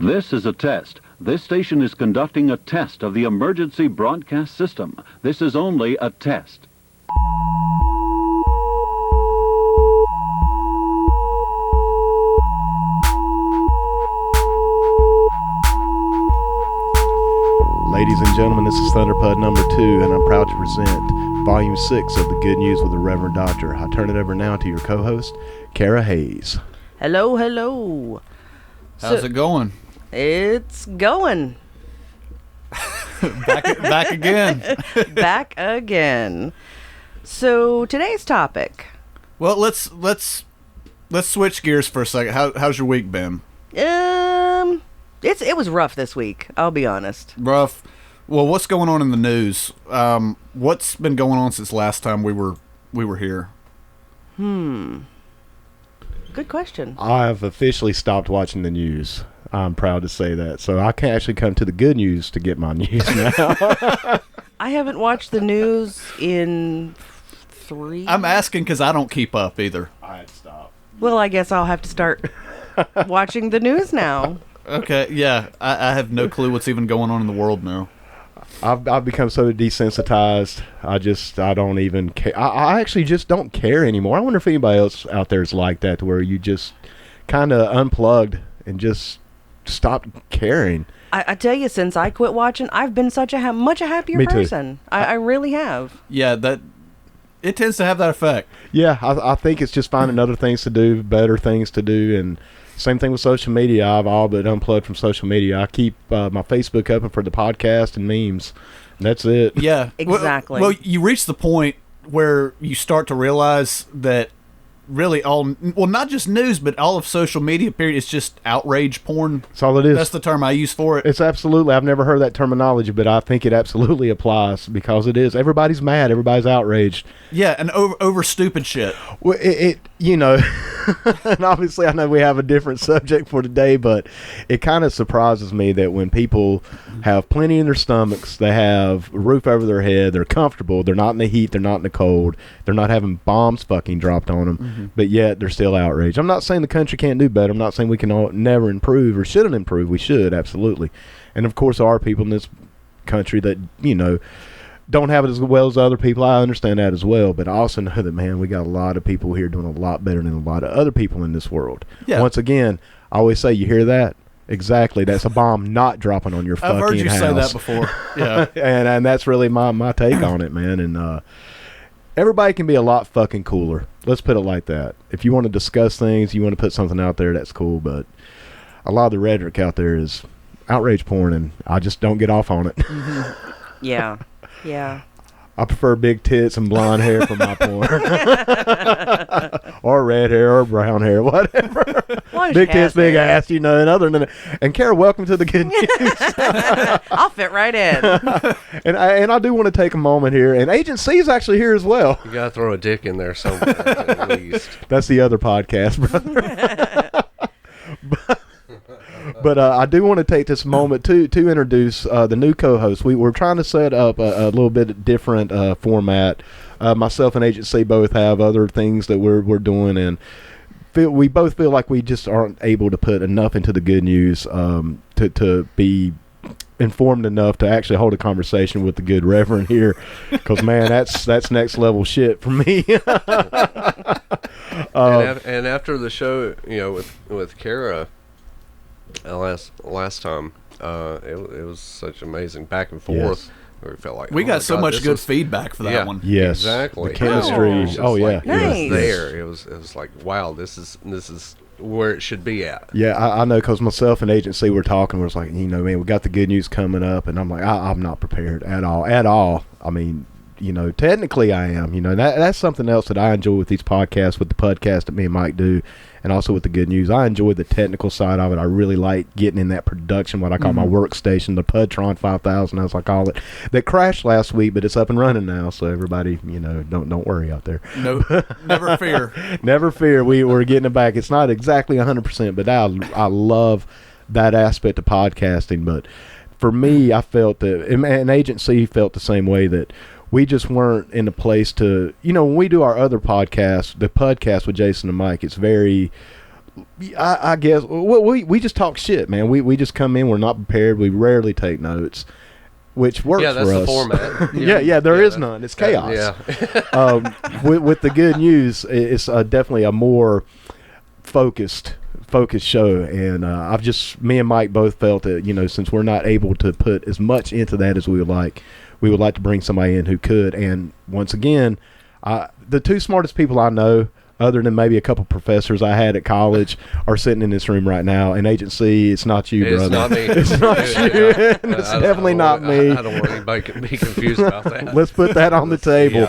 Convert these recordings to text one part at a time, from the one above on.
This is a test. This station is conducting a test of the emergency broadcast system. This is only a test. Ladies and gentlemen, this is Thunderpud number 2, and I'm proud to present Volume 6 of The Good News with the Reverend Doctor. I turn it over now to your co-host, Kara Hayes. Hello, hello. How's it going? It's going. Back again. Back again. So today's topic. Well, let's switch gears for a second. How's your week been? It was rough this week. I'll be honest. Rough. Well, what's going on in the news? What's been going on since last time we were here? Good question. I've officially stopped watching the news. I'm proud to say that. So I can actually come to the good news to get my news now. I haven't watched the news in 3. I'm asking because I don't keep up either. I had stopped. Well, I guess I'll have to start watching the news now. Okay, yeah. I have no clue what's even going on in the world now. I've become so desensitized. I don't even care. I actually just don't care anymore. I wonder if anybody else out there is like that, to where you just kind of unplugged and just stopped caring. I tell you, since I quit watching, I've been such a much a happier Me too. person. I really have. Yeah, it tends to have that effect. Yeah, I think it's just finding other things to do, better things to do, and same thing with social media. I've all but unplugged from social media. I keep my Facebook open for the podcast and memes. And that's it. Yeah. Exactly. Well, you reach the point where you start to realize that really not just news, but all of social media, period, is just outrage porn. That's all it is. That's the term I use for it. It's absolutely, I've never heard that terminology, but I think it absolutely applies, because it is. Everybody's mad. Everybody's outraged. Yeah, and over stupid shit. Well, and obviously I know we have a different subject for today, but it kind of surprises me that when people have plenty in their stomachs, they have a roof over their head, they're comfortable, they're not in the heat, they're not in the cold, they're not having bombs fucking dropped on them, but yet they're still outraged. I'm not saying the country can't do better. I'm not saying we can never improve or shouldn't improve. We should, absolutely. And of course there are people in this country that, don't have it as well as other people. I understand that as well, but I also know that, man, we got a lot of people here doing a lot better than a lot of other people in this world. Yeah. Once again, I always say, you hear that? Exactly. That's a bomb not dropping on your fucking house. I've heard you say that before. Yeah. and that's really my take on it, man. And everybody can be a lot fucking cooler. Let's put it like that. If you want to discuss things, you want to put something out there, that's cool, but a lot of the rhetoric out there is outrage porn, and I just don't get off on it. Yeah. Yeah. I prefer big tits and blonde hair for my porn. Or red hair or brown hair, whatever. Big tits, big ass, and other than that. And Kara, welcome to the Good News. I'll fit right in. and I do want to take a moment here, and Agent C is actually here as well. You gotta throw a dick in there somewhere at least. That's the other podcast, brother. But I do want to take this moment to introduce the new co-host. We're trying to set up a little bit different format. Myself and Agent C both have other things that we're doing, and we both feel like we just aren't able to put enough into the good news to be informed enough to actually hold a conversation with the good Reverend here, because man, that's next level shit for me. And after the show, with Kara. Last time, it was such amazing back and forth. Yes. We felt like we got so much good feedback for that one. Yes, exactly. The chemistry. Yeah. Nice. It was there. It was like, wow, this is where it should be at. Yeah, I know, because myself and Agent C were talking. We're like, man, we got the good news coming up, and I'm like, I'm not prepared at all. I mean, technically I am. That's something else that I enjoy with these podcasts, with the podcast that me and Mike do, and also with the good news. I enjoy the technical side of it. I really like getting in that production, what I call my workstation, the Pudtron 5000, as I call it, that crashed last week, but it's up and running now. So everybody, don't worry out there. No, never fear. Never fear. We're getting it back. It's not exactly 100%, but I love that aspect of podcasting. But for me, I felt that, and Agent C felt the same way, that we just weren't in a place to, when we do our other podcasts, the podcast with Jason and Mike, it's very I guess we just talk shit, man. We just come in. We're not prepared. We rarely take notes, which works Yeah, that's for the us. format. yeah. There is none. It's chaos. Yeah. With the good news, it's definitely a more focused show, and me and Mike both felt that, since we're not able to put as much into that as we would like to bring somebody in who could. And once again, the two smartest people I know, other than maybe a couple professors I had at college, are sitting in this room right now. And Agent C, it's not you, brother. It's not me. It's not you. It's definitely not me. I don't want anybody to be confused about that. Let's put that on the table.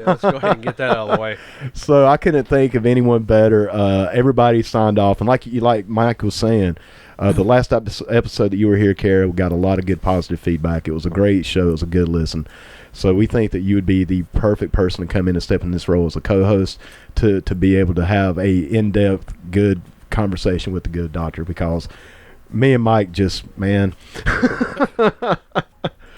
Let's go ahead and get that out of the way. So I couldn't think of anyone better. Everybody signed off, and like Mike was saying, the last episode that you were here, Kara, we got a lot of good positive feedback. It was a great show. It was a good listen. So we think that you would be the perfect person to come in and step in this role as a co-host to be able to have a in-depth, good conversation with the good doctor, because me and Mike man.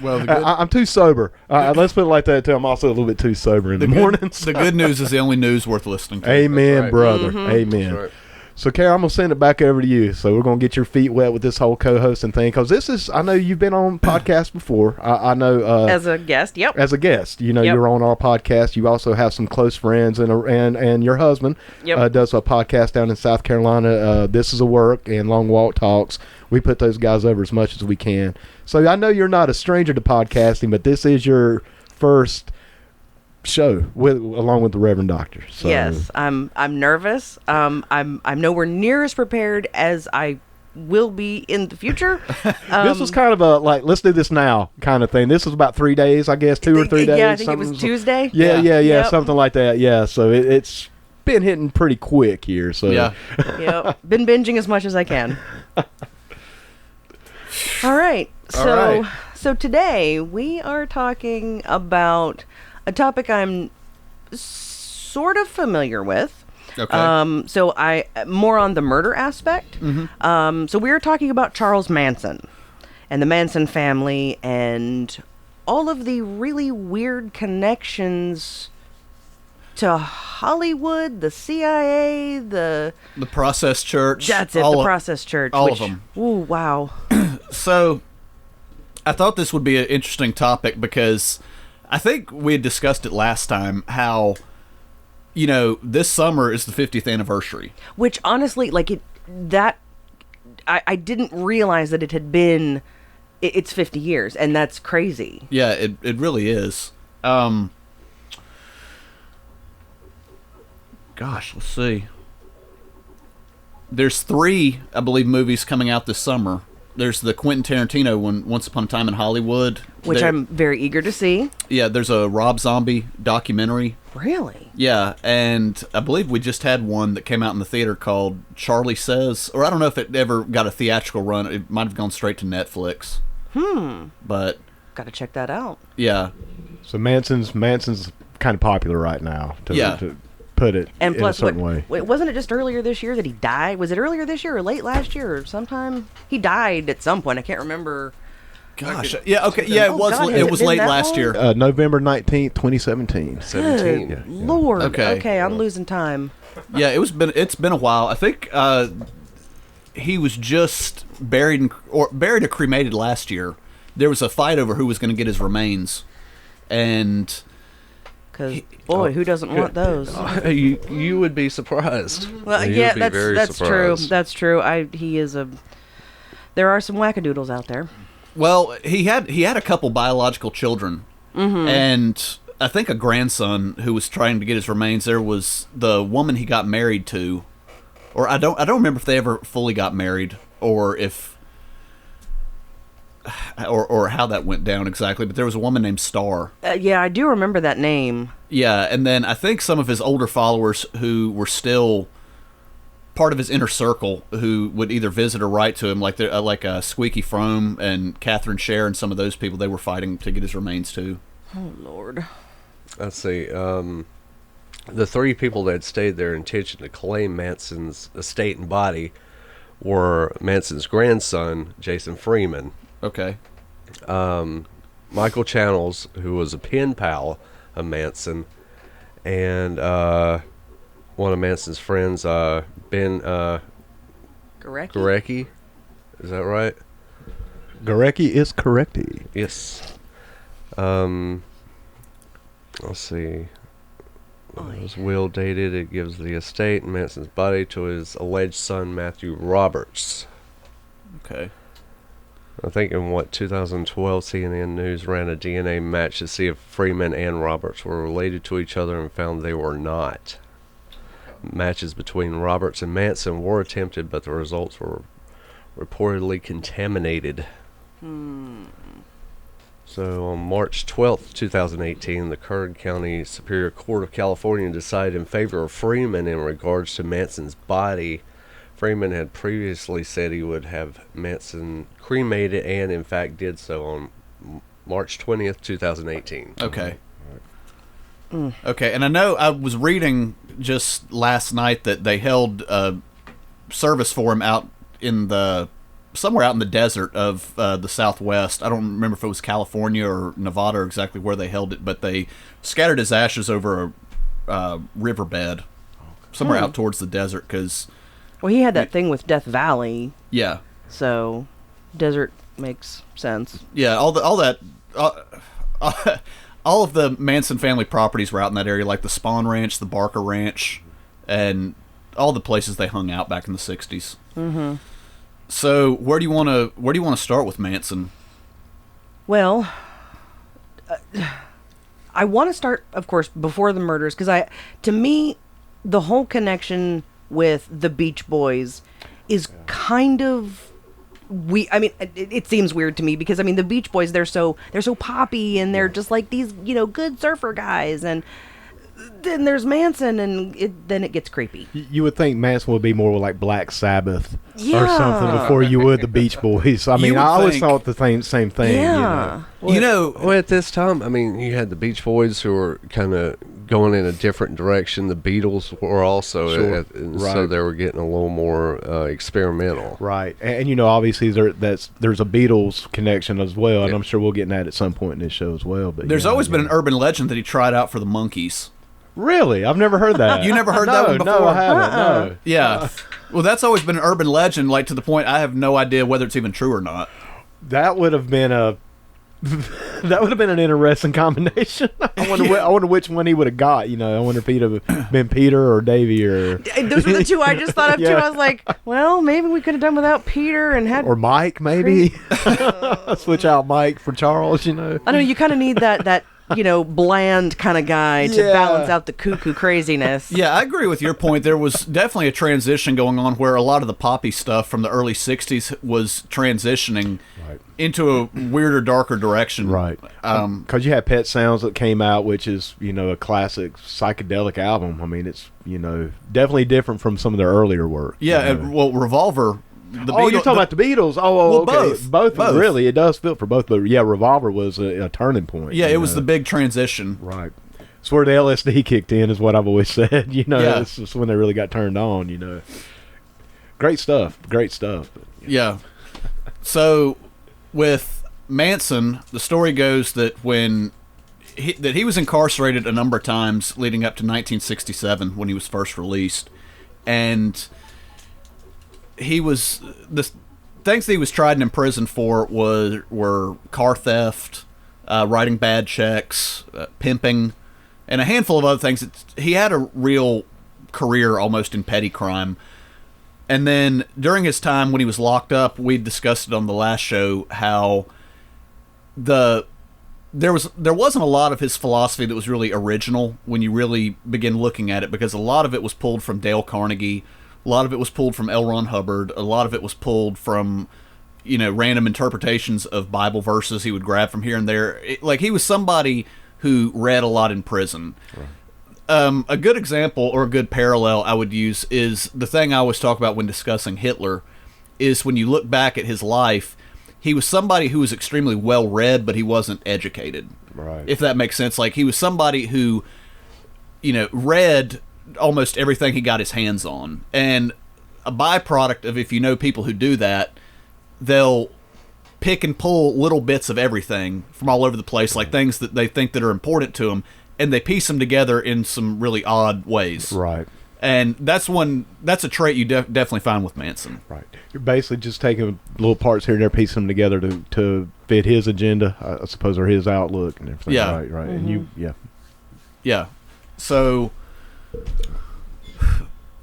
Well, I'm too sober. Let's put it like that, too. I'm also a little bit too sober in the mornings. The good news is the only news worth listening to. Amen, right. brother. Mm-hmm. Amen. Right. So, Kara, I'm going to send it back over to you. So we're going to get your feet wet with this whole co-hosting thing, because I know you've been on podcasts before. I know. As a guest, yep. As a guest, Yep. you're on our podcast. You also have some close friends, and your husband does a podcast down in South Carolina. This is a Work and Long Walk Talks. We put those guys over as much as we can. So I know you're not a stranger to podcasting, but this is your first show along with the Reverend Doctor. So. Yes, I'm nervous. I'm nowhere near as prepared as I will be in the future. This was kind of a let's do this now kind of thing. This was about 3 days, I guess, 2 or 3 days. Yeah, I think it was Tuesday. Yeah, Yep. something like that. Yeah, so it's been hitting pretty quick here. So Yeah. Yep. Been binging as much as I can. All right. So today we are talking about a topic I'm sort of familiar with. Okay. So I more on the murder aspect. Mm-hmm. So we are talking about Charles Manson and the Manson family and all of the really weird connections to Hollywood, the CIA, the Process Church. That's it, the Process Church. all of them. Ooh, wow. So, I thought this would be an interesting topic because I think we had discussed it last time, how, this summer is the 50th anniversary. Which honestly, I didn't realize that it had been, it's 50 years, and that's crazy. Yeah, it really is. Gosh, let's see. There's 3, I believe, movies coming out this summer. There's the Quentin Tarantino one, Once Upon a Time in Hollywood. Which I'm very eager to see. Yeah, there's a Rob Zombie documentary. Really? Yeah, and I believe we just had one that came out in the theater called Charlie Says, or I don't know if it ever got a theatrical run. It might have gone straight to Netflix. But Gotta check that out. yeah, So Manson's kind of popular right now. To put it And in plus, a certain way. wait, wasn't it just earlier this year that he died? Was it earlier this year or late last year or sometime? He died at some point. I can't remember. gosh, yeah, okay, yeah, it Oh, was God, has it it was been late that last long? year. November 19th, 2017. 17. Good Lord. Okay. I'm losing time. Yeah, it's been a while. I think he was just buried or cremated last year. There was a fight over who was going to get his remains, and Because, boy, who doesn't want those? You would be surprised. Well, You yeah, would be very that's true. surprised. That's true. There are some wackadoodles out there. well, he had a couple biological children, and I think a grandson who was trying to get his remains. There was the woman he got married to, or I don't remember if they ever fully got married, or if or how that went down exactly. But there was a woman named Starr. Yeah, I do remember that name. Yeah, and then I think some of his older followers who were still part of his inner circle, who would either visit or write to him, like Squeaky Fromme and Catherine Scher and some of those people, they were fighting to get his remains too. Oh, Lord. Let's see. The 3 people that stayed there intention to claim Manson's estate and body were Manson's grandson, Jason Freeman, Okay. Michael Channels, who was a pen pal of Manson, and one of Manson's friends, Ben Gorecki. Is that right? Gorecki is correcty. Yes. Let's see. His will dated. It gives the estate and Manson's body to his alleged son Matthew Roberts. Okay. I think in 2012, CNN News ran a DNA match to see if Freeman and Roberts were related to each other and found they were not. Matches between Roberts and Manson were attempted, but the results were reportedly contaminated. So on March 12th, 2018, the Kern County Superior Court of California decided in favor of Freeman in regards to Manson's body. Freeman had previously said he would have Manson cremated and in fact did so on March 20th, 2018. Okay. Okay, and I know I was reading just last night that they held a service for him out in somewhere out in the desert of the Southwest. I don't remember if it was California or Nevada or exactly where they held it, but they scattered his ashes over a riverbed somewhere out towards the desert because... Well, he had that thing with Death Valley, Yeah. so desert makes sense. Yeah, all of the Manson family properties were out in that area, like the Spawn Ranch, the Barker Ranch, and all the places they hung out back in the 60s. Mm-hmm. So where do you want to start with Manson? Well, I want to start, of course, before the murders, because to me, the whole connection with the Beach Boys is kind of it seems weird to me because the Beach Boys, they're so poppy and they're just like these good surfer guys, and then there's Manson, and then it gets creepy. You would think Manson would be more like Black Sabbath Yeah. or something before you would the Beach Boys. I mean, I always thought the same thing. Yeah. Well, at this time, you had the Beach Boys who were kind of going in a different direction. The Beatles were also, Sure. so they were getting a little more experimental. Right, and obviously there's a Beatles connection as well, and I'm sure we'll get in that at some point in this show as well. But There's always been an urban legend that he tried out for the Monkees. Really, I've never heard that. You never heard that one before? No, I haven't. No. Yeah. Well, that's always been an urban legend, like to the point I have no idea whether it's even true or not. That would have been an interesting combination. I wonder which one he would have got. I wonder if he'd have been Peter or Davy or. Those were the two I just thought of too. Yeah. I was like, well, maybe we could have done without Peter and had Or Mike, maybe. Switch out Mike for Charles. I know you kind of need that bland kind of guy to balance out the cuckoo craziness. Yeah, I agree with your point. There was definitely a transition going on where a lot of the poppy stuff from the early 60s was transitioning into a weirder, darker direction. Right. Because you had Pet Sounds that came out, which is, a classic psychedelic album. I mean, it's, definitely different from some of their earlier work. Yeah, and, Revolver... You're talking about the Beatles. Well, okay. Both. Both. Really, it does fit for both. But yeah, Revolver was a turning point. Yeah, it was the big transition. Right. It's where the LSD kicked in, is what I've always said. Yeah. It's when they really got turned on. Great stuff. Yeah. So with Manson, the story goes that when he was incarcerated a number of times leading up to 1967 when he was first released, and the things that he was tried and imprisoned for were car theft, writing bad checks, pimping, and a handful of other things. He had a real career almost in petty crime. And then during his time when he was locked up, we discussed it on the last show how there wasn't a lot of his philosophy that was really original when you really begin looking at it, because a lot of it was pulled from Dale Carnegie. A lot of it was pulled from L. Ron Hubbard. A lot of it was pulled from, random interpretations of Bible verses he would grab from here and there. He was somebody who read a lot in prison. Right. A good example or a good parallel I would use is the thing I always talk about when discussing Hitler, is when you look back at his life, he was somebody who was extremely well-read, but he wasn't educated. Right. If that makes sense. He was somebody who, read almost everything he got his hands on, and a byproduct of, if people who do that, they'll pick and pull little bits of everything from all over the place, like things that they think that are important to them, and they piece them together in some really odd ways. Right. And that's a trait you definitely find with Manson. Right. You're basically just taking little parts here and there, piecing them together to fit his agenda, I suppose, or his outlook and everything. Yeah. Right. Mm-hmm. And you, Yeah. So,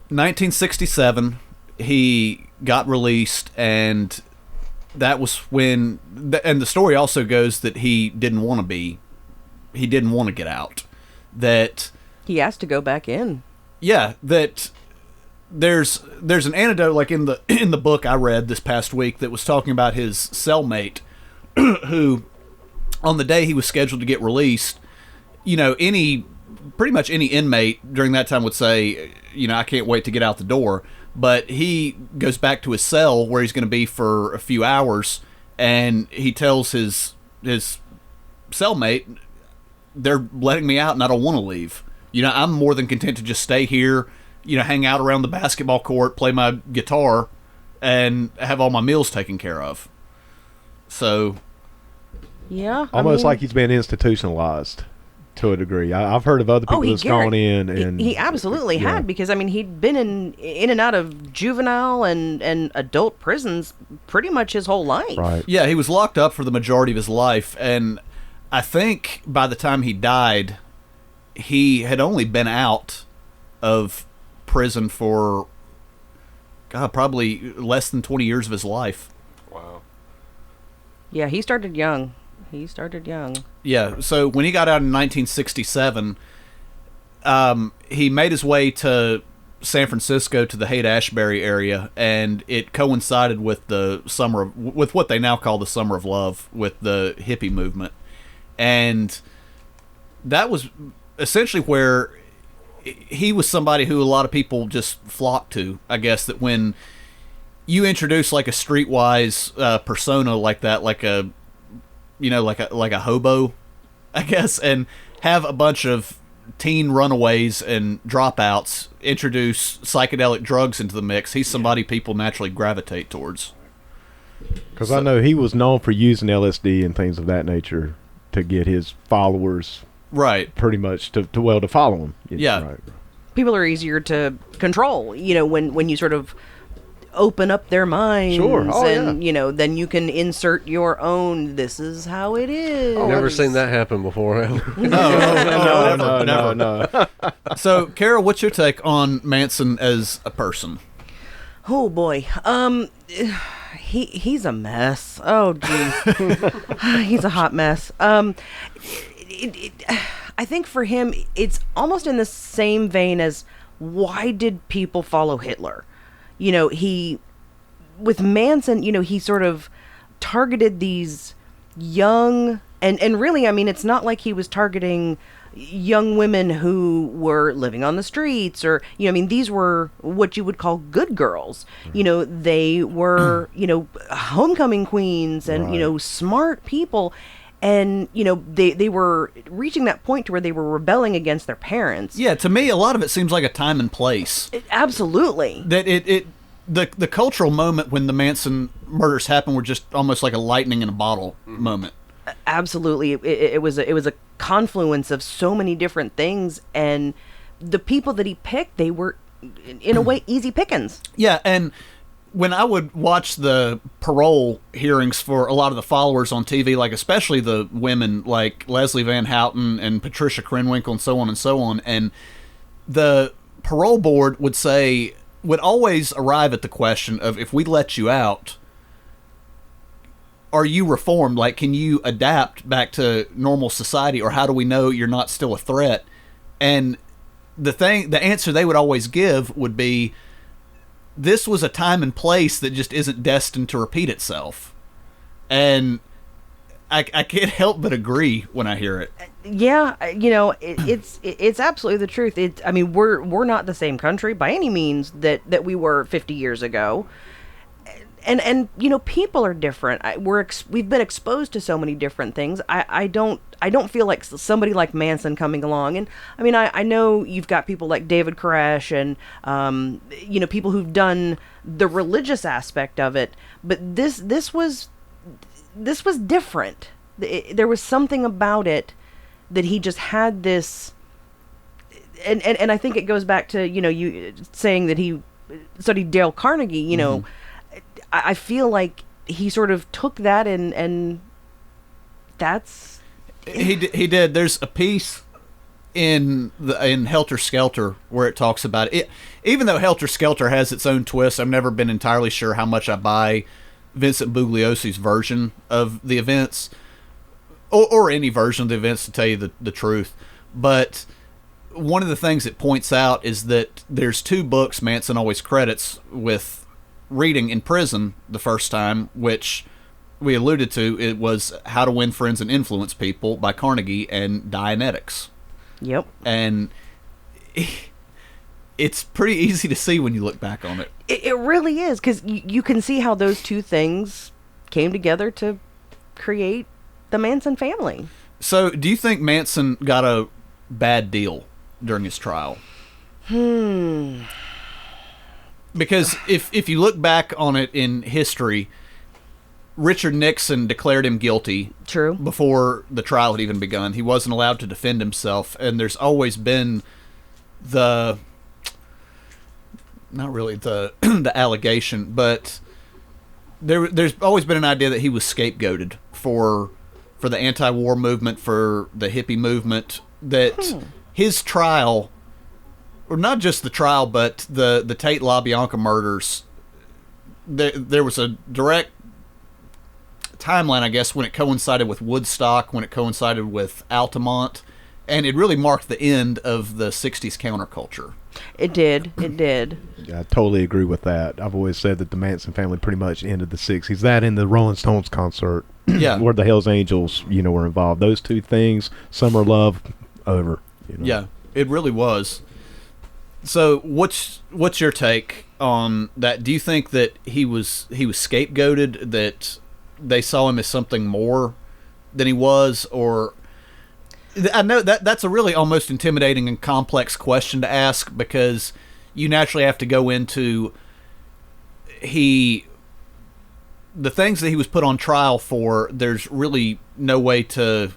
1967, he got released, and that was when. And the story also goes that he didn't want to get out. That He asked to go back in. yeah, that there's an anecdote like in the book I read this past week that was talking about his cellmate, who, on the day he was scheduled to get released, pretty much any inmate during that time would say, I can't wait to get out the door. But he goes back to his cell where he's going to be for a few hours, and he tells his cellmate, they're letting me out and I don't want to leave. I'm more than content to just stay here, hang out around the basketball court, play my guitar, and have all my meals taken care of. So, Yeah. almost like he's been institutionalized to a degree. I've heard of other people that's gone in, and he absolutely yeah. had, because he'd been in and out of juvenile and adult prisons pretty much his whole life. Right. yeah, he was locked up for the majority of his life, and I think by the time he died, he had only been out of prison for, probably less than 20 years of his life. Wow. Yeah, he started young. Yeah, so when he got out in 1967, he made his way to San Francisco, to the Haight-Ashbury area, and it coincided with with what they now call the Summer of Love, with the hippie movement. And that was essentially where he was somebody who a lot of people just flocked to. I guess that when you introduce like a streetwise persona like that, like a hobo, I guess, and have a bunch of teen runaways and dropouts, introduce psychedelic drugs into the mix, he's somebody people naturally gravitate towards. Because I know he was known for using LSD and things of that nature to get his followers Right. pretty much to follow him. Yeah. Right. People are easier to control, when you sort of open up their minds. Sure. Oh, and, then you can insert your own, this is how it is. Never seen that happen before. No. So, Kara, what's your take on Manson as a person? Oh boy. He's a mess. Oh geez. He's a hot mess. I think for him it's almost in the same vein as, why did people follow Hitler? With Manson, he sort of targeted these young, and really, it's not like he was targeting young women who were living on the streets, or these were what you would call good girls. They were homecoming queens, and Right. Smart people, and they were reaching that point to where they were rebelling against their parents. Yeah, to me, a lot of it seems like a time and place. Absolutely. That the cultural moment when the Manson murders happened were just almost like a lightning in a bottle moment. Absolutely. It was a confluence of so many different things, and the people that he picked, they were in a way easy pickings. Yeah, and when I would watch the parole hearings for a lot of the followers on TV, like especially the women like Leslie Van Houten and Patricia Krenwinkel and so on, and the parole board would always arrive at the question of, if we let you out, are you reformed? Like, can you adapt back to normal society, or how do we know you're not still a threat? And the answer they would always give would be, this was a time and place that just isn't destined to repeat itself. And I can't help but agree when I hear it. Yeah, it's absolutely the truth. We're not the same country by any means that we were 50 years ago. And people are different. We've been exposed to so many different things. I don't feel like somebody like Manson coming along. And I know you've got people like David Koresh and people who've done the religious aspect of it. But this was different. There was something about it that he just had this and I think it goes back to, you saying that he studied Dale Carnegie. I feel like he sort of took that and that's he did. There's a piece in Helter Skelter where it talks about it. Even though Helter Skelter has its own twist, I've never been entirely sure how much I buy Vincent Bugliosi's version of the events, or any version of the events, to tell you the truth. But one of the things it points out is that there's 2 books Manson always credits with reading in prison the first time, which we alluded to. It was How to Win Friends and Influence People by Carnegie and Dianetics. Yep. And it's pretty easy to see when you look back on it. It really is, because you can see how those 2 things came together to create the Manson family. So, do you think Manson got a bad deal during his trial? Because if you look back on it in history, Richard Nixon declared him guilty. True. Before the trial had even begun. He wasn't allowed to defend himself, and there's always been the allegation, but there's always been an idea that he was scapegoated for the anti-war movement, for the hippie movement, that his trial, or not just the trial, but the Tate LaBianca murders, there was a direct timeline, I guess, when it coincided with Woodstock, when it coincided with Altamont, and it really marked the end of the 60s counterculture. It did. I totally agree with that. I've always said that the Manson family pretty much ended the 60s. That in the Rolling Stones concert, yeah, where the Hells Angels, were involved. Those 2 things, Summer Love, over. Yeah, it really was. So, what's your take on that? Do you think that he was scapegoated, that they saw him as something more than he was? Or I know that's a really almost intimidating and complex question to ask, because you naturally have to go into the things that he was put on trial for. There's really no way to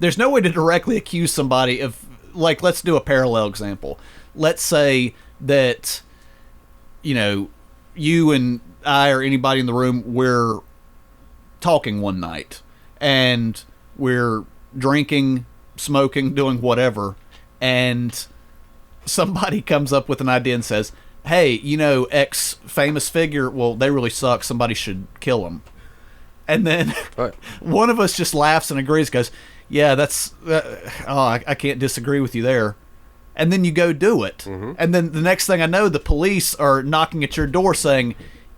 directly accuse somebody of, like, let's do a parallel example. Let's say that, you and I or anybody in the room, we're talking one night and we're drinking, smoking, doing whatever, and somebody comes up with an idea and says, hey, X famous figure, well, they really suck, somebody should kill them. And then right. One of us just laughs and agrees, goes, yeah, I can't disagree with you there. And then you go do it. Mm-hmm. And then the next thing I know, the police are knocking at your door saying,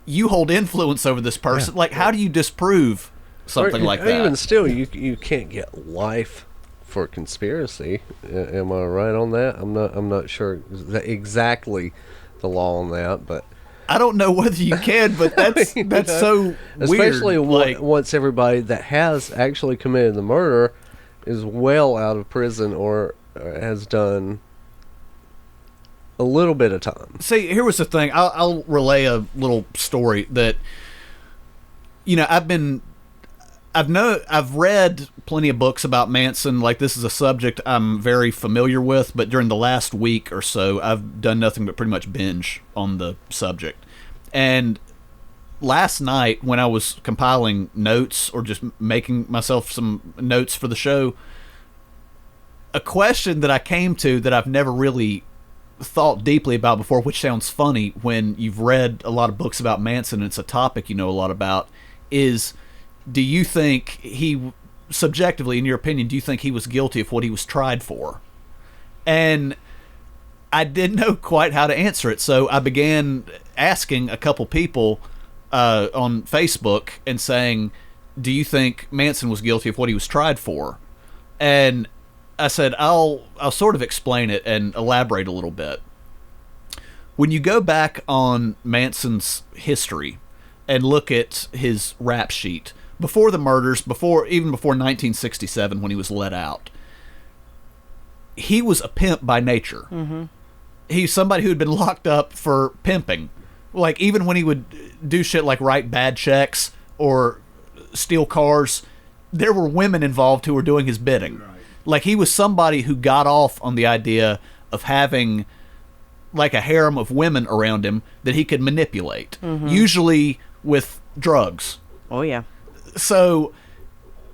you hold influence over this person. Yeah. Like, how do you disprove something like that? Even still, you can't get life for conspiracy. Am I right on that? I'm not sure exactly the law on that, but I don't know whether you can, but that's so especially weird. Especially once everybody that has actually committed the murder is well out of prison or has done a little bit of time. See, here was the thing. I'll relay a little story that, I've read plenty of books about Manson. Like, this is a subject I'm very familiar with, but during the last week or so, I've done nothing but pretty much binge on the subject. And last night, when I was compiling notes or just making myself some notes for the show, a question that I came to that I've never really thought deeply about before, which sounds funny when you've read a lot of books about Manson and it's a topic you know a lot about, is, do you think he, subjectively, in your opinion, do you think he was guilty of what he was tried for? And I didn't know quite how to answer it, so I began asking a couple people on Facebook and saying, do you think Manson was guilty of what he was tried for? And I said, I'll sort of explain it and elaborate a little bit. When you go back on Manson's history and look at his rap sheet, before the murders, even before 1967 when he was let out, he was a pimp by nature. Mm-hmm. He's somebody who had been locked up for pimping. Like, even when he would do shit like write bad checks or steal cars, there were women involved who were doing his bidding. Right. Like, he was somebody who got off on the idea of having like a harem of women around him that he could manipulate, usually with drugs. Oh, yeah. So,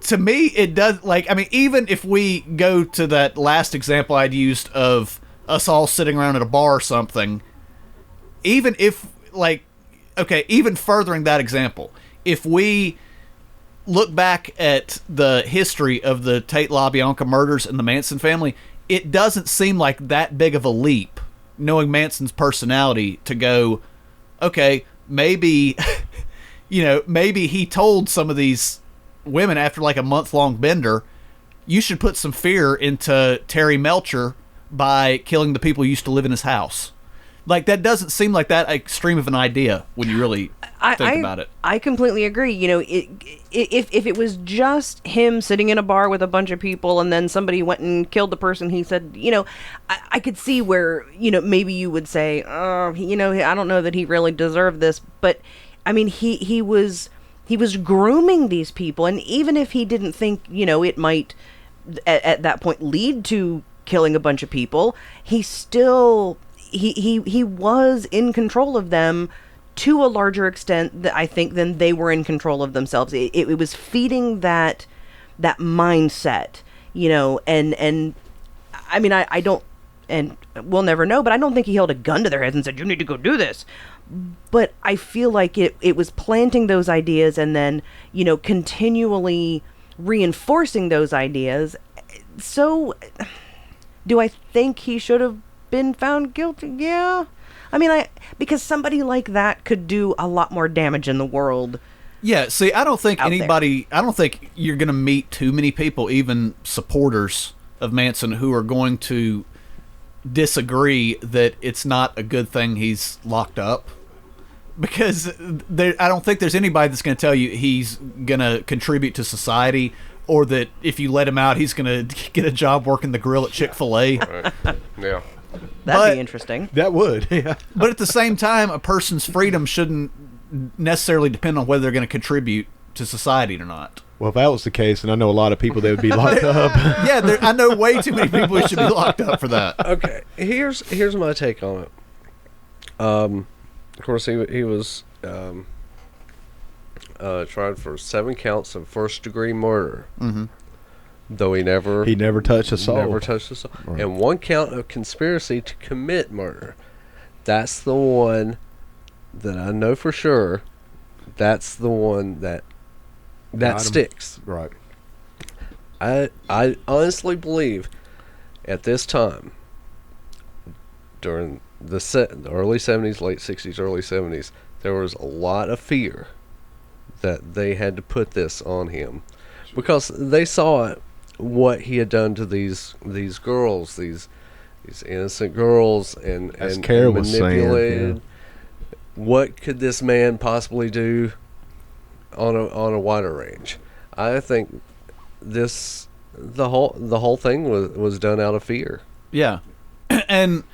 to me, it does, like, I mean, even if we go to that last example I'd used of us all sitting around at a bar or something, even if, like, okay, even furthering that example, if we look back at the history of the Tate LaBianca murders and the Manson family, it doesn't seem like that big of a leap, knowing Manson's personality, to go, okay, maybe, you know, maybe he told some of these women after like a month-long bender, you should put some fear into Terry Melcher by killing the people who used to live in his house. Like, that doesn't seem like that extreme of an idea when you really think about it. I completely agree. You know, if it was just him sitting in a bar with a bunch of people and then somebody went and killed the person, he said, you know, I could see where, you know, maybe you would say, oh, you know, I don't know that he really deserved this. But, I mean, he was grooming these people. And even if he didn't think, you know, it might at that point lead to killing a bunch of people, he still... He was in control of them to a larger extent, I think, than they were in control of themselves. It was feeding that mindset, you know, and I mean, I don't, and we'll never know, but I don't think he held a gun to their heads and said, you need to go do this. But I feel like it was planting those ideas and then, you know, continually reinforcing those ideas. So, do I think he should have been found guilty? Yeah. I mean, because somebody like that could do a lot more damage in the world. Yeah, see, I don't think you're going to meet too many people, even supporters of Manson, who are going to disagree that it's not a good thing he's locked up. Because I don't think there's anybody that's going to tell you he's going to contribute to society, or that if you let him out, he's going to get a job working the grill at Chick-fil-A. Right. Yeah. That'd be interesting. That would, yeah. But at the same time, a person's freedom shouldn't necessarily depend on whether they're going to contribute to society or not. Well, if that was the case, and I know a lot of people that would be locked up. Yeah, I know way too many people who should be locked up for that. Okay, here's my take on it. Of course, he was tried for 7 counts of first-degree murder. Mm-hmm. Though he never touched a soul. Never touched a soul. Right. And 1 count of conspiracy to commit murder. That's the one that I know for sure. That's the one that sticks. Right. I honestly believe at this time, during the early 70s, late 60s, early 70s, there was a lot of fear that they had to put this on him, because they saw what he had done to these girls, these innocent girls, and manipulated. Yeah. What could this man possibly do on a wider range? I think the whole thing was done out of fear. Yeah, and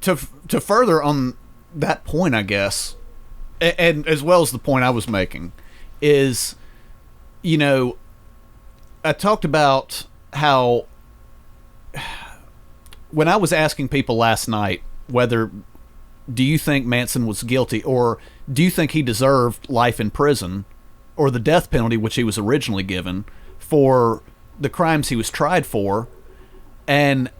to further on that point, I guess, and as well as the point I was making, is, you know, I talked about how when I was asking people last night whether do you think Manson was guilty, or do you think he deserved life in prison or the death penalty, which he was originally given, for the crimes he was tried for, and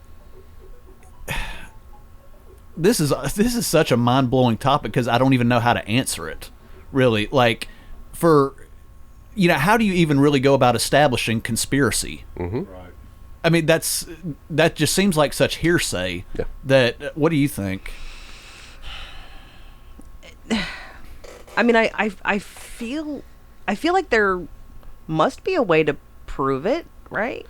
this is such a mind-blowing topic because I don't even know how to answer it, really. Like, for, you know, how do you even really go about establishing conspiracy? Mm-hmm. Right. I mean, that just seems like such hearsay. Yeah. That, what do you think? I mean, I feel like there must be a way to prove it, right?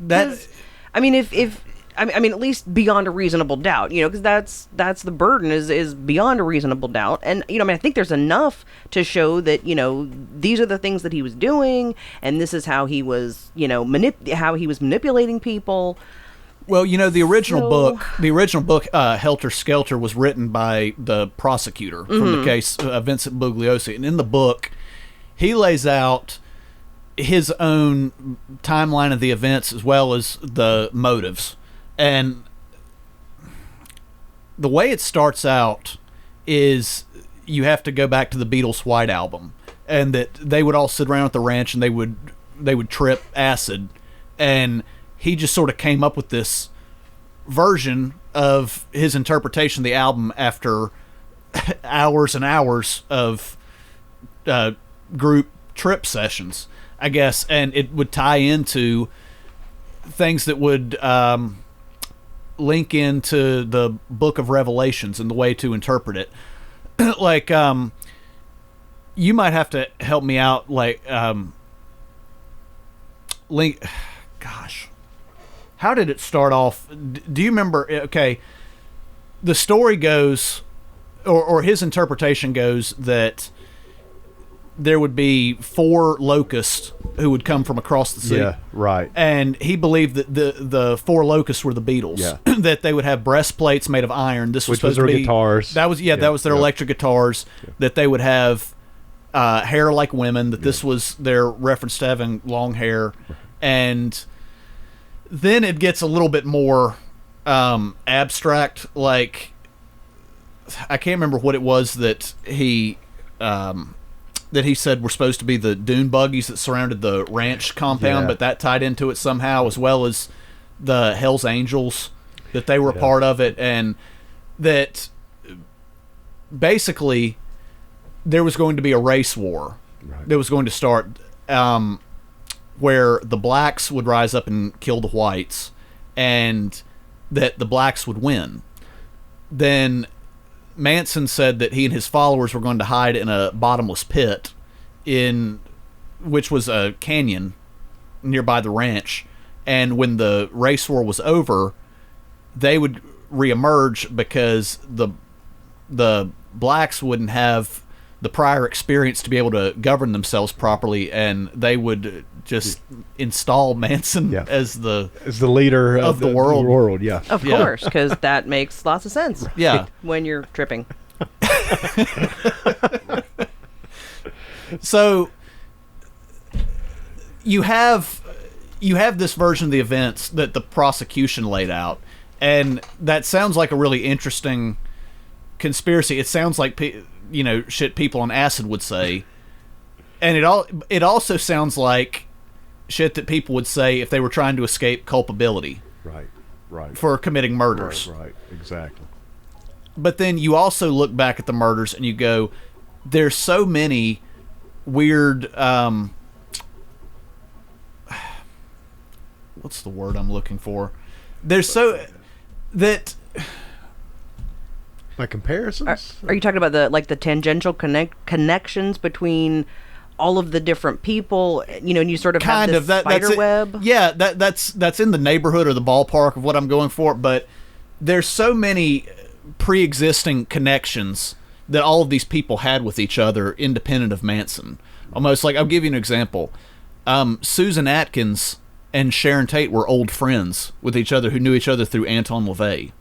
I mean, if I mean, at least beyond a reasonable doubt, you know, because that's the burden is beyond a reasonable doubt. And, you know, I mean, I think there's enough to show that, you know, these are the things that he was doing, and this is how he was, you know, how he was manipulating people. Well, you know, the original book, Helter Skelter, was written by the prosecutor from the case, Vincent Bugliosi. And in the book, he lays out his own timeline of the events as well as the motives. And the way it starts out is you have to go back to the Beatles' White Album, and that they would all sit around at the ranch and they would trip acid, and he just sort of came up with this version of his interpretation of the album after hours and hours of group trip sessions, I guess, and it would tie into things that would link into the Book of Revelations and the way to interpret it. Like, you might have to help me out, like, link, gosh, how did it start off? Do you remember? Okay, the story goes, or his interpretation goes, that there would be 4 locusts who would come from across the sea. Yeah, right. And he believed that the 4 locusts were the Beatles. Yeah. That they would have breastplates made of iron. This was Which was supposed to their be guitars. That was that was their electric guitars. Yeah. That they would have hair like women. That this was their reference to having long hair. And then it gets a little bit more abstract. Like, I can't remember what it was that he said were supposed to be the dune buggies that surrounded the ranch compound, Yeah. but that tied into it somehow, as well as the Hells Angels, that they were part of it, and that basically there was going to be a race war that was going to start, where the blacks would rise up and kill the whites, and that the blacks would win. Then Manson said that he and his followers were going to hide in a bottomless pit, which was a canyon nearby the ranch, and when the race war was over, they would reemerge because the blacks wouldn't have the prior experience to be able to govern themselves properly, and they would just install Manson as the leader of the world. Yeah, Of course, because that makes lots of sense. Yeah. When you're tripping. So you have this version of the events that the prosecution laid out, and that sounds like a really interesting conspiracy. It sounds like shit people on acid would say, and it also sounds like shit that people would say if they were trying to escape culpability. Right. For committing murders. Right, exactly. But then you also look back at the murders and you go, there's so many weird, what's the word I'm looking for? There's so that... Like comparisons? Are you talking about the tangential connections between all of the different people, and you sort of have this spider web? Yeah, that's in the neighborhood or the ballpark of what I'm going for, but there's so many pre-existing connections that all of these people had with each other independent of Manson. Almost like, I'll give you an example. Susan Atkins and Sharon Tate were old friends with each other who knew each other through Anton LaVey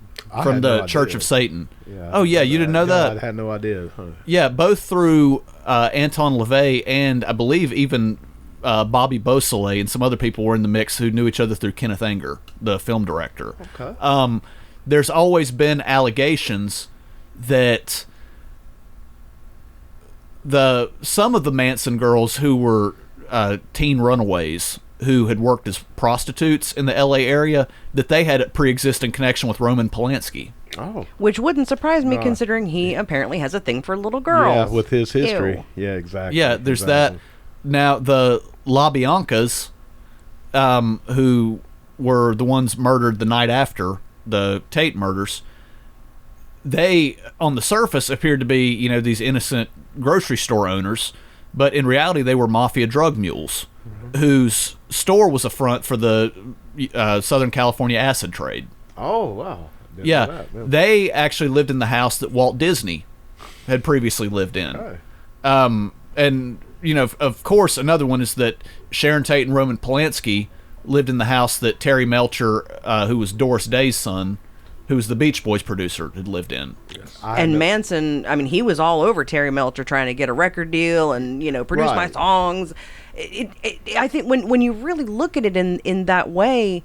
from the Church of Satan. Yeah, oh yeah, you didn't know that? I had no idea. Huh. Yeah, both through Anton LaVey, and I believe even Bobby Beausoleil and some other people were in the mix who knew each other through Kenneth Anger, the film director. Okay. There's always been allegations that some of the Manson girls who were teen runaways who had worked as prostitutes in the L.A. area, that they had a pre-existing connection with Roman Polanski. Oh. Which wouldn't surprise me, considering he apparently has a thing for little girls. Yeah, with his history. Ew. Yeah, exactly. Yeah, there's that. Now, the LaBiancas, who were the ones murdered the night after the Tate murders, they, on the surface, appeared to be, these innocent grocery store owners, but in reality, they were mafia drug mules, whose store was a front for the Southern California acid trade. Oh, wow. Didn't know Yeah, that. they actually lived in the house that Walt Disney had previously lived in. Okay. And, of course, another one is that Sharon Tate and Roman Polanski lived in the house that Terry Melcher, who was Doris Day's son, who was the Beach Boys producer, had lived in. And Manson, I mean, he was all over Terry Melcher trying to get a record deal and, produce my Right. songs. I think when you really look at it in that way,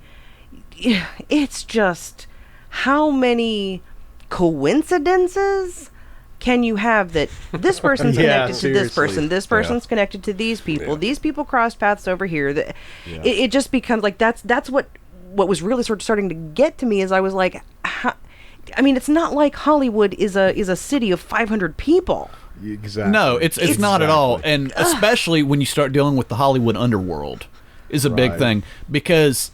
it's just how many coincidences can you have that this person's Yeah, connected to this seriously. person, this person's connected to these people, these people cross paths over here. It just becomes like that's what was really sort of starting to get to me, is I was like, I mean, it's not like Hollywood is a city of 500 people. Exactly. No, it's not at all. And especially when you start dealing with the Hollywood underworld is a big Right. thing, because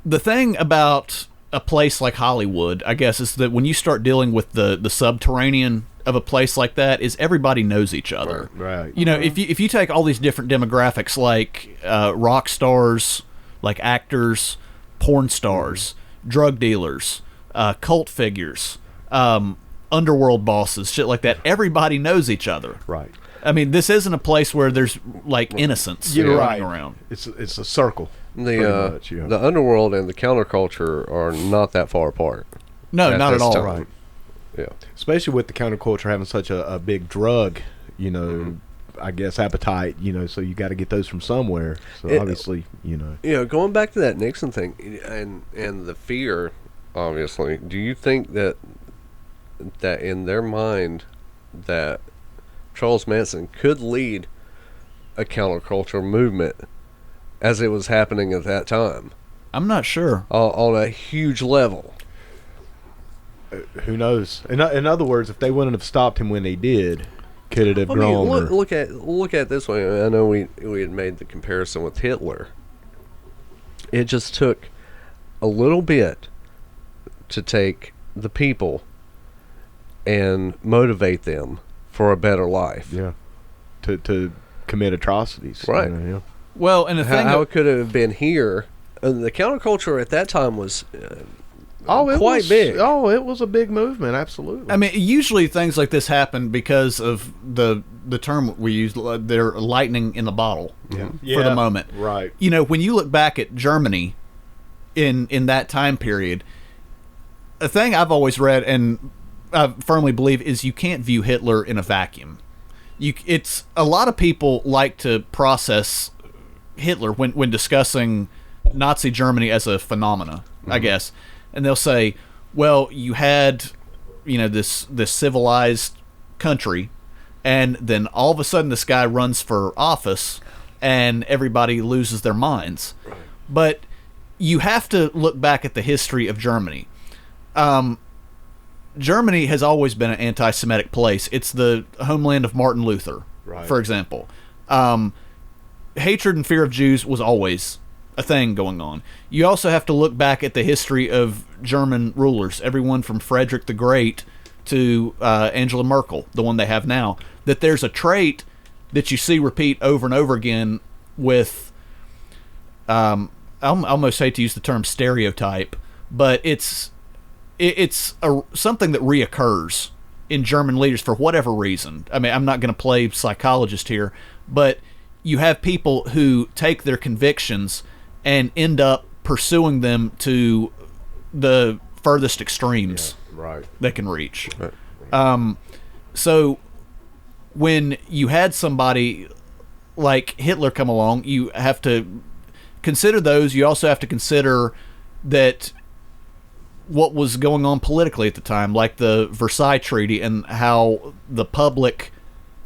the thing about a place like Hollywood, I guess, is that when you start dealing with the subterranean of a place like that, is everybody knows each other. Right. If you take all these different demographics, like rock stars, like actors, porn stars, drug dealers, cult figures, underworld bosses, shit like that, everybody knows each other. Right. I mean, this isn't a place where there's like innocence You're running right. around. It's a circle. pretty much, yeah. The underworld and the counterculture are not that far apart. No, at not at this all. time. Right. Yeah. Especially with the counterculture having such a big drug, I guess appetite, so you got to get those from somewhere. So obviously, Going back to that Nixon thing and the fear, obviously, do you think that in their mind that Charles Manson could lead a counterculture movement as it was happening at that time I'm not sure. on a huge level? who knows? In other words, if they wouldn't have stopped him when they did, could it have I mean, grown? look at it this way. I know we had made the comparison with Hitler. It just took a little bit to take the people and motivate them for a better life. Yeah. To commit atrocities. Right. Yeah. Well, and the thing How it could have been here. The counterculture at that time was It quite was big. Oh, it was a big movement. Absolutely. I mean, usually things like this happen because of the term we use, they're lightning in the bottle for the moment. Right. When you look back at Germany in that time period, a thing I've always read and I firmly believe is you can't view Hitler in a vacuum. It's a lot of people like to process Hitler when discussing Nazi Germany as a phenomena, I guess. And they'll say, well, you had, this civilized country, and then all of a sudden this guy runs for office, and everybody loses their minds. Right. But you have to look back at the history of Germany. Germany has always been an anti-Semitic place. It's the homeland of Martin Luther, for example. Hatred and fear of Jews was always a thing going on. You also have to look back at the history of German rulers, everyone from Frederick the Great to Angela Merkel, the one they have now, that there's a trait that you see repeat over and over again with, I almost hate to use the term stereotype, but it's something that reoccurs in German leaders for whatever reason. I mean, I'm not going to play psychologist here, but you have people who take their convictions and end up pursuing them to the furthest extremes they can reach. Right. So when you had somebody like Hitler come along, you have to consider those. You also have to consider that what was going on politically at the time, like the Versailles Treaty, and how the public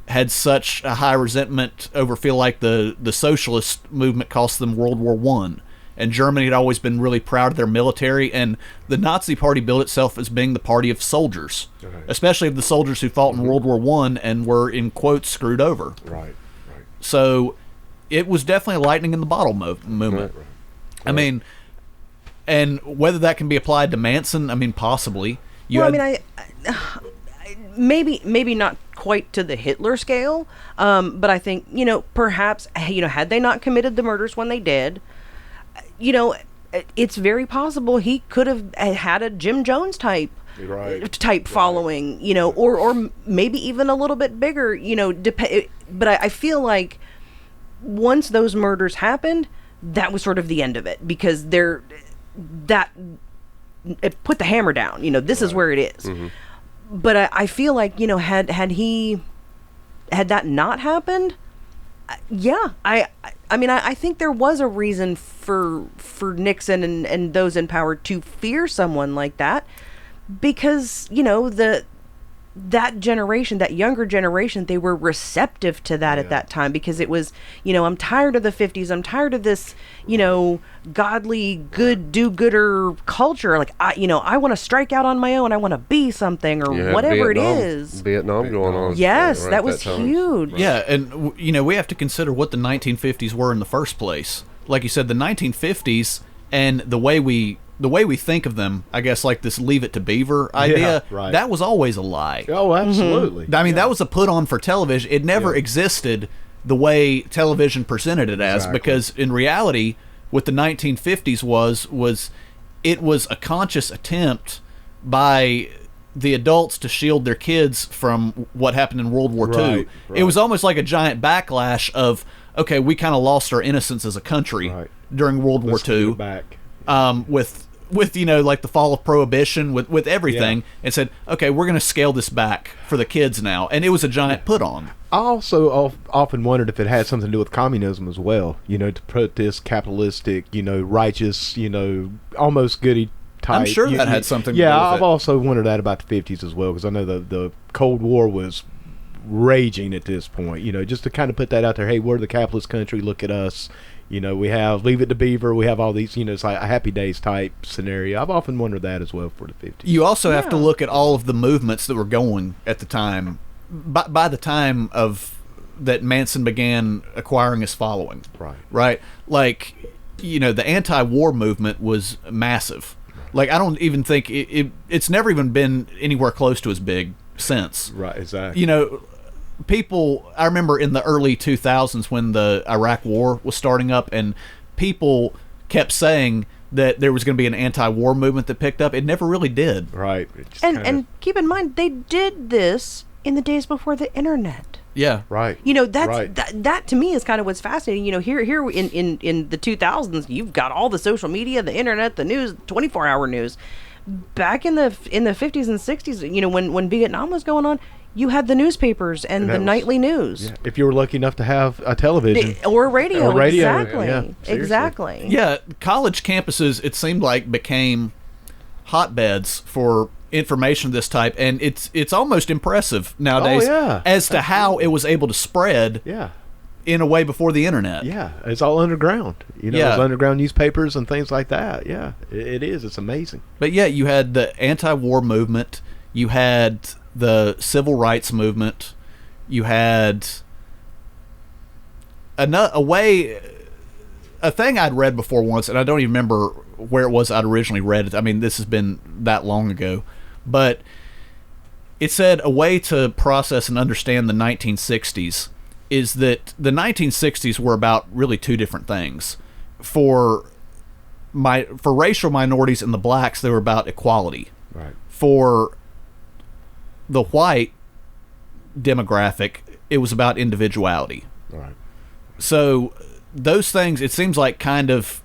had such a high resentment over feel like the socialist movement cost them World War I. And Germany had always been really proud of their military, and the Nazi Party billed itself as being the party of soldiers, especially of the soldiers who fought in World War I and were, in quotes, screwed over. Right. So it was definitely a lightning in the bottle movement. Right. I mean, and whether that can be applied to Manson, I mean, possibly. Maybe not quite to the Hitler scale, but I think, perhaps, had they not committed the murders when they did, it's very possible he could have had a Jim Jones type following, or maybe even a little bit bigger, but I feel like once those murders happened, that was sort of the end of it, because put the hammer down. This is where it is. But I feel like, had that not happened, yeah, I think there was a reason for Nixon and those in power to fear someone like that, because that generation, that younger generation, they were receptive to that at that time, because it was, I'm tired of the 50s. I'm tired of this, godly, good, do-gooder culture. Like, I want to strike out on my own. I want to be something, or whatever it is. Vietnam going on. Yes, right that was time. huge. Yeah, and we have to consider what the 1950s were in the first place. Like you said, the 1950s, and the way we think of them, I guess, like this Leave It to Beaver idea, right. that was always a lie. Oh, absolutely. I mean, that was a put on for television. It never existed the way television presented it as, because in reality, what the 1950s was it was a conscious attempt by the adults to shield their kids from what happened in World War II. Right. It was almost like a giant backlash of, okay, we kind of lost our innocence as a country during World War II. Back. With like the fall of Prohibition, with everything, and said, okay, we're going to scale this back for the kids now, and it was a giant put on. I also often wondered if it had something to do with communism as well. To put this capitalistic, righteous, almost goody type. I'm sure that had something to do with I've it. also wondered that about the 50s as well, because I know the Cold War was raging at this point. Just to kind of put that out there. Hey, we're the capitalist country. Look at us. We have Leave It to Beaver. We have all these, it's like a Happy Days type scenario. I've often wondered that as well for the 50s. You also have to look at all of the movements that were going at the time. By the time of that Manson began acquiring his following. Right? Like, the anti-war movement was massive. Like, I don't even think it's never even been anywhere close to as big since. Right, exactly. People, I remember in the early 2000s when the Iraq War was starting up, and people kept saying that there was going to be an anti-war movement that picked up. It never really did. Right. And keep in mind, they did this in the days before the internet. Yeah. Right. That to me is kind of what's fascinating. Here in the 2000s, you've got all the social media, the internet, the news, 24-hour news. Back in the 50s and 60s, when Vietnam was going on, you had the newspapers and the nightly news. Yeah, if you were lucky enough to have a television. Or radio. Exactly. Yeah, exactly. Yeah, college campuses, it seemed like, became hotbeds for information of this type, and it's almost impressive nowadays as to how it was able to spread in a way before the internet. Yeah, it's all underground. It's underground newspapers and things like that. Yeah, it is. It's amazing. But yeah, you had the anti-war movement. You had the civil rights movement. You had a thing I'd read before once, and I don't even remember where it was I'd originally read it. I mean, this has been that long ago. But it said a way to process and understand the 1960s is that the 1960s were about really two different things. For racial minorities and the blacks, they were about equality. Right. For the white demographic, it was about individuality. Right. So those things, it seems like, kind of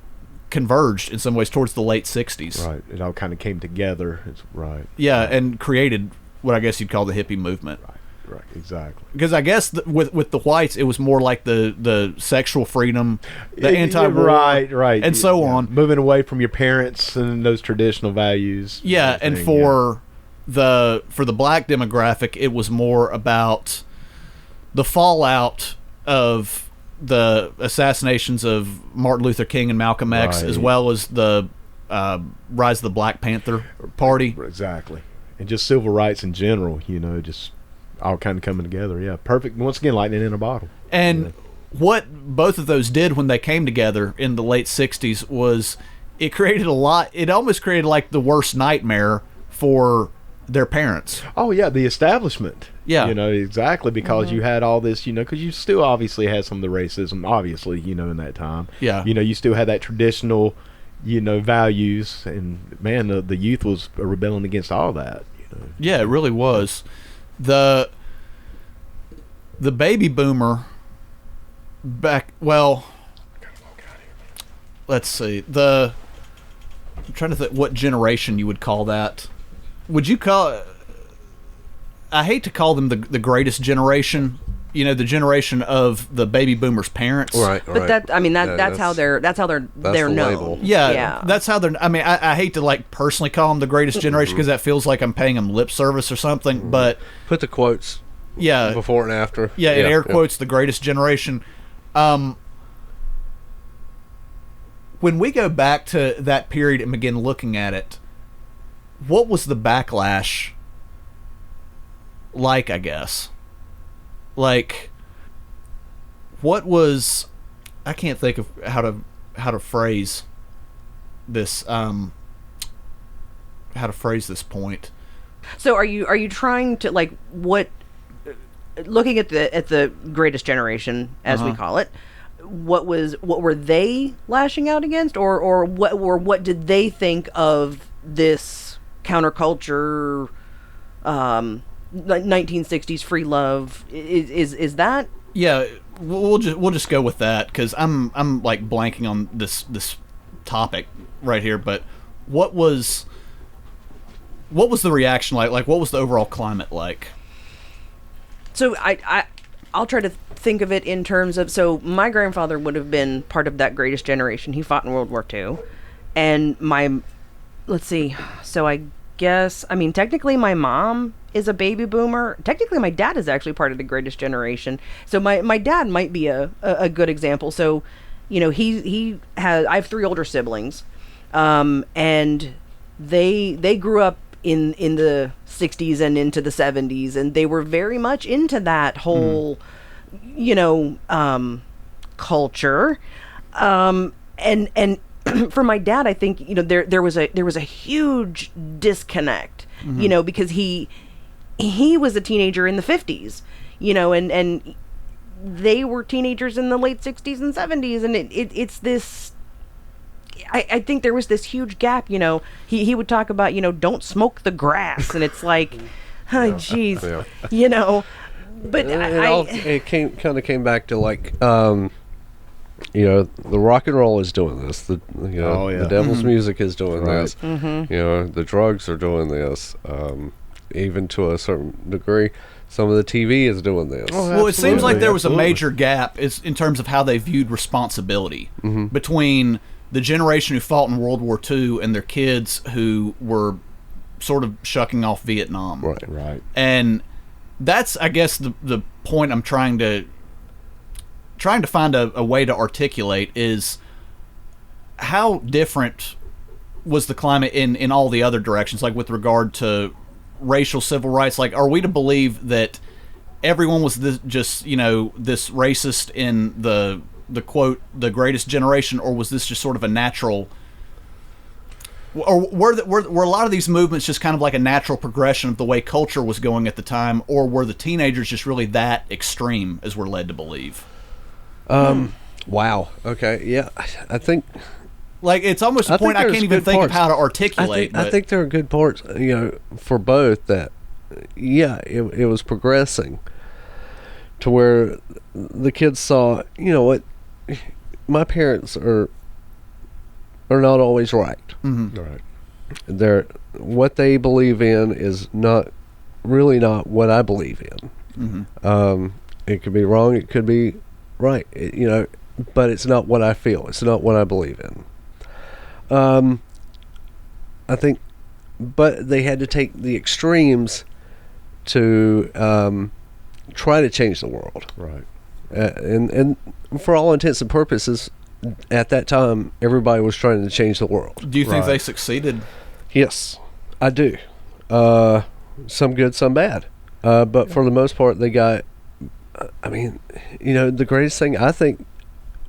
converged in some ways towards the late 60s. Right. It all kind of came together. Right. Yeah, and created what I guess you'd call the hippie movement. Right, exactly. Because I guess with the whites, it was more like the sexual freedom, the anti-war, right, and so on. Moving away from your parents and those traditional values. Yeah, and for the black demographic, it was more about the fallout of the assassinations of Martin Luther King and Malcolm X, as well as the rise of the Black Panther Party. Exactly, and just civil rights in general. Just all kind of coming together. Yeah, perfect. Once again, lightning in a bottle. And what both of those did when they came together in the late 60s was it created it almost created like the worst nightmare for their parents. Oh, yeah, the establishment. Yeah. Exactly, because you had all this, because you still obviously had some of the racism, obviously, in that time. Yeah. You still had that traditional, values, and, man, the youth was rebelling against all that. Yeah, it really was. The baby boomer let's see, the I'm trying to think what generation you would call that. Would you call? I hate to call them the greatest generation. You know, the generation of the baby boomers' parents. Right. But that's how they're the known. label. Yeah, that's how they're. I mean, I hate to like personally call them the greatest generation because that feels like I'm paying them lip service or something. But Put the quotes yeah, before and after. yeah, in air quotes, the greatest generation. When we go back to that period and begin looking at it, what was the backlash like? I guess. Like, what was? I can't think of how to phrase this. How to phrase this point. So are you trying to, like, what, looking at the greatest generation, as we call it, what were they lashing out against, or what did they think of this counterculture, 1960s free love? Is that? Yeah, we'll just go with that because I'm like blanking on this topic right here. But what was the reaction like? Like, what was the overall climate like? So I'll try to think of it in terms of, so my grandfather would have been part of that greatest generation. He fought in World War II, and let's see. So I guess, I mean, technically my mom is a baby boomer. Technically my dad is actually part of the greatest generation. So my dad might be a good example. So, you know, I have 3 older siblings, and they grew up in the 60s and into the 70s, and they were very much into that whole, you know, culture. And for my dad, I think, you know, there was a huge disconnect, you know, because he was a teenager in the 50s, you know, and they were teenagers in the late 60s and 70s, and it's this, I think there was this huge gap, you know. He would talk about, you know, don't smoke the grass, and it's like, oh, jeez, you know. But it came back to, like, you know, the rock and roll is doing this. The devil's music is doing this. You know, the drugs are doing this. Even to a certain degree, some of the TV is doing this. Well, it seems like there was a major gap in terms of how they viewed responsibility between the generation who fought in World War II and their kids who were sort of shucking off Vietnam. Right. And that's, I guess, the point I'm trying to find a way to articulate is how different was the climate in all the other directions, like with regard to racial civil rights. Like, are we to believe that everyone was just, you know, this racist in the quote, the greatest generation, or was this just sort of a natural, or were a lot of these movements just kind of like a natural progression of the way culture was going at the time, or were the teenagers just really that extreme as we're led to believe? Wow. Okay. Yeah. I think, like, it's almost a point I can't even think of how to articulate. I think there are good parts, you know, for both that, yeah, it was progressing to where the kids saw, you know what, my parents are not always right. Right. They're, what they believe in is not what I believe in. It could be wrong. It could be right. You know, but it's not what I feel. It's not what I believe in. I think, but they had to take the extremes to try to change the world. Right. And for all intents and purposes, at that time, everybody was trying to change the world. Do you think they succeeded? Yes, I do. Some good, some bad. But for the most part, they got, I mean, you know, the greatest thing, I think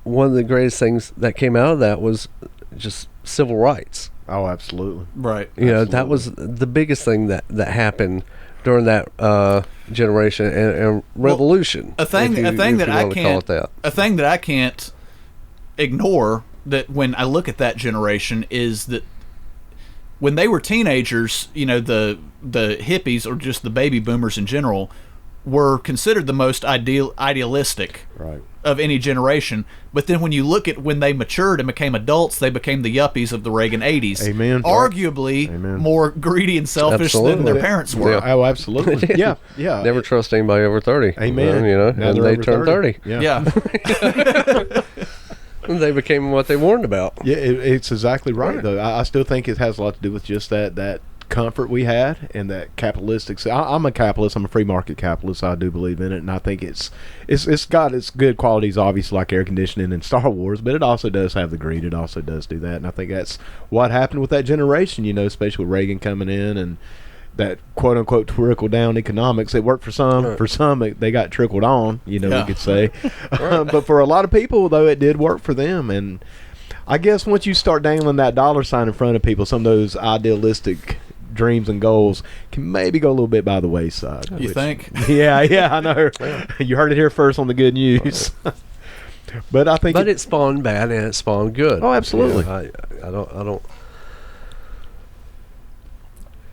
one of the greatest things that came out of that was just civil rights. Oh, absolutely. Right. You know, that was the biggest thing that happened during that generation and revolution. Well, a thing that I can't ignore, that when I look at that generation, is that when they were teenagers, you know, the hippies, or just the baby boomers in general, were considered the most idealistic Right. of any generation. But then when you look at when they matured and became adults, they became the yuppies of the Reagan 80s. Amen. Arguably Amen. more greedy and selfish than Absolutely. their parents were. Yeah. Oh, absolutely. Yeah. Yeah. Never trust anybody over 30. Amen. You know, Now and they're they over turned 30. Yeah. And they became what they warned about. Yeah, it's exactly right, Right. though. I still think it has a lot to do with just that comfort we had and that capitalistic. I'm a capitalist. I'm a free market capitalist. I do believe in it, and I think it's got its good qualities, obviously, like air conditioning and Star Wars, but it also does have the greed. It also does do that, and I think that's what happened with that generation. You know, especially with Reagan coming in and that quote unquote trickle down economics. It worked for some. Right. For some, they got trickled on. You know, Yeah. we could say. But for a lot of people, though, it did work for them. And I guess once you start dangling that dollar sign in front of people, some of those idealistic dreams and goals can maybe go a little bit by the wayside. You think? Yeah, I know. You heard it here first on the good news. But I think, But it spawned bad and it spawned good. Oh, absolutely. You know, I don't.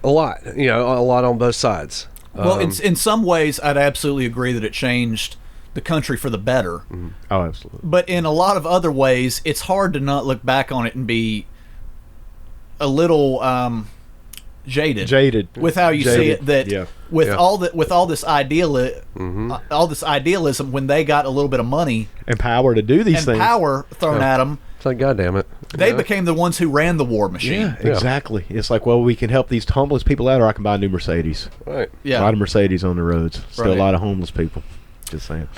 A lot, you know, a lot on both sides. Well, in some ways, I'd absolutely agree that it changed the country for the better. oh, absolutely. But in a lot of other ways, it's hard to not look back on it and be a little jaded with how you see it. That Yeah. with Yeah. all this all this idealism, when they got a little bit of money And power to do these and things. power thrown at them, It's like, God damn it. they Yeah. became the ones who ran the war Yeah, machine. exactly. It's like, well, we can help these homeless people out, or I can buy a new Mercedes. Right. A lot of Mercedes on the roads. Still Right. a lot of homeless people. Just saying.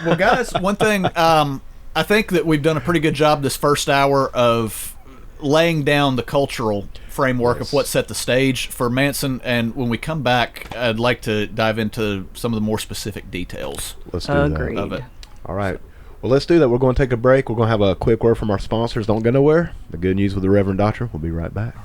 Well, guys, one thing, I think that we've done a pretty good job this first hour of laying down the cultural framework of what set the stage for Manson. And when we come back, I'd like to dive into some of the more specific details Let's do Agreed. of it. that. All right. Well, let's do that. We're going to take a break. We're going to have a quick word from our sponsors. Don't go nowhere. The good news with the Reverend Doctor. We'll be right back.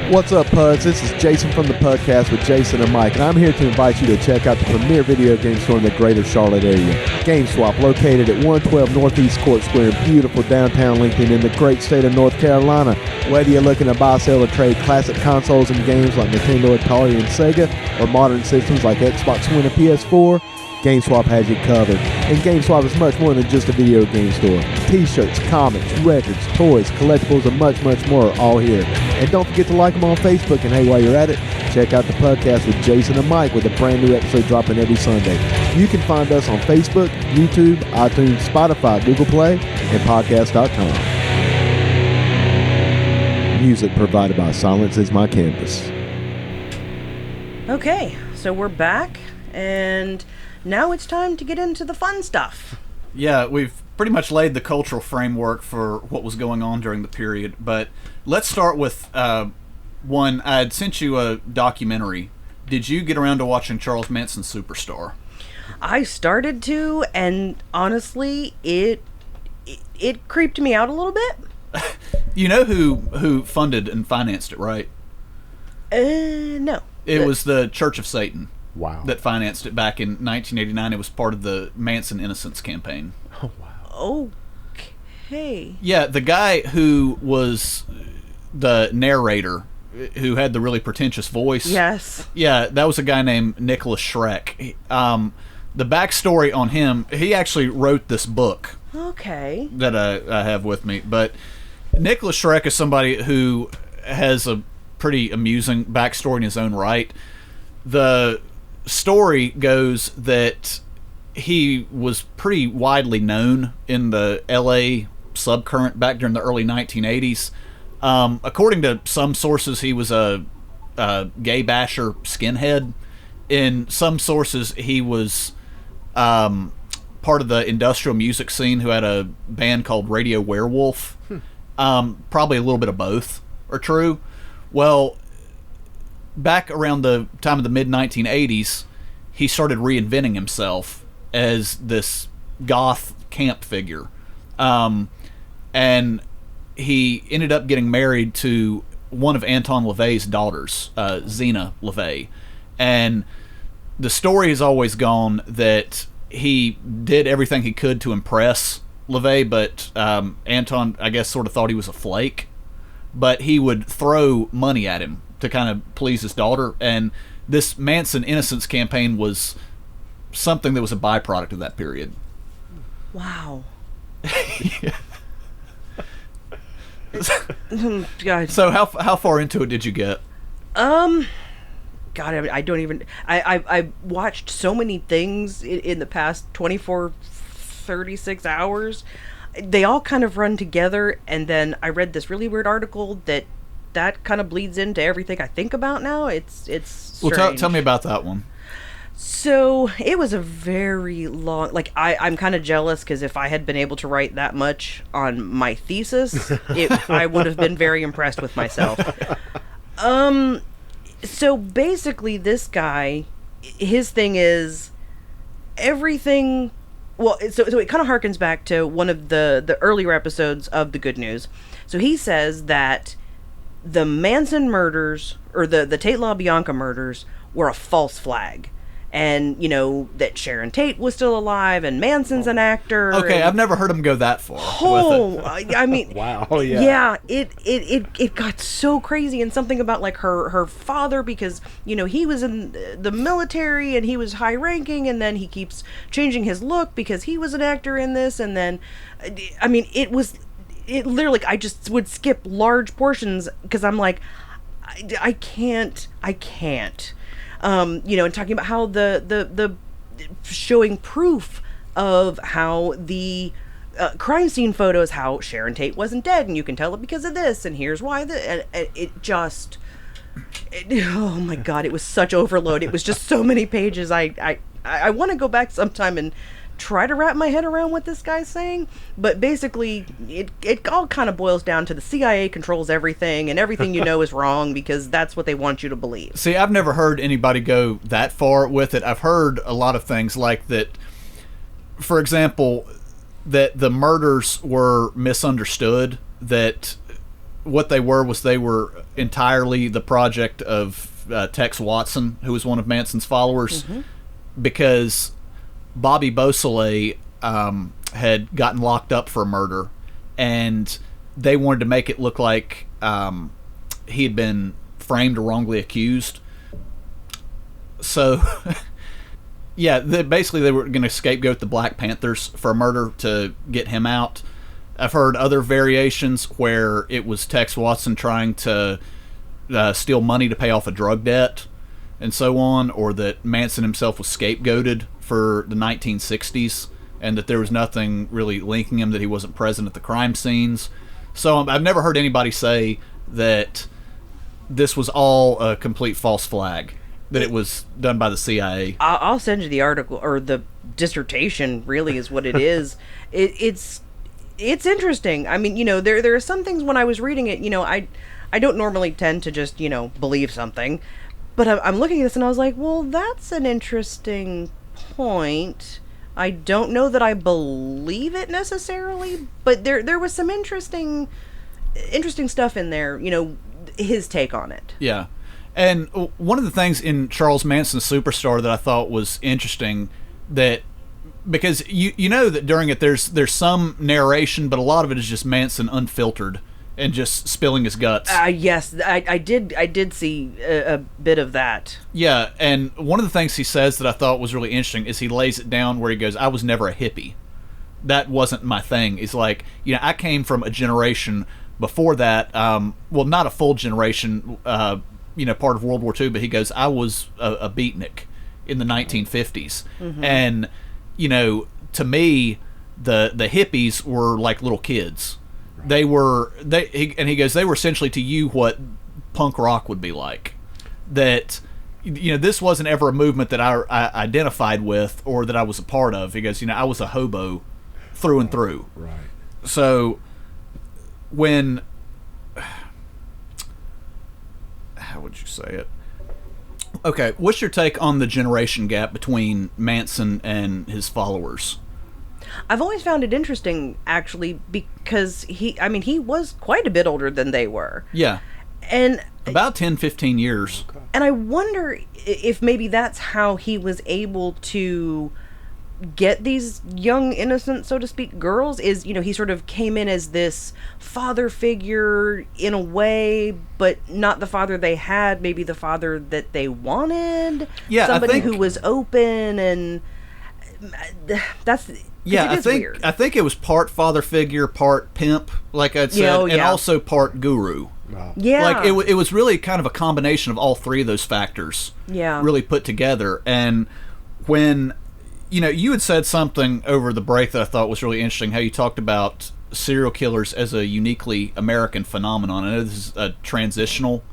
What's up, Puds? This is Jason from the Pudcast with Jason and Mike, and I'm here to invite you to check out the premier video game store in the greater Charlotte area, GameSwap, located at 112 Northeast Court Square in beautiful downtown Lincoln in the great state of North Carolina. Whether you're looking to buy, sell, or trade classic consoles and games like Nintendo, Atari, and Sega, or modern systems like Xbox One and PS4, GameSwap has you covered. And GameSwap is much more than just a video game store. T-shirts, comics, records, toys, collectibles, and much, much more are all here. And don't forget to like them on Facebook. And hey, while you're at it, check out the Podcast with Jason and Mike with a brand new episode dropping every Sunday. You can find us on Facebook, YouTube, iTunes, Spotify, Google Play, and podcast.com. Music provided by Silence is My Canvas. Okay, so we're back, and now it's time to get into the fun stuff. Yeah, we've pretty much laid the cultural framework for what was going on during the period, but let's start with one. I'd sent you a documentary. Did you get around to watching Charles Manson Superstar? I started to, and honestly, it creeped me out a little bit. You know who funded and financed it, right? No. It was the Church of Satan Wow. that financed it back in 1989. It was part of the Manson Innocence campaign. Oh, wow. Okay. Yeah, the guy who was the narrator, who had the really pretentious voice. Yes. Yeah, that was a guy named Nicholas Schreck. The backstory on him, he actually wrote this book Okay. that I have with me. But Nicholas Schreck is somebody who has a pretty amusing backstory in his own right. The story goes that he was pretty widely known in the LA subcurrent back during the early 1980s. According to some sources, he was a gay basher skinhead. In some sources, he was part of the industrial music scene who had a band called Radio Werewolf. Probably a little bit of both are true. Well, back around the time of the mid-1980s, he started reinventing himself as this goth camp figure. And he ended up getting married to one of Anton LaVey's daughters, Zena LaVey. And the story has always gone that he did everything he could to impress LaVey, but Anton, I guess, sort of thought he was a flake. But he would throw money at him to kind of please his daughter, and this Manson Innocence campaign was something that was a byproduct of that period. Wow. Yeah. God. So how far into it did you get? God, I don't even. I watched so many things in the past 24, 36 hours. They all kind of run together, and then I read this really weird article that kind of bleeds into everything I think about now. It's strange. Well, tell me about that one. So it was a very long, like, I'm kind of jealous because if I had been able to write that much on my thesis, I would have been very impressed with myself. So basically this guy, his thing is everything, well, so it kind of harkens back to one of the earlier episodes of The Good News. So he says that the Manson murders, or the Tate LaBianca murders, were a false flag. And, that Sharon Tate was still alive, and Manson's an actor. Okay, I've never heard him go that far. I mean... Wow, yeah. Yeah, it got so crazy, and something about, like, her father, because, he was in the military, and he was high-ranking, and then he keeps changing his look because he was an actor in this, and then... I mean, it literally... I just would skip large portions, because I'm like, I can't... and talking about how the showing proof of how the crime scene photos, how Sharon Tate wasn't dead, and you can tell it because of this, and here's why. Oh my God, it was such overload. It was just so many pages. I want to go back sometime and try to wrap my head around what this guy's saying, but basically it all kind of boils down to the CIA controls everything, and everything is wrong because that's what they want you to believe. See, I've never heard anybody go that far with it. I've heard a lot of things like that, for example, that the murders were misunderstood, that what they were entirely the project of Tex Watson, who was one of Manson's followers, because Bobby Beausoleil had gotten locked up for a murder, and they wanted to make it look like he had been framed or wrongly accused. So, yeah, basically they were going to scapegoat the Black Panthers for a murder to get him out. I've heard other variations where it was Tex Watson trying to steal money to pay off a drug debt and so on, or that Manson himself was scapegoated for the 1960s, and that there was nothing really linking him, that he wasn't present at the crime scenes. So I've never heard anybody say that this was all a complete false flag, that it was done by the CIA. I'll send you the article, or the dissertation, really, is what it is. It's interesting. I mean, there are some things when I was reading it, I don't normally tend to just, believe something. But I'm looking at this and I was like, well, that's an interesting point. I don't know that I believe it necessarily, but there was some interesting stuff in there, his take on it. Yeah. And one of the things in Charles Manson Superstar that I thought was interesting, that because you know that during it there's some narration, but a lot of it is just Manson unfiltered and just spilling his guts. Yes, I did see a bit of that. Yeah, and one of the things he says that I thought was really interesting is he lays it down where he goes, I was never a hippie. That wasn't my thing. It's like, I came from a generation before that, well, not a full generation, part of World War II, but he goes, I was a beatnik in the 1950s. And, to me, the hippies were like little kids. He goes, they were essentially to you what punk rock would be like. That, this wasn't ever a movement that I identified with or that I was a part of. He goes, I was a hobo through and through. Right. So when, how would you say it? Okay, what's your take on the generation gap between Manson and his followers? I've always found it interesting, actually, because he was quite a bit older than they were. Yeah. And about 10, 15 years. And I wonder if maybe that's how he was able to get these young, innocent, so to speak, girls is, he sort of came in as this father figure in a way, but not the father they had, maybe the father that they wanted. Yeah, somebody who was open, and that's weird. I think it was part father figure, part pimp, like I'd said, and also part guru. Wow. Yeah, like it was really kind of a combination of all three of those factors. Yeah, really put together. And when you had said something over the break that I thought was really interesting, how you talked about serial killers as a uniquely American phenomenon. I know this is a transitional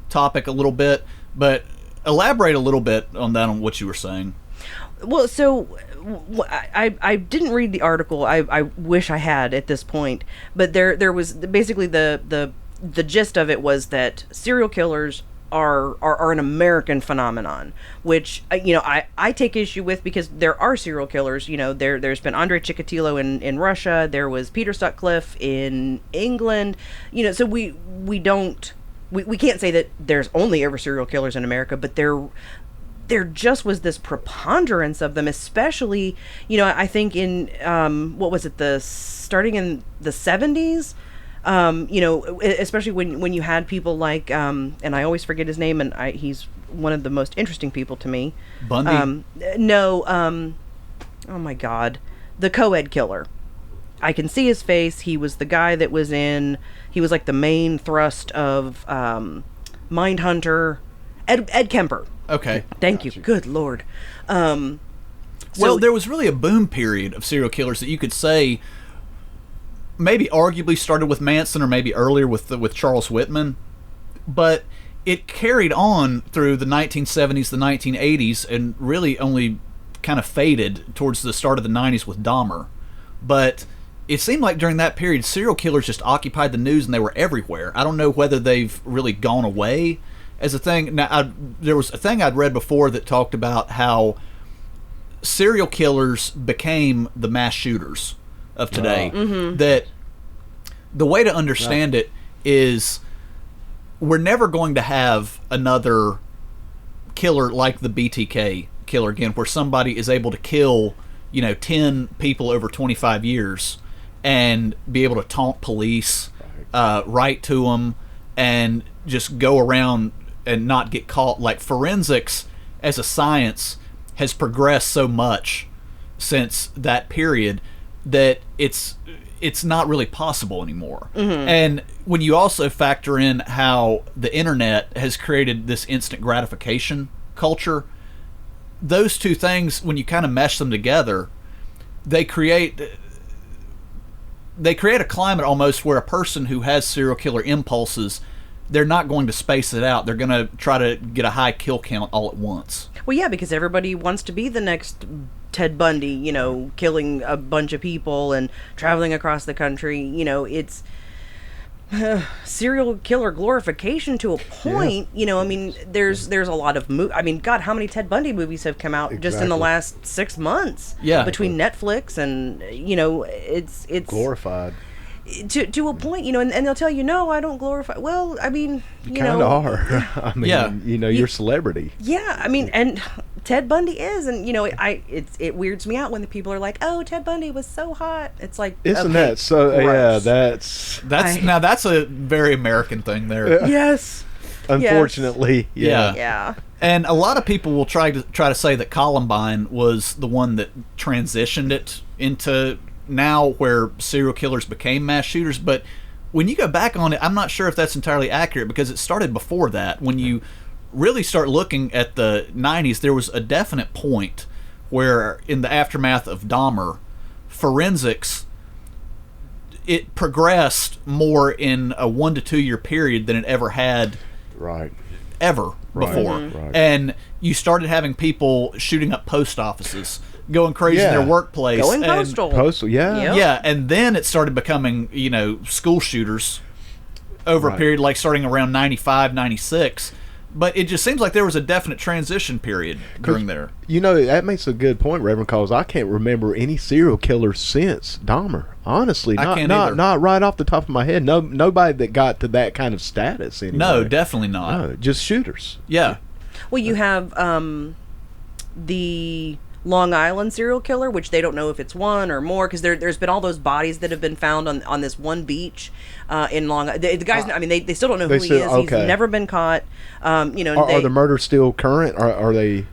topic a little bit, but elaborate a little bit on that, on what you were saying. Well, so I didn't read the article. I wish I had at this point, but there was basically the gist of it was that serial killers are an American phenomenon, which I take issue with, because there are serial killers. There's been Andrei Chikatilo in Russia. There was Peter Sutcliffe in England. So we can't say that there's only ever serial killers in America, but there just was this preponderance of them, especially I think in what was it, starting in the 70s. Especially when you had people like, and I always forget his name, and he's one of the most interesting people to me. Bundy? Oh my God. The co-ed killer. I can see his face. He was the guy that he was like the main thrust of Mindhunter. Ed Kemper. Okay. Thank you. Good Lord. Well, there was really a boom period of serial killers that you could say maybe arguably started with Manson, or maybe earlier with Charles Whitman, but it carried on through the 1970s, the 1980s, and really only kind of faded towards the start of the 90s with Dahmer. But it seemed like during that period, serial killers just occupied the news, and they were everywhere. I don't know whether they've really gone away as a thing. Now, there was a thing I'd read before that talked about how serial killers became the mass shooters of today. That the way to understand it is, we're never going to have another killer like the BTK killer again, where somebody is able to kill 10 people over 25 years and be able to taunt police, write to them, and just go around and not get caught. Like, forensics as a science has progressed so much since that period that it's not really possible anymore. And when you also factor in how the internet has created this instant gratification culture, those two things, when you kind of mesh them together, they create a climate almost where a person who has serial killer impulses, they're not going to space it out. They're going to try to get a high kill count all at once. Well, yeah, because everybody wants to be the next Ted Bundy, killing a bunch of people and traveling across the country. It's serial killer glorification to a point. I mean, there's a lot of God, how many Ted Bundy movies have come out just in the last 6 months? Yeah, between Netflix and it's glorified to a point, and they'll tell you, no, I don't glorify. Well, I mean, you kind of are. I mean, you're a celebrity. Yeah, I mean, and Ted Bundy is, and it weirds me out when the people are like, "Oh, Ted Bundy was so hot." It's like, isn't okay, that so? gross. Yeah, now that's a very American thing there. Yes, unfortunately, yes. Yeah. And a lot of people will try to say that Columbine was the one that transitioned it into now where serial killers became mass shooters, but when you go back on it, I'm not sure if that's entirely accurate, because it started before that. When you really start looking at the 90s, there was a definite point where, in the aftermath of Dahmer, forensics, it progressed more in a 1 to 2 year period than it ever had ever before. Right. And you started having people shooting up post offices, going crazy in their workplace, going postal. Yeah, and then it started becoming school shooters over a period like starting around 95, 96. But it just seems like there was a definite transition period during there. That makes a good point, Reverend, because I can't remember any serial killers since Dahmer. Honestly, not right off the top of my head. No, nobody that got to that kind of status anyway. No, definitely not. No, just shooters. Yeah. Well, you have the Long Island serial killer, which they don't know if it's one or more, because there's been all those bodies that have been found on this one beach in Long Island. The guy's, I mean, they still don't know who he is. Okay. He's never been caught. You know, Are the murders still current? Or are they?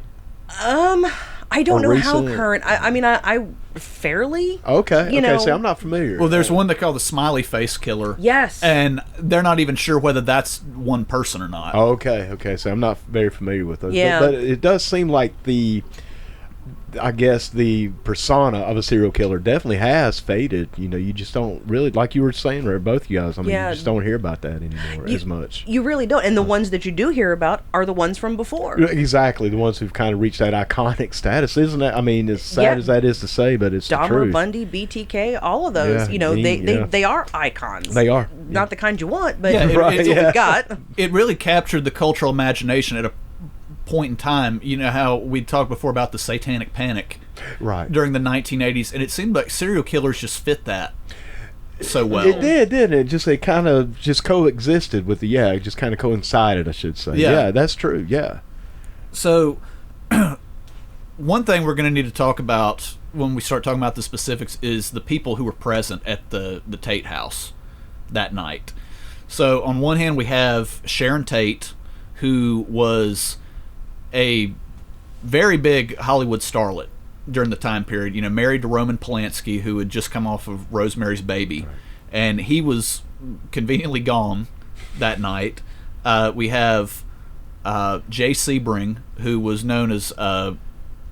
I don't know how recent? current. I mean, I fairly. Okay. You know, see, I'm not familiar. Well, there's one they call the smiley face killer. Yes. And they're not even sure whether that's one person or not. Okay. So I'm not very familiar with those. Yeah. But it does seem like I guess the persona of a serial killer definitely has faded. You know, you just don't really, like you were saying, both of you guys. I mean, you just don't hear about that anymore as much. You really don't. And the ones that you do hear about are the ones from before. Exactly, the ones who've kind of reached that iconic status, isn't it? I mean, as sad as that is to say, but it's the Dahmer, truth. Bundy, BTK, all of those. Yeah, you know, yeah. they are icons. They are. Not the kind you want, but Yeah, that's right, what yeah. we got. It really captured the cultural imagination at a point in time. You know how we talked before about the satanic panic Right. during the 1980s, and it seemed like serial killers just fit that so well. It did, didn't it? It kind of just coexisted with it just kind of coincided, I should say. Yeah. Yeah, that's true, yeah. So, one thing we're going to need to talk about when we start talking about the specifics is the people who were present at the Tate house that night. So, on one hand, we have Sharon Tate, who was a very big Hollywood starlet during the time period, you know, married to Roman Polanski, who had just come off of Rosemary's Baby. Right. And he was conveniently gone that night. We have Jay Sebring, who was known as a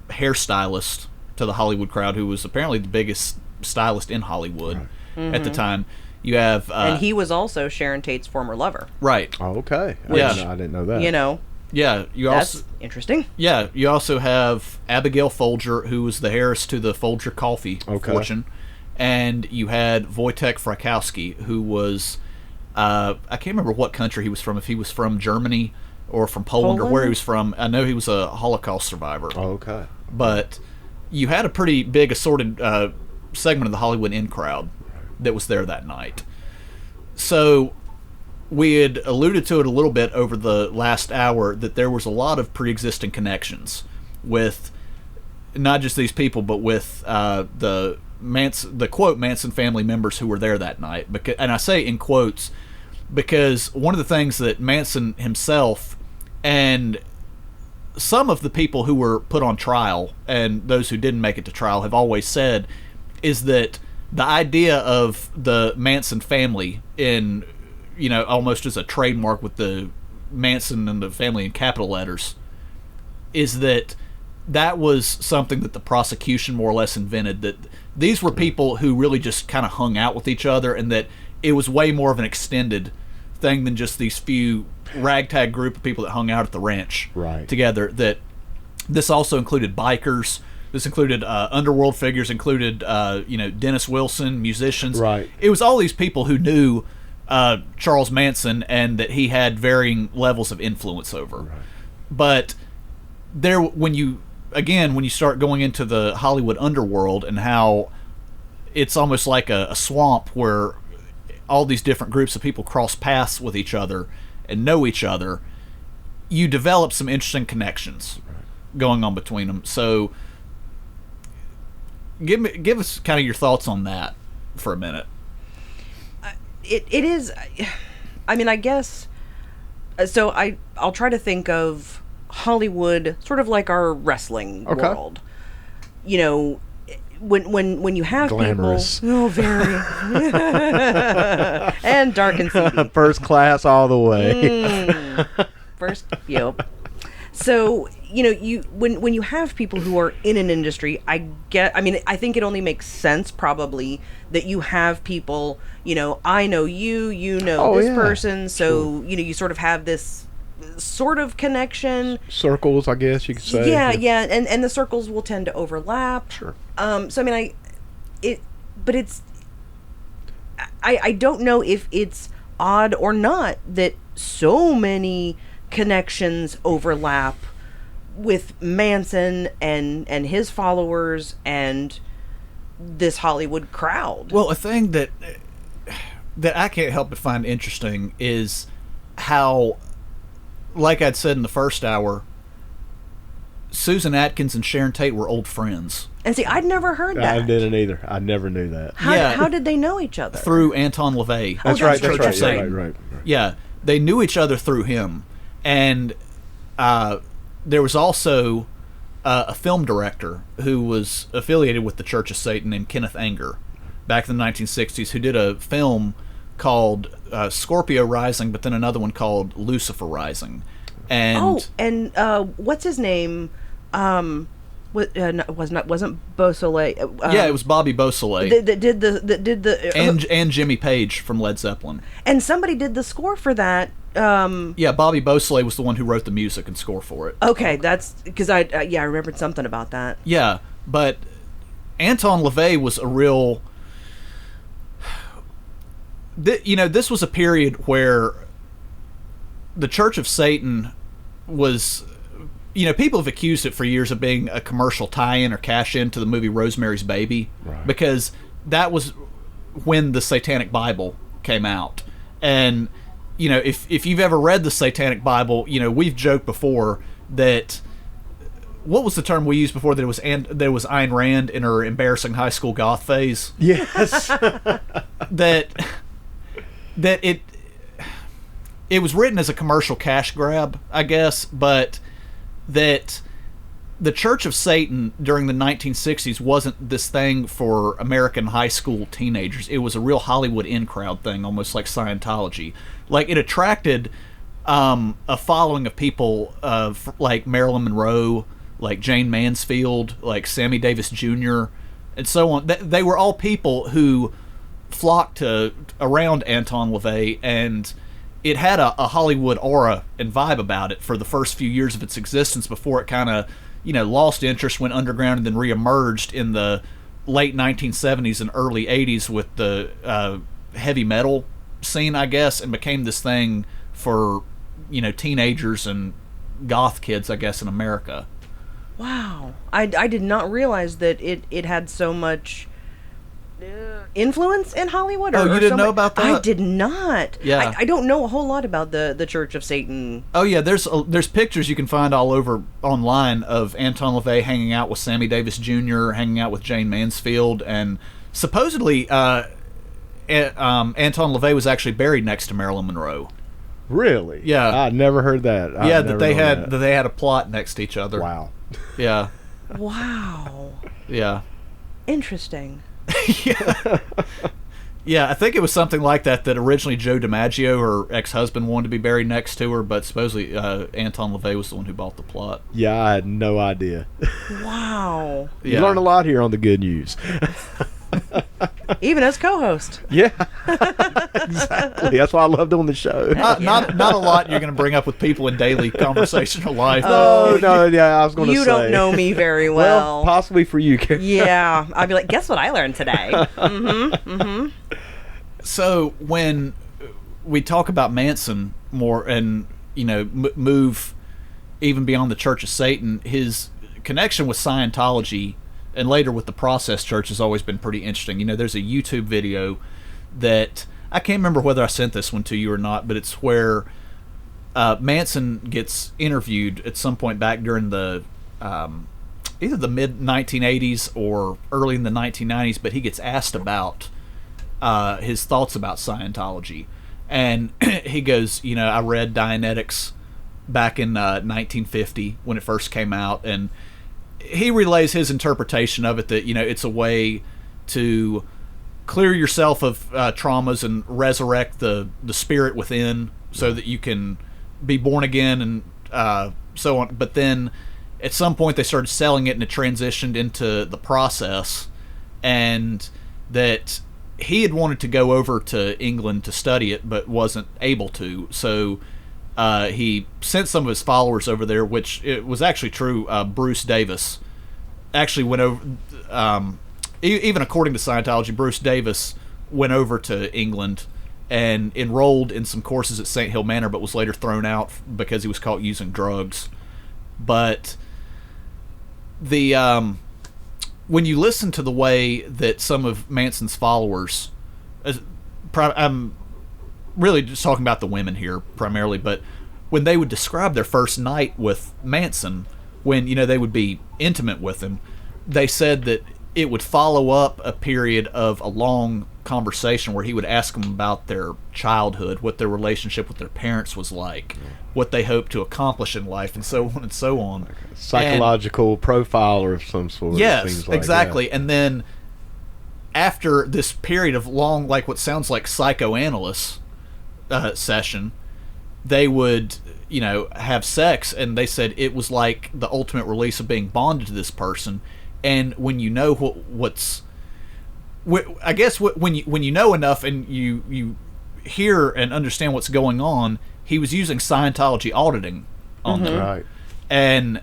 hairstylist to the Hollywood crowd, who was apparently the biggest stylist in Hollywood at the time. You have... and he was also Sharon Tate's former lover. Right. Oh, okay. Yeah. I didn't know that. You know. Yeah, That's interesting. Yeah, you also have Abigail Folger, who was the heiress to the Folger coffee fortune, and you had Wojtek Frykowski, who was I can't remember what country he was from. If he was from Germany or from Poland or where he was from. I know he was a Holocaust survivor. Oh, okay. But you had a pretty big assorted segment of the Hollywood in crowd that was there that night. So we had alluded to it a little bit over the last hour that there was a lot of pre-existing connections with not just these people, but with the quote Manson family members who were there that night. And I say in quotes because one of the things that Manson himself and some of the people who were put on trial and those who didn't make it to trial have always said is that the idea of the Manson family in, you know, almost as a trademark with the Manson and the family in capital letters, is that was something that the prosecution more or less invented, that these were people who really just kind of hung out with each other, and that it was way more of an extended thing than just these few ragtag group of people that hung out at the ranch together. That this also included bikers. This included underworld figures, included Dennis Wilson, musicians. Right. It was all these people who knew Charles Manson and that he had varying levels of influence over. Right. But when you start going into the Hollywood underworld and how it's almost like a swamp where all these different groups of people cross paths with each other and know each other, you develop some interesting connections going on between them. So give us kind of your thoughts on that for a minute. It is, I mean, I guess, so I'll try to think of Hollywood sort of like our wrestling world. You know, when you have glamorous people, very and dark and seedy. First class all the way. First, yep. So, you know, when you have people who are in an industry, I think it only makes sense probably that you have people, you know, I know you know this person, so you know, you sort of have this sort of connection. Circles, I guess you could say. Yeah, and the circles will tend to overlap. Sure. So I mean, I don't know if it's odd or not that so many connections overlap with Manson and his followers and this Hollywood crowd. Well, a thing that I can't help but find interesting is how, like I'd said in the first hour, Susan Atkins and Sharon Tate were old friends. And see, I'd never heard that. I didn't either. I never knew that. How did they know each other? Through Anton LaVey. That's Oh, right. that's That's right, right. right. Right. Yeah, they knew each other through him. And there was also a film director who was affiliated with the Church of Satan named Kenneth Anger back in the 1960s, who did a film called Scorpio Rising, but then another one called Lucifer Rising. And what's his name? Wasn't Beausoleil? yeah, it was Bobby Beausoleil. That did the and Jimmy Page from Led Zeppelin. and somebody did the score for that. Yeah, Bobby Beausoleil was the one who wrote the music and score for it. Okay, that's because I remembered something about that. Yeah, but Anton LaVey was a real. This was a period where the Church of Satan was. People have accused it for years of being a commercial tie-in or cash-in to the movie Rosemary's Baby, right. Because that was when the Satanic Bible came out. And, if you've ever read the Satanic Bible, we've joked before that. What was the term we used before? That there was Ayn Rand in her embarrassing high school goth phase. Yes. that it was written as a commercial cash grab, I guess, but that the Church of Satan during the 1960s wasn't this thing for American high school teenagers. It was a real Hollywood in-crowd thing, almost like Scientology. Like, it attracted a following of people like Marilyn Monroe, like Jane Mansfield, like Sammy Davis Jr., and so on. They were all people who flocked around Anton LaVey, and it had a Hollywood aura and vibe about it for the first few years of its existence before it kind of, lost interest, went underground, and then reemerged in the late 1970s and early 80s with the heavy metal scene, I guess, and became this thing for, teenagers and goth kids, I guess, in America. Wow. I did not realize that it had so much influence in Hollywood. You didn't know about that? I did not. Yeah. I don't know a whole lot about the Church of Satan. Oh yeah, there's pictures you can find all over online of Anton LaVey hanging out with Sammy Davis Jr., hanging out with Jane Mansfield, and supposedly Anton LaVey was actually buried next to Marilyn Monroe. Really? Yeah. I never heard that. Yeah, that they had a plot next to each other. Wow. Yeah. Wow. Yeah. Interesting. Yeah, I think it was something like that originally Joe DiMaggio, her ex-husband, wanted to be buried next to her, but supposedly Anton LaVey was the one who bought the plot. Yeah, I had no idea. Wow. You learn a lot here on the Good News. Even as co-host. Yeah. Exactly. That's why I love doing the show. Not a lot you're going to bring up with people in daily conversational life. No, yeah, I was going to say. You don't know me very well. Well, possibly for you, Karen. Yeah. I'd be like, guess what I learned today? So when we talk about Manson more and, move even beyond the Church of Satan, his connection with Scientology and later with the Process Church has always been pretty interesting. There's a YouTube video that I can't remember whether I sent this one to you or not, but it's where Manson gets interviewed at some point back during the either the mid 1980s or early in the 1990s, but he gets asked about his thoughts about Scientology, and he goes, I read Dianetics back in 1950 when it first came out, and he relays his interpretation of it that it's a way to clear yourself of traumas and resurrect the spirit within so that you can be born again and so on. But then at some point they started selling it and it transitioned into the Process, and that he had wanted to go over to England to study it but wasn't able to, so he sent some of his followers over there, which it was actually true. Bruce Davis actually went over, even according to Scientology, Bruce Davis went over to England and enrolled in some courses at St. Hill Manor, but was later thrown out because he was caught using drugs. But when you listen to the way that some of Manson's followers, I'm really just talking about the women here primarily, but when they would describe their first night with Manson, when they would be intimate with him, they said that it would follow up a period of a long conversation where he would ask them about their childhood, what their relationship with their parents was like, what they hoped to accomplish in life, and so on and so on. Psychological profile of some sort. Yes, it seems like, exactly. yeah. And then after this period of long, like what sounds like psychoanalyst session, they would have sex, and they said it was like the ultimate release of being bonded to this person. And when you know when you know enough and you hear and understand what's going on, he was using Scientology auditing on them. Right. And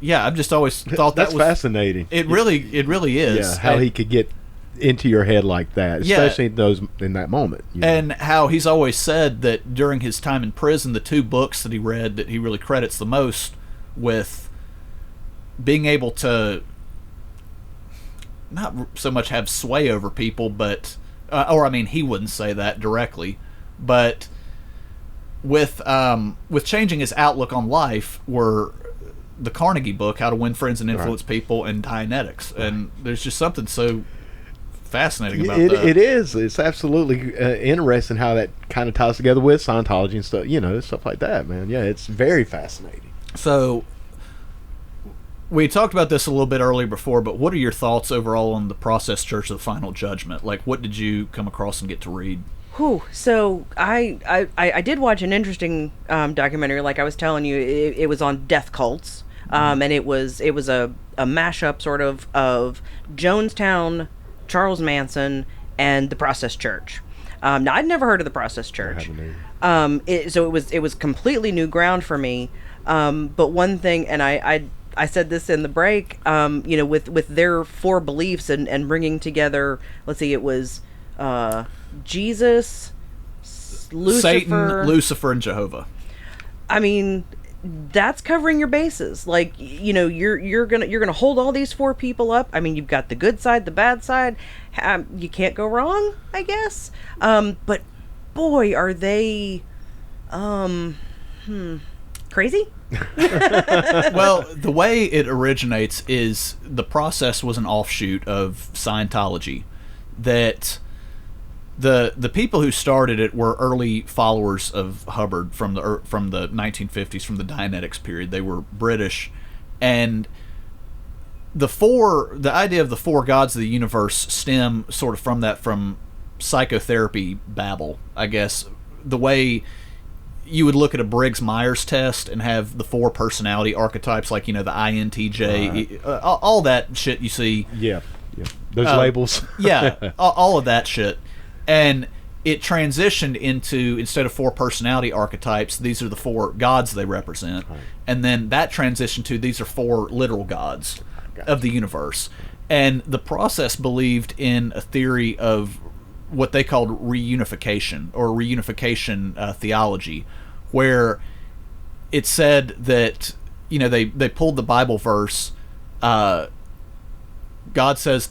yeah, I've just always thought that's that was fascinating. It really is. Yeah, how he could get into your head like that, especially in that moment. And how he's always said that during his time in prison, the 2 books that he read that he really credits the most with being able to not so much have sway over people, but he wouldn't say that directly, but with changing his outlook on life were the Carnegie book, How to Win Friends and Influence People, and Dianetics. And there's just something so fascinating about that. It is. It's absolutely interesting how that kind of ties together with Scientology and stuff, stuff like that, man. Yeah, it's very fascinating. So we talked about this a little bit earlier before, but what are your thoughts overall on the Process Church of the Final Judgment? Like, what did you come across and get to read? So I did watch an interesting documentary, like I was telling you. It was on death cults, and it was a mashup sort of Jonestown, Charles Manson, and the Process Church. Now I'd never heard of the Process Church, so it was completely new ground for me. But one thing, and I said this in the break, with their 4 beliefs and bringing together, let's see, it was Jesus, Lucifer, Satan, Lucifer, and Jehovah. I mean, that's covering your bases. Like, you're gonna hold all these 4 people up. I mean, you've got the good side, the bad side. You can't go wrong, I guess. But boy, are they crazy. Well, the way it originates is the process was an offshoot of Scientology. That the people who started it were early followers of Hubbard from the 1950s, from the Dianetics period. They were British, and the idea of the 4 gods of the universe stem sort of from psychotherapy babble, I guess. The way you would look at a Briggs-Myers test and have the 4 personality archetypes, like the INTJ, all that shit you see. Yeah. Those labels. Yeah, all of that shit. And it transitioned into, instead of 4 personality archetypes, these are the 4 gods they represent. Right. And then that transitioned to, these are 4 literal gods of the universe. And the process believed in a theory of what they called reunification, or reunification theology, where it said that, they pulled the Bible verse, God says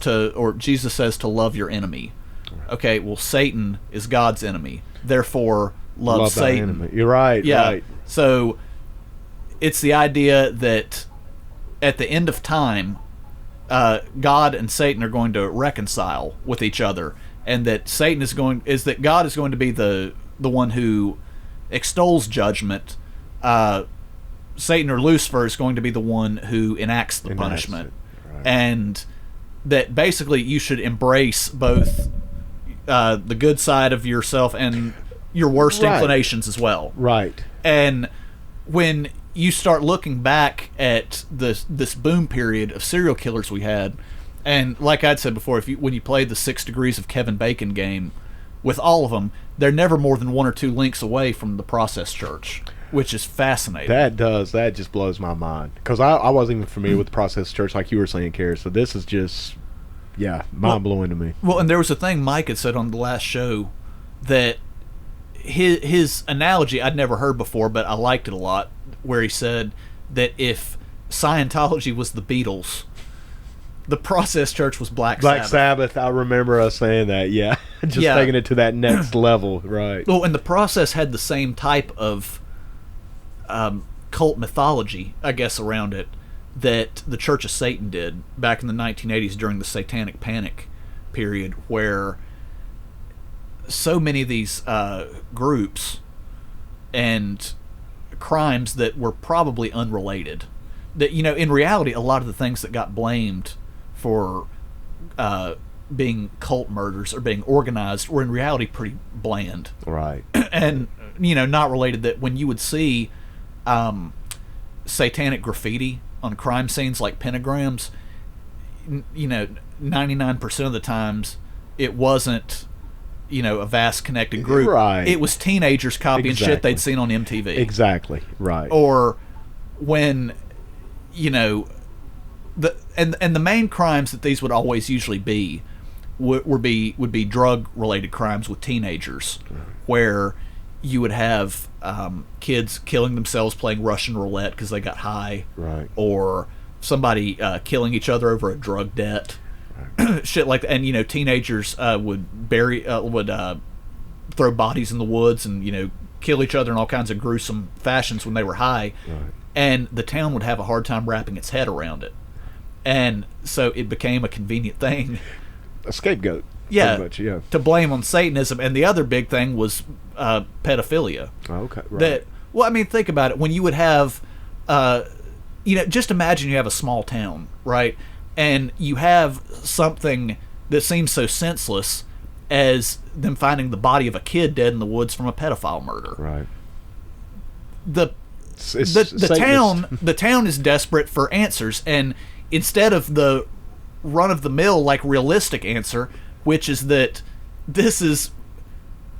Jesus says to love your enemy. Okay, well, Satan is God's enemy, therefore love Satan. Enemy. You're right. Yeah. Right. So it's the idea that at the end of time, God and Satan are going to reconcile with each other, and that that God is going to be the one who extols judgment. Satan or Lucifer is going to be the one who enacts the punishment. Right. And that basically you should embrace both the good side of yourself and your worst inclinations as well. Right. And when you start looking back at this boom period of serial killers we had, and like I'd said before, when you play the 6 Degrees of Kevin Bacon game, with all of them, they're never more than 1 or 2 links away from the Process Church, which is fascinating. That just blows my mind, because I wasn't even familiar with the Process Church, like you were saying, Kara. So this is just, mind-blowing to me. Well, and there was a thing Mike had said on the last show that his analogy I'd never heard before, but I liked it a lot, where he said that if Scientology was the Beatles, the Process Church was Black Sabbath. Black Sabbath, I remember us saying that, yeah. Just taking it to that next level, right. Well, and the Process had the same type of cult mythology, I guess, around it that the Church of Satan did back in the 1980s during the Satanic Panic period, where so many of these groups and crimes that were probably unrelated, that, you know, in reality, a lot of the things that got blamed for being cult murders or being organized were in reality pretty bland. Right. And, you know, not related. That when you would see satanic graffiti on crime scenes like pentagrams, you know, 99% of the times it wasn't, you know, a vast connected group. Right. It was teenagers copying shit Exactly. they'd seen on MTV. Exactly. Right. Or when, you know, the main crimes that these would always usually be would be drug related crimes with teenagers, where you would have kids killing themselves playing Russian roulette because they got high, Right. or somebody killing each other over a drug debt, shit like that. And, you know, teenagers would throw bodies in the woods and, you know, kill each other in all kinds of gruesome fashions when they were high, Right. and the town would have a hard time wrapping its head around it, and so it became a convenient thing, A scapegoat. yeah, Pretty much, yeah. to blame on Satanism. And the other big thing was pedophilia. Oh, okay. Right. That, well, I mean, think about it. When you would have, you know, just imagine you have a small town, right? And you have something that seems so senseless as them finding the body of a kid dead in the woods from a pedophile murder. Right. The It's the town is desperate for answers, and instead of the run of the mill, like, realistic answer, which is that this is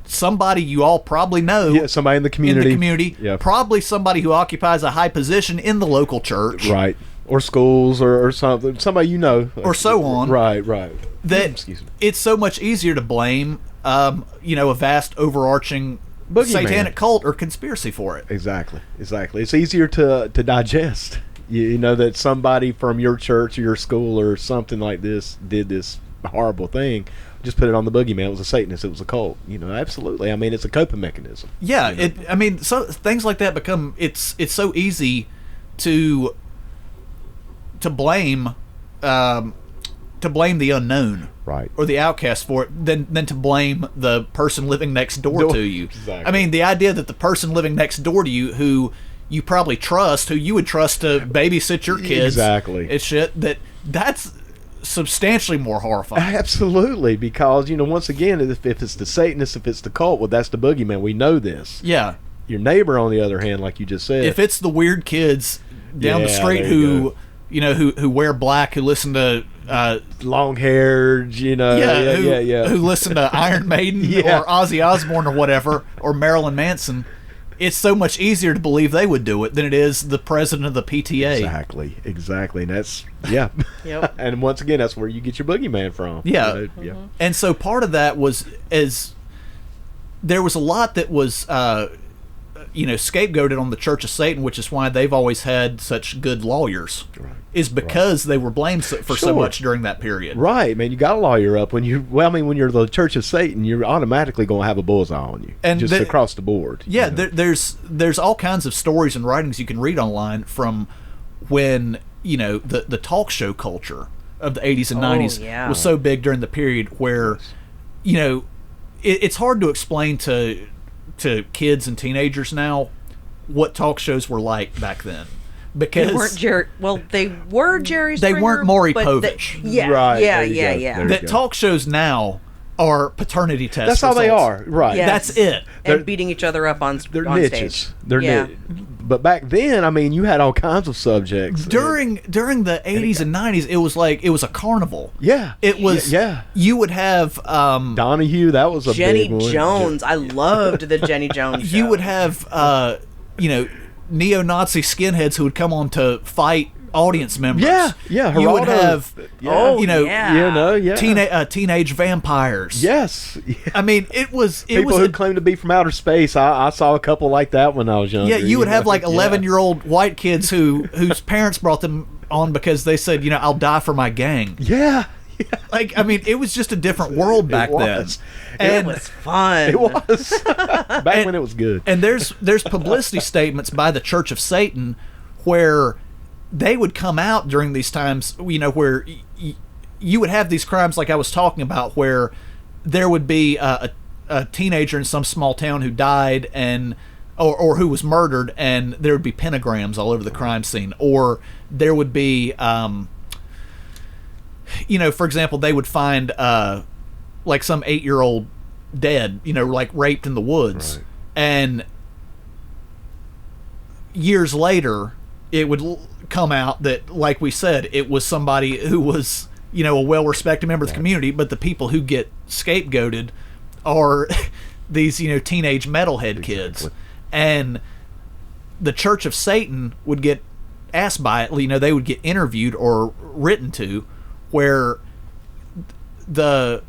somebody you all probably know, Yeah, somebody in the community. Yeah. probably somebody who occupies a high position in the local church, Right. Or schools or something. Somebody you know. or so on. Right, right. That Excuse me. it's so much easier to blame, you know, a vast overarching Boogeyman. satanic cult or conspiracy for it. Exactly. Exactly. It's easier to digest. You know that somebody from your church or your school or something like this did this horrible thing. Just put it on the boogeyman. It was a Satanist. It was a cult. You know, absolutely. I mean, it's a coping mechanism. Yeah, you know? I mean, so things like that become, it's so easy to blame the unknown, Right. or the outcast for it, than to blame the person living next door to you. Exactly. I mean, the idea that the person living next door to you, who you probably trust, who you would trust to babysit your kids, Exactly. it's shit that's substantially more horrifying. Absolutely, because, you know, once again, if it's the Satanist, if it's the cult, well, that's the boogeyman. We know this. Yeah. Your neighbor, on the other hand, like you just said, If it's the weird kids down the Yeah, street there you who, go. you know, who wear black, who listen to long haired, you know, who listen to Iron Maiden Yeah. or Ozzy Osbourne or whatever, or Marilyn Manson, it's so much easier to believe they would do it than it is the president of the PTA. Exactly, and that's yeah. Yep. And once again, that's where you get your boogeyman from. Yeah. You know, yeah. And so part of that was, as there was a lot that was, you know, scapegoated on the Church of Satan, which is why they've always had such good lawyers, Right. is because they were blamed for so Sure. much during that period. Right, man. You got to lawyer up when you. Well, I mean, when you're the Church of Satan, you're automatically going to have a bullseye on you, And just across the board. Yeah, you know. there's all kinds of stories and writings you can read online from when, you know, the talk show culture of the 80s and 90s yeah. was so big during the period where, you know, it's hard to explain to kids and teenagers now what talk shows were like back then, because They weren't they were Jerry They Springer, weren't Maury but Povich. yeah, Right, yeah, there you yeah, go. yeah. There you that go. talk shows now are paternity tests. That's all they results. are. Right. Yes. That's it. And They're- beating each other up on They're on niches. stage. They're yeah. But back then, I mean, you had all kinds of subjects. During the 80s and 90s, it was like it was a carnival. Yeah. It was. Yeah. You would have. Donahue, that was a Jenny big one. Jones. I loved the Jenny Jones show. You would have, you know, neo-Nazi skinheads who would come on to fight audience members. Yeah, yeah, You would Geraldo. have, Yeah. you know, yeah. You know, yeah. teenage vampires. Yes. I mean, it was People who claim to be from outer space. I saw a couple like that when I was younger. yeah. You would have know? like Yeah. 11-year-old white kids whose parents brought them on because they said, you know, I'll die for my gang. Yeah. Like, I mean, it was just a different world back then. It was fun. It was back when it was good. And there's publicity statements by the Church of Satan where they would come out during these times, where you would have these crimes like I was talking about, where there would be a teenager in some small town who died or who was murdered, and there would be pentagrams all over the crime scene, or there would be for example, they would find like some 8-year-old dead, like raped in the woods. Right. And years later, it would come out that, like we said, it was somebody who was, a well-respected member of the community, but the people who get scapegoated are these, teenage metalhead kids. And the Church of Satan would get asked by it, they would get interviewed or written to, where the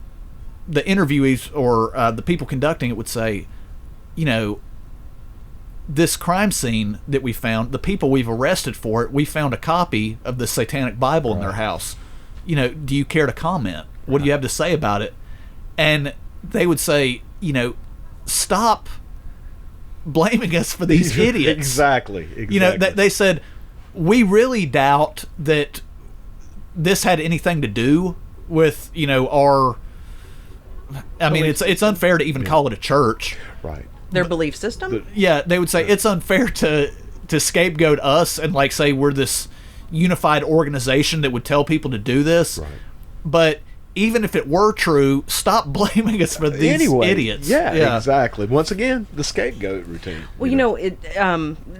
interviewees or the people conducting it would say, this crime scene that we found, the people we've arrested for it, we found a copy of the Satanic Bible in their house. Do you care to comment? What do you have to say about it? And they would say, stop blaming us for these idiots. Exactly. They said, we really doubt that this had anything to do with, our... I mean, it's unfair to even call it a church. Right. Their belief system? They would say it's unfair to scapegoat us and, like, say we're this unified organization that would tell people to do this. Right. But even if it were true, stop blaming us for these idiots. Yeah, exactly. Once again, the scapegoat routine. Well,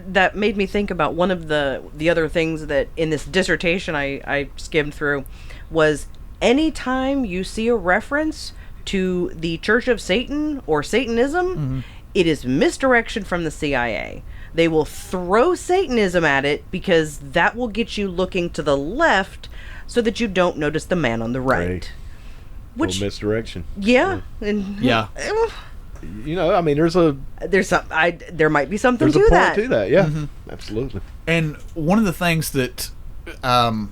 that made me think about one of the other things that in this dissertation I skimmed through was anytime you see a reference to the Church of Satan or Satanism, it is misdirection from the CIA. They will throw Satanism at it because that will get you looking to the left so that you don't notice the man on the right. Which misdirection. Yeah. And yeah. I mean, there might be something there's to a point that. to that. Yeah. Absolutely. And one of the things that a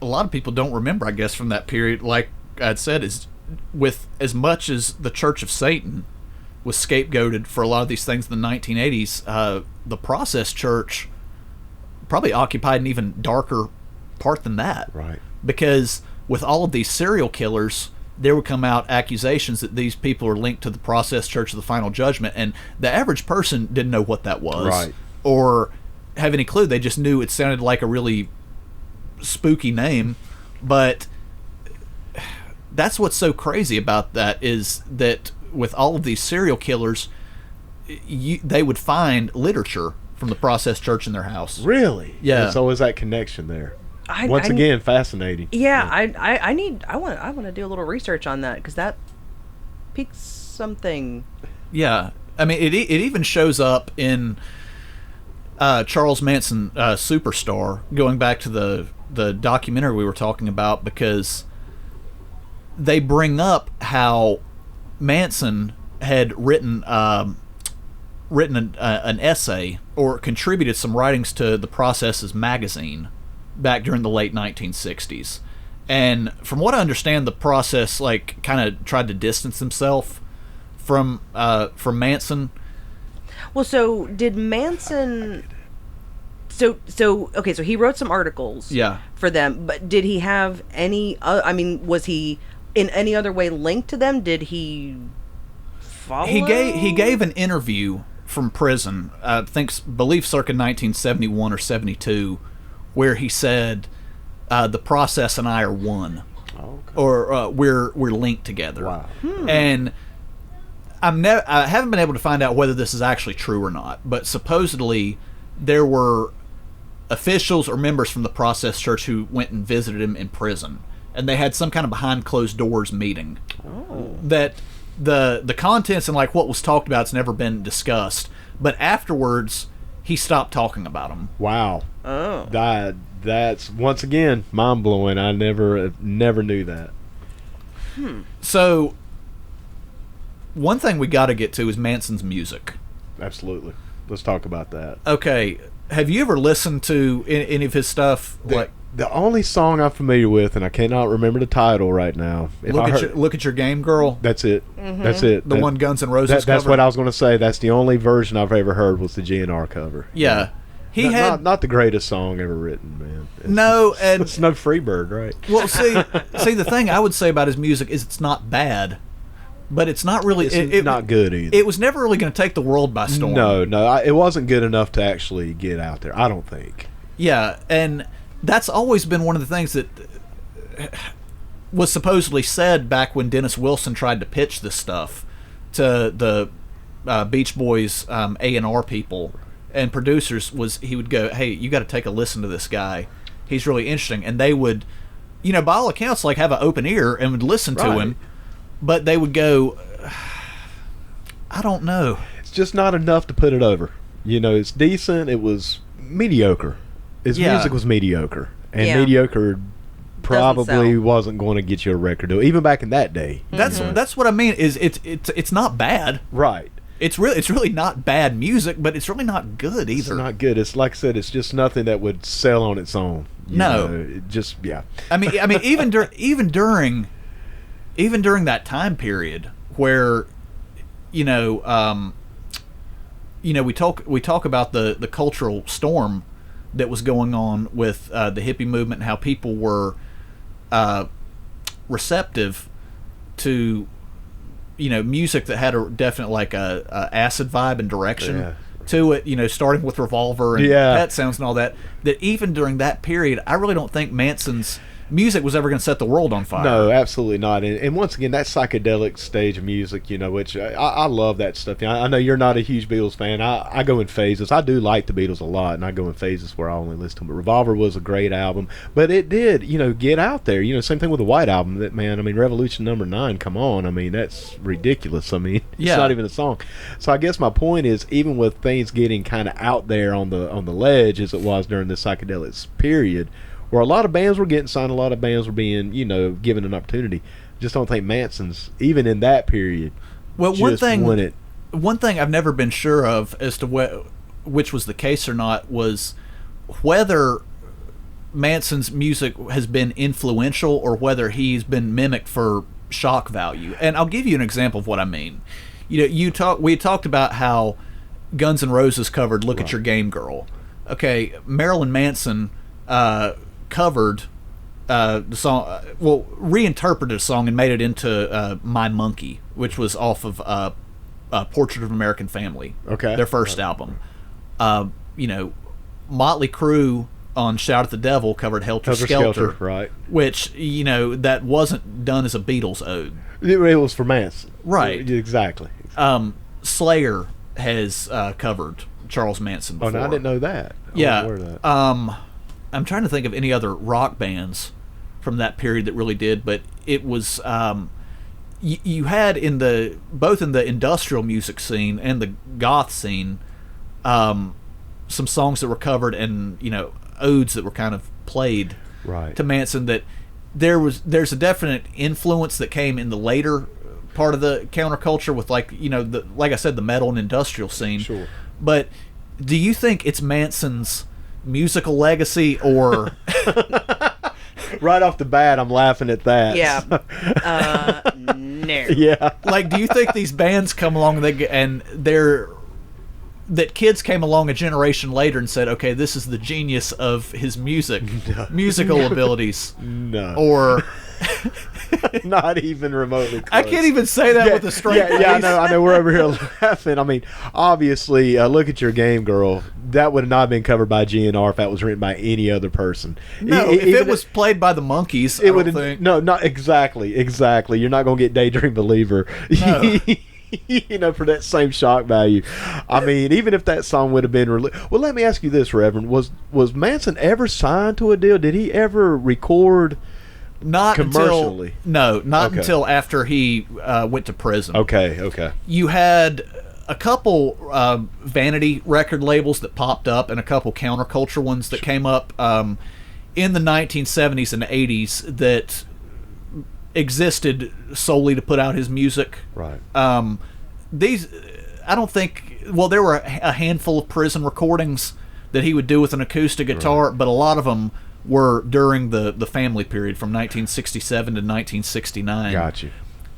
lot of people don't remember, I guess, from that period, like I'd said, is with as much as the Church of Satan was scapegoated for a lot of these things in the 1980s, the Process Church probably occupied an even darker part than that. Right. Because with all of these serial killers, there would come out accusations that these people are linked to the Process Church of the Final Judgment, and the average person didn't know what that was. Right. Or have any clue. They just knew it sounded like a really spooky name. But that's what's so crazy about that, is that with all of these serial killers, they would find literature from the Process Church in their house. Really? Yeah. There's always that connection there. Once again, fascinating. Yeah, I want to do a little research on that because that piques something. Yeah, I mean, it even shows up in Charles Manson Superstar, going back to the documentary we were talking about, because they bring up how Manson had written an essay or contributed some writings to the Process's magazine back during the late 1960s. And from what I understand, the Process kind of tried to distance himself from Manson. Well, so did Manson? So he wrote some articles. Yeah. For them, but did he have any? Was he in any other way linked to them? Did he follow? He gave an interview from prison. I believe circa 1971 or 72. Where he said, the Process and I are one. Oh, okay. Or we're linked together. Wow. And I haven't been able to find out whether this is actually true or not, but supposedly there were officials or members from the Process Church who went and visited him in prison, and they had some kind of behind closed doors meeting. Oh. That the contents and what was talked about has never been discussed, but afterwards he stopped talking about them. Wow. Oh. That's once again mind blowing. I never knew that. So one thing we got to get to is Manson's music. Absolutely. Let's talk about that. Okay, Have you ever listened to any of his stuff? The only song I'm familiar with, and I cannot remember the title right now. Look at your game, girl. That's it. That's it. The one Guns N' Roses That's cover. what I was going to say. That's the only version I've ever heard was the GNR cover. Yeah. He had not the greatest song ever written, man. It's no Freebird, right? Well, see, the thing I would say about his music is it's not bad, but it's not really. It's not good either. It was never really going to take the world by storm. No, it wasn't good enough to actually get out there. I don't think. Yeah, and that's always been one of the things that was supposedly said back when Dennis Wilson tried to pitch this stuff to the Beach Boys A&R people and producers. Was he would go, hey, you got to take a listen to this guy. He's really interesting. And they would, by all accounts, like have an open ear and would listen to him. But they would go, I don't know. It's just not enough to put it over. It's decent. It was mediocre. His music was mediocre. And mediocre probably wasn't going to get you a record deal, even back in that day. That's what I mean. Is it's not bad. Right. It's really not bad music, but it's really not good either. It's not good. It's like I said, it's just nothing that would sell on its own. I mean, even during that time period where, we talk about the cultural storm that was going on with the hippie movement and how people were receptive to music that had a definite a acid vibe and direction to it, starting with Revolver and Pet Sounds and all that even during that period, I really don't think Manson's music was ever going to set the world on fire. No, absolutely not. And once again, that psychedelic stage of music, which I love that stuff. I know you're not a huge Beatles fan. I go in phases. I do like the Beatles a lot, and I go in phases where I only listen to them. But Revolver was a great album. But it did, get out there. Same thing with the White Album. Revolution Number 9, come on. That's ridiculous. It's not even a song. So I guess my point is, even with things getting kind of out there on the ledge as it was during the psychedelic period, where a lot of bands were getting signed, a lot of bands were being, given an opportunity. Just don't think Manson's, even in that period, one thing I've never been sure of as to which was the case or not was whether Manson's music has been influential or whether he's been mimicked for shock value. And I'll give you an example of what I mean. We talked about how Guns N' Roses covered "Look at Your Game, Girl." Okay, Marilyn Manson covered the song, reinterpreted a song and made it into My Monkey, which was off of Portrait of an American Family, their first album. Motley Crue on Shout at the Devil covered Helter Skelter, right? Which, that wasn't done as a Beatles ode. It was for Manson. Right. Exactly. Slayer has covered Charles Manson before. Oh, no, I didn't know that. I'm trying to think of any other rock bands from that period that really did, but it was you had both in the industrial music scene and the goth scene some songs that were covered and odes that were kind of played to Manson. That there's a definite influence that came in the later part of the counterculture with like I said, the metal and industrial scene. Sure. But do you think it's Manson's musical legacy or right off the bat I'm laughing at that? No. Yeah. Like, do you think these bands come along and that kids came along a generation later and said, okay, this is the genius of his musical abilities? No. Or not even remotely close. I can't even say that with a straight face. I know we're over here laughing. Obviously, Look at Your Game, Girl, that would not have been covered by GNR if that was written by any other person. No, if it was played by the Monkees, I don't think. No, not exactly. You're not going to get Daydream Believer. No. For that same shock value. Even if that song would have been released. Well, let me ask you this, Reverend. Was Manson ever signed to a deal? Did he ever record not commercially? Not until after he went to prison. Okay. You had a couple vanity record labels that popped up and a couple counterculture ones that came up in the 1970s and 80s that existed solely to put out his music. Right. These, I don't think. Well, there were a handful of prison recordings, that he would do with an acoustic guitar, but a lot of them were during the Family period from 1967 to 1969. Got you.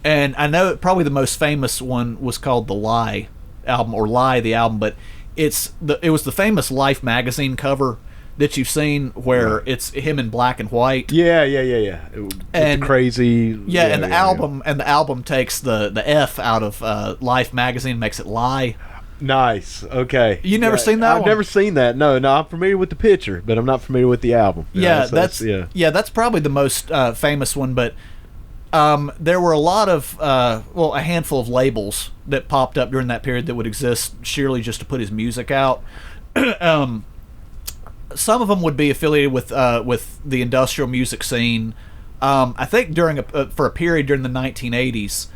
And I know probably the most famous one was called the Lie album, or Lie the album, but it was the famous Life magazine cover that you've seen where it's him in black and white. Yeah. With And the crazy. and the album takes the F out of Life magazine, makes it Lie. Nice. Okay. You never seen that I've one? never seen that. No, I'm familiar with the picture, but I'm not familiar with the album. Yeah, So that's probably the most famous one. But there were a lot of a handful of labels that popped up during that period that would exist sheerly just to put his music out. Some of them would be affiliated with the industrial music scene. I think for a period during the 1980s.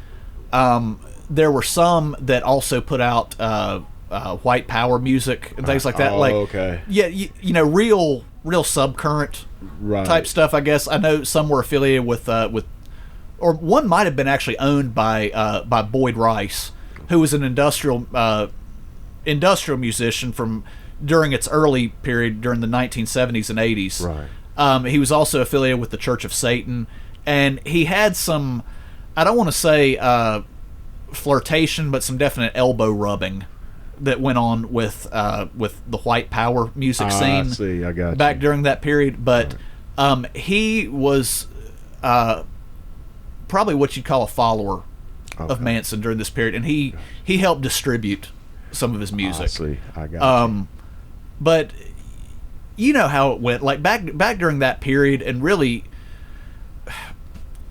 There were some that also put out white power music and things like that. Okay. Yeah, real subcurrent type stuff. I guess I know some were affiliated with, or one might have been actually owned by Boyd Rice, who was an industrial musician from during its early period during the 1970s and 80s. Right. He was also affiliated with the Church of Satan, and he had some, I don't want to say flirtation, but some definite elbow rubbing that went on with the white power music scene. I see. I got back you. during that period. But he was probably what you'd call a follower of Manson during this period, and he helped distribute some of his music. I see. I got you. But you know how it went. Like back during that period, and really,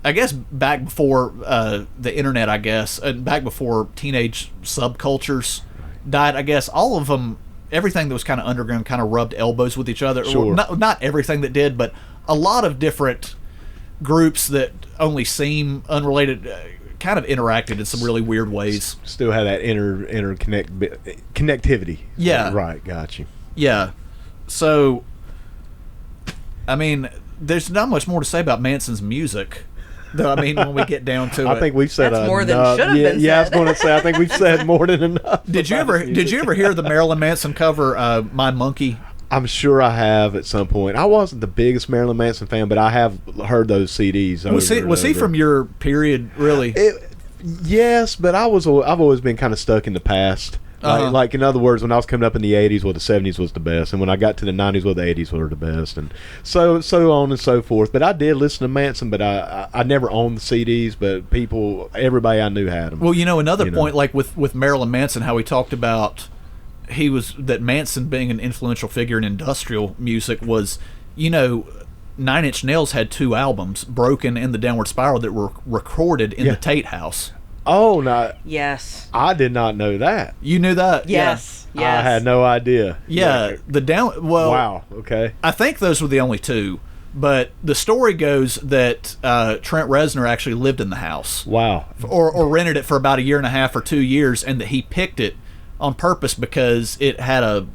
I guess back before the internet, I guess, and back before teenage subcultures died, I guess all of them, everything that was kind of underground kind of rubbed elbows with each other. Sure. Not everything that did, but a lot of different groups that only seem unrelated kind of interacted in some really weird ways. Still had that connectivity. Yeah. Right. Got you. Yeah. So, I mean, there's not much more to say about Manson's music. Though, I mean, when we get down to it, I think we've said That's more than enough. should have been Yeah, I was said. going to say I think we've said more than enough. Did you about his music. ever hear the Marilyn Manson cover, "My Monkey"? I'm sure I have at some point. I wasn't the biggest Marilyn Manson fan, but I have heard those CDs. Was he from your period, really? Yes, but I've always been kind of stuck in the past. Like in other words, when I was coming up in the 80s, the 70s was the best, and when I got to the 90s, the 80s were the best, and so on and so forth. But I did listen to Manson, but I never owned the CDs. But everybody I knew had them. Well, another point, like with Marilyn Manson, how he talked about that Manson being an influential figure in industrial music was, 9 Inch Nails had 2 albums, Broken and The Downward Spiral, that were recorded in the Tate House. Oh, no. Yes. I did not know that. You knew that? Yes. I had no idea. Yeah. Wow. Okay. I think those were the only 2. But the story goes that Trent Reznor actually lived in the house. Wow. Or rented it for about 1.5 years or 2 years, and that he picked it on purpose because it had a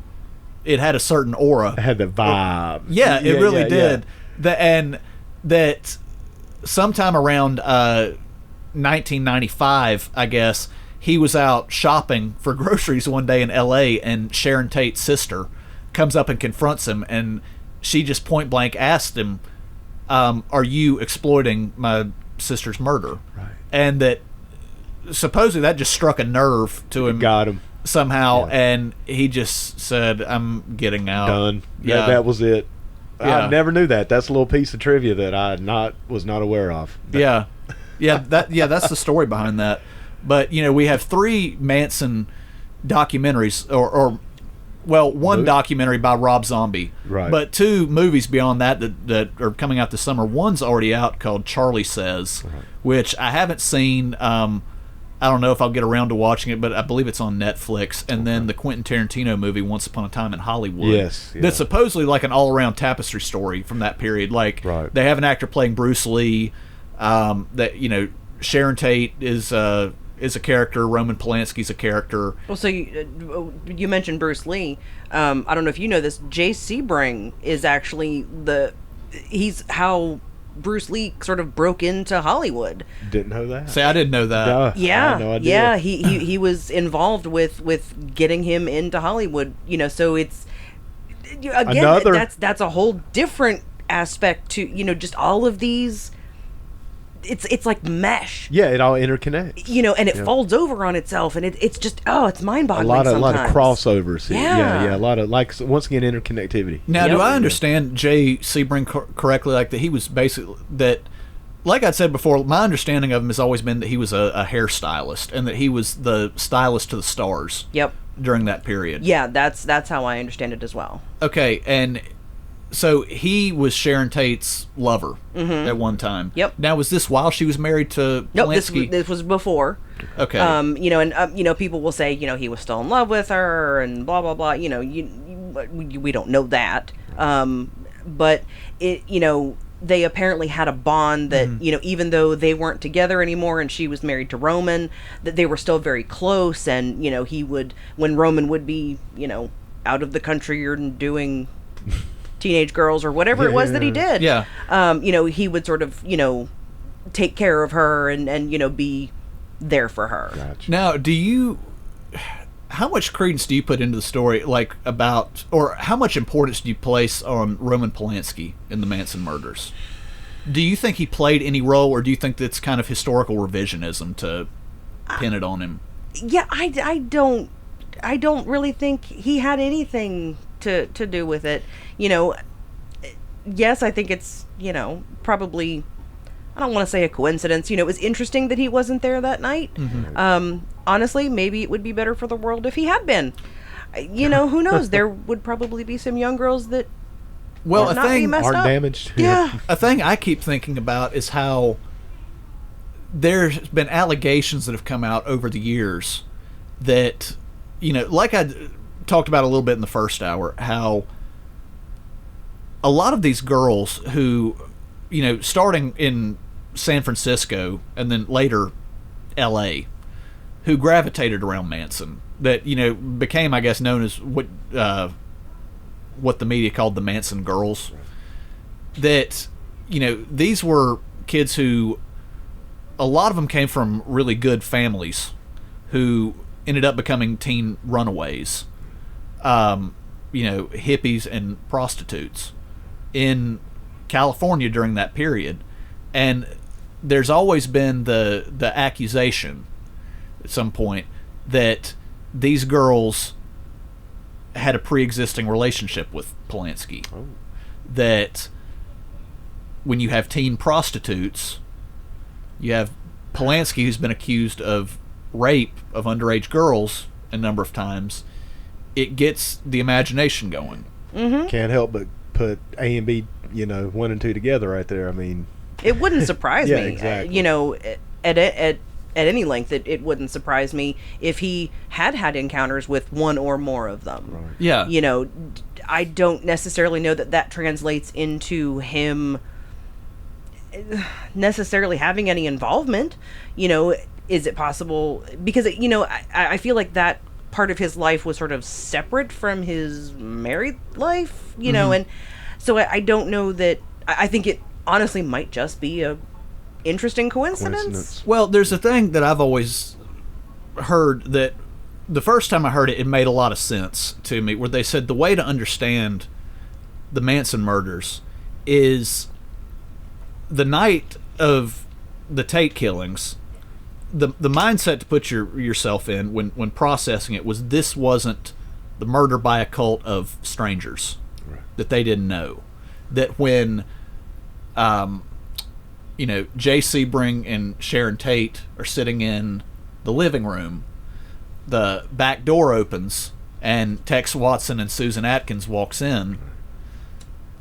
certain aura. It had the vibe. Yeah, it really did. And that sometime around 1995, I guess, he was out shopping for groceries one day in L.A., and Sharon Tate's sister comes up and confronts him, and she just point blank asked him, "Are you exploiting my sister's murder?" Right. And that supposedly that just struck a nerve to him. Got him. Somehow, and he just said, "I'm getting out." Done. Yeah, That was it. Yeah. I never knew that. That's a little piece of trivia that I was not aware of. That's the story behind that. But we have 3 Manson documentaries, or one documentary by Rob Zombie, right? But 2 movies beyond that are coming out this summer. One's already out called Charlie Says, right, which I haven't seen. I don't know if I'll get around to watching it, but I believe it's on Netflix. And then the Quentin Tarantino movie, Once Upon a Time in Hollywood. Yes. Yeah. That's supposedly like an all-around tapestry story from that period. Like, they have an actor playing Bruce Lee. Sharon Tate is a character. Roman Polanski's a character. Well, so you mentioned Bruce Lee. I don't know if you know this. Jay Sebring is actually he's how Bruce Lee sort of broke into Hollywood. Didn't know that. See, I didn't know that. No, Yeah, I had no idea. yeah. He was involved with getting him into Hollywood. So again, that's a whole different aspect to, just all of these. It's like mesh. Yeah, it all interconnects. And it folds over on itself, and it's just it's mind-boggling. A lot of crossovers. Yeah. Yeah, a lot of, like, once again, interconnectivity. Now, do I understand Jay Sebring correctly? Like, that he was basically that. Like I said before, my understanding of him has always been that he was a hairstylist, and that he was the stylist to the stars. Yep. During that period. Yeah, that's how I understand it as well. Okay, and so he was Sharon Tate's lover at one time. Yep. Now, was this while she was married to Polanski? Nope, this was before. Okay. People will say, he was still in love with her and blah blah blah. We don't know that. But they apparently had a bond that, even though they weren't together anymore and she was married to Roman, that they were still very close. And, he would, when Roman would be, out of the country or doing Teenage Girls or whatever it was that he did. Yeah. He would sort of, take care of her and be there for her. Gotcha. Now, how much credence do you put into the story, like, about, or how much importance do you place on Roman Polanski in the Manson murders? Do you think he played any role, or do you think that's kind of historical revisionism to pin it on him? Yeah, I don't really think he had anything to do with it. Yes, I think it's, probably, I don't want to say a coincidence. It was interesting that he wasn't there that night. Mm-hmm. Honestly, maybe it would be better for the world if he had been. Who knows? There would probably be some young girls that aren't damaged. Yeah. A thing I keep thinking about is how there's been allegations that have come out over the years that, like I talked about a little bit in the first hour, how a lot of these girls who, starting in San Francisco and then later L.A., who gravitated around Manson, that, became, I guess, known as what the media called the Manson girls. That, these were kids who, a lot of them came from really good families who ended up becoming teen runaways, hippies and prostitutes in California during that period. And there's always been the accusation at some point that these girls had a pre-existing relationship with Polanski. Oh. That when you have teen prostitutes, you have Polanski, who's been accused of rape of underage girls a number of times, it gets the imagination going. Mm-hmm. Can't help but put A and B, 1 and 2 together right there. I mean, it wouldn't surprise me. Exactly. At any length, it wouldn't surprise me if he had encounters with one or more of them. Right. Yeah. I don't necessarily know that translates into him necessarily having any involvement. Is it possible? Because, I feel like that part of his life was sort of separate from his married life, and so I don't know that. I think it honestly might just be a interesting coincidence. Well, there's a thing that I've always heard that the first time I heard it, it made a lot of sense to me, where they said the way to understand the Manson murders is the night of the Tate killings. The mindset to put yourself in when processing it was, this wasn't the murder by a cult of strangers, right, that they didn't know. That when Jay Sebring and Sharon Tate are sitting in the living room, the back door opens and Tex Watson and Susan Atkins walks in.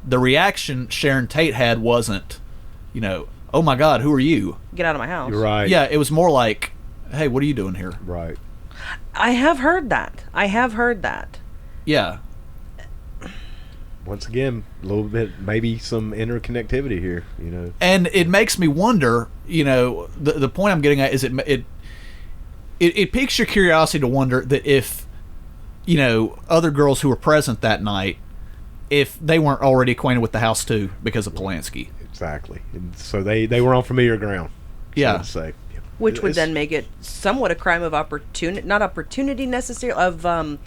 The reaction Sharon Tate had wasn't, oh my God, who are you? Get out of my house. You're right. Yeah, it was more like, hey, what are you doing here? Right. I have heard that. Yeah. Once again, a little bit, maybe some interconnectivity here, And it makes me wonder, the point I'm getting at is it piques your curiosity to wonder that if, other girls who were present that night, if they weren't already acquainted with the house too because of Polanski. Exactly. And so they were on familiar ground, yeah, so to say. Which would then make it somewhat a crime of opportunity, not opportunity necessarily, of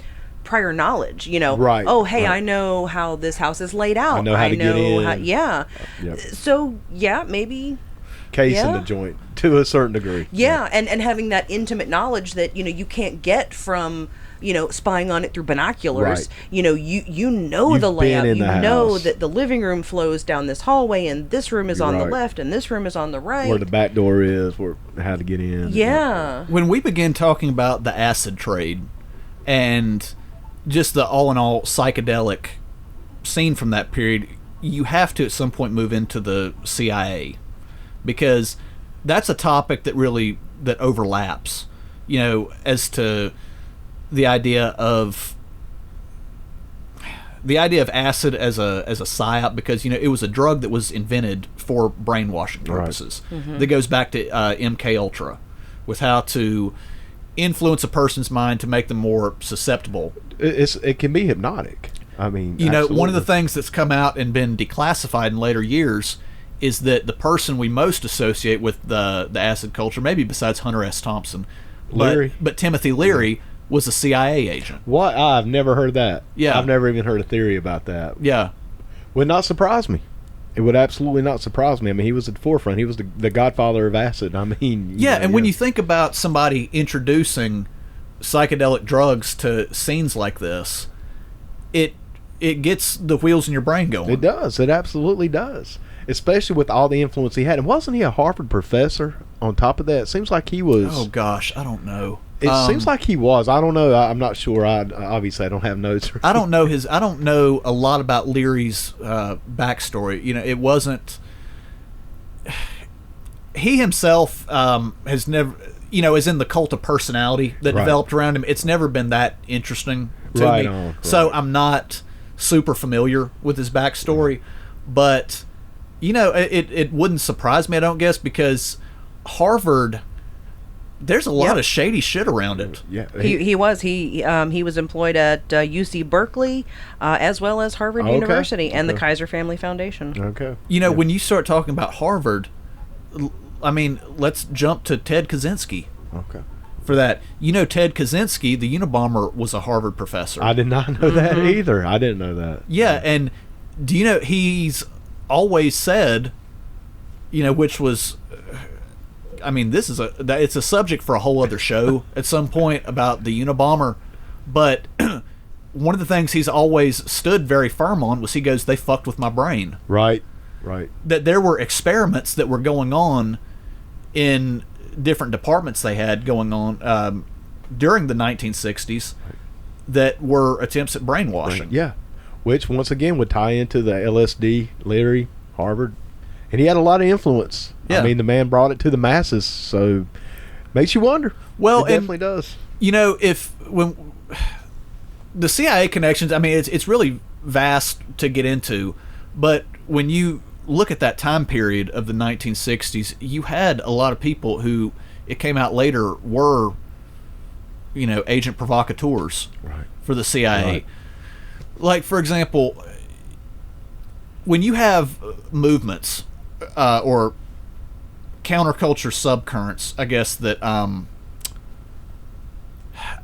prior knowledge, you know. Right, Oh, hey, right. I know how this house is laid out. I know how to get in. Yeah. Yep. So, yeah, maybe... Case in Yeah. the joint to a certain degree. Yeah, and having that intimate knowledge that, you know, you can't get from, you know, spying on it through binoculars. Right. You know, you know You've the layout. been in You the know house. that the living room flows down this hallway, and this room is You're on the right. left, and this room is on the right. Where the back door is, where how to get in. Yeah. When we began talking about the acid trade and just the all in all psychedelic scene from that period, you have to at some point move into the CIA, because that's a topic that really that overlaps, you know, as to the idea of acid as a psyop, because, you know, it was a drug that was invented for brainwashing purposes. That goes back to MK Ultra, with how to influence a person's mind to make them more susceptible. It can be hypnotic. I mean, You know, one of the absolutely. things that's come out and been declassified in later years is that the person we most associate with the acid culture, maybe besides Hunter S. Thompson, Leary. but Timothy Leary was a CIA agent. What? I've never heard that. Yeah. I've never even heard a theory about that. Yeah. Would not surprise me. It would absolutely not surprise me. I mean, he was at the forefront. He was the godfather of acid. I mean, Yeah, and when you think about somebody introducing psychedelic drugs to scenes like this, it gets the wheels in your brain going. it does. It absolutely does. Especially with all the influence he had. And wasn't he a Harvard professor on top of that? It seems like he was. Oh gosh, I don't know. It seems like he was. I don't know. I'm not sure. Obviously I don't have notes. I don't know a lot about Leary's backstory. You know, it wasn't. He himself has never, you know, is in the cult of personality that Right. developed around him. It's never been that interesting to Right me. on, So right. I'm not super familiar with his backstory, but you know, it wouldn't surprise me, I don't guess, because Harvard, there's a lot Yep. of shady shit around it. Yeah. He was employed at UC Berkeley, as well as Harvard Okay. University and the Okay. Kaiser Family Foundation. Okay. You know, when you start talking about Harvard, I mean, let's jump to Ted Kaczynski Okay. for that. You know, Ted Kaczynski, the Unabomber, was a Harvard professor. I did not know that either. I didn't know that. Yeah, and do you know he's always said, you know, which was, I mean, it's a subject for a whole other show at some point about the Unabomber, but one of the things he's always stood very firm on was, he goes, they fucked with my brain. Right. Right. That there were experiments that were going on in different departments they had going on during the 1960s that were attempts at brainwashing. Yeah. Which once again would tie into the LSD, Leary, Harvard, and he had a lot of influence. Yeah. I mean, the man brought it to the masses, so makes you wonder. Well, it and- definitely does. You know, when the CIA connections, I mean, it's really vast to get into, but when you look at that time period of the 1960s, you had a lot of people who, it came out later, were, you know, agent provocateurs Right. for the CIA. Right. Like, for example, when you have movements or counterculture subcurrents, I guess, that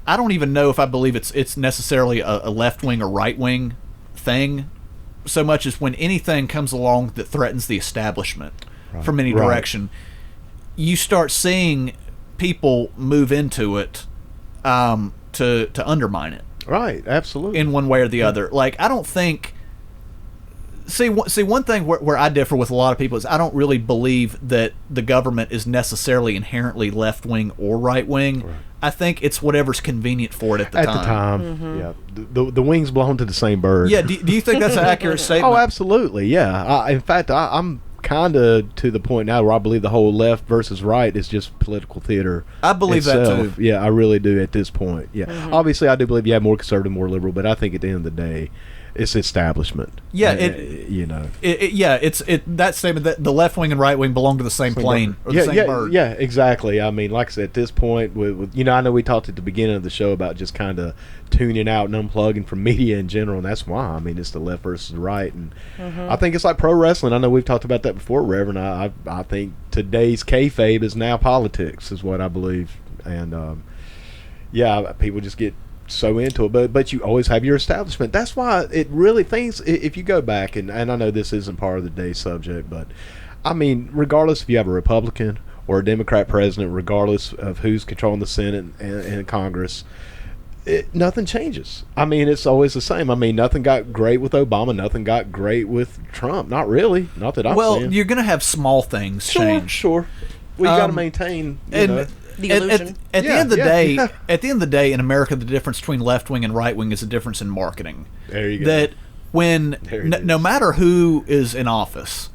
I don't even know if I believe it's necessarily a left wing or right wing thing, so much as when anything comes along that threatens the establishment from any Right. direction, you start seeing people move into it to undermine it Right. Absolutely. in one way or the other. Like, I don't think. See, one thing where I differ with a lot of people is, I don't really believe that the government is necessarily inherently left wing or right wing. Right. I think it's whatever's convenient for it at the At time. the time, yeah, the wings belong to the same bird. Yeah. Do you think that's an accurate statement? Oh, absolutely. Yeah. In fact, I'm kind of to the point now where I believe the whole left versus right is just political theater. I believe that itself. too. Yeah, I really do at this point. Yeah. Obviously, I do believe you have more conservative, more liberal, but I think at the end of the day, it's establishment. Yeah, you know. It's that statement that the left wing and right wing belong to the same plane or the yeah, same yeah, bird. yeah, exactly. I mean, like I said, at this point, with you know, I know we talked at the beginning of the show about just kind of tuning out and unplugging from media in general, and that's why. I mean, it's the left versus the right, and I think it's like pro wrestling. I know we've talked about that before, Reverend. I think today's kayfabe is now politics, is what I believe, and yeah, people just get so into it, but you always have your establishment. That's why it really things. If you go back and I know this isn't part of the day's subject, but I mean, regardless if you have a Republican or a Democrat president, regardless of who's controlling the Senate and Congress, nothing changes. I mean, it's always the same. I mean, nothing got great with Obama. Nothing got great with Trump. Not really. Not that I'm Well, saying. you're going to have small things change. Sure. We got to maintain. The illusion. At the end of the Yeah, day, yeah. at the end of the day, in America, the difference between left wing and right wing is a difference in marketing. There you go. That when There it no is. matter who is in office,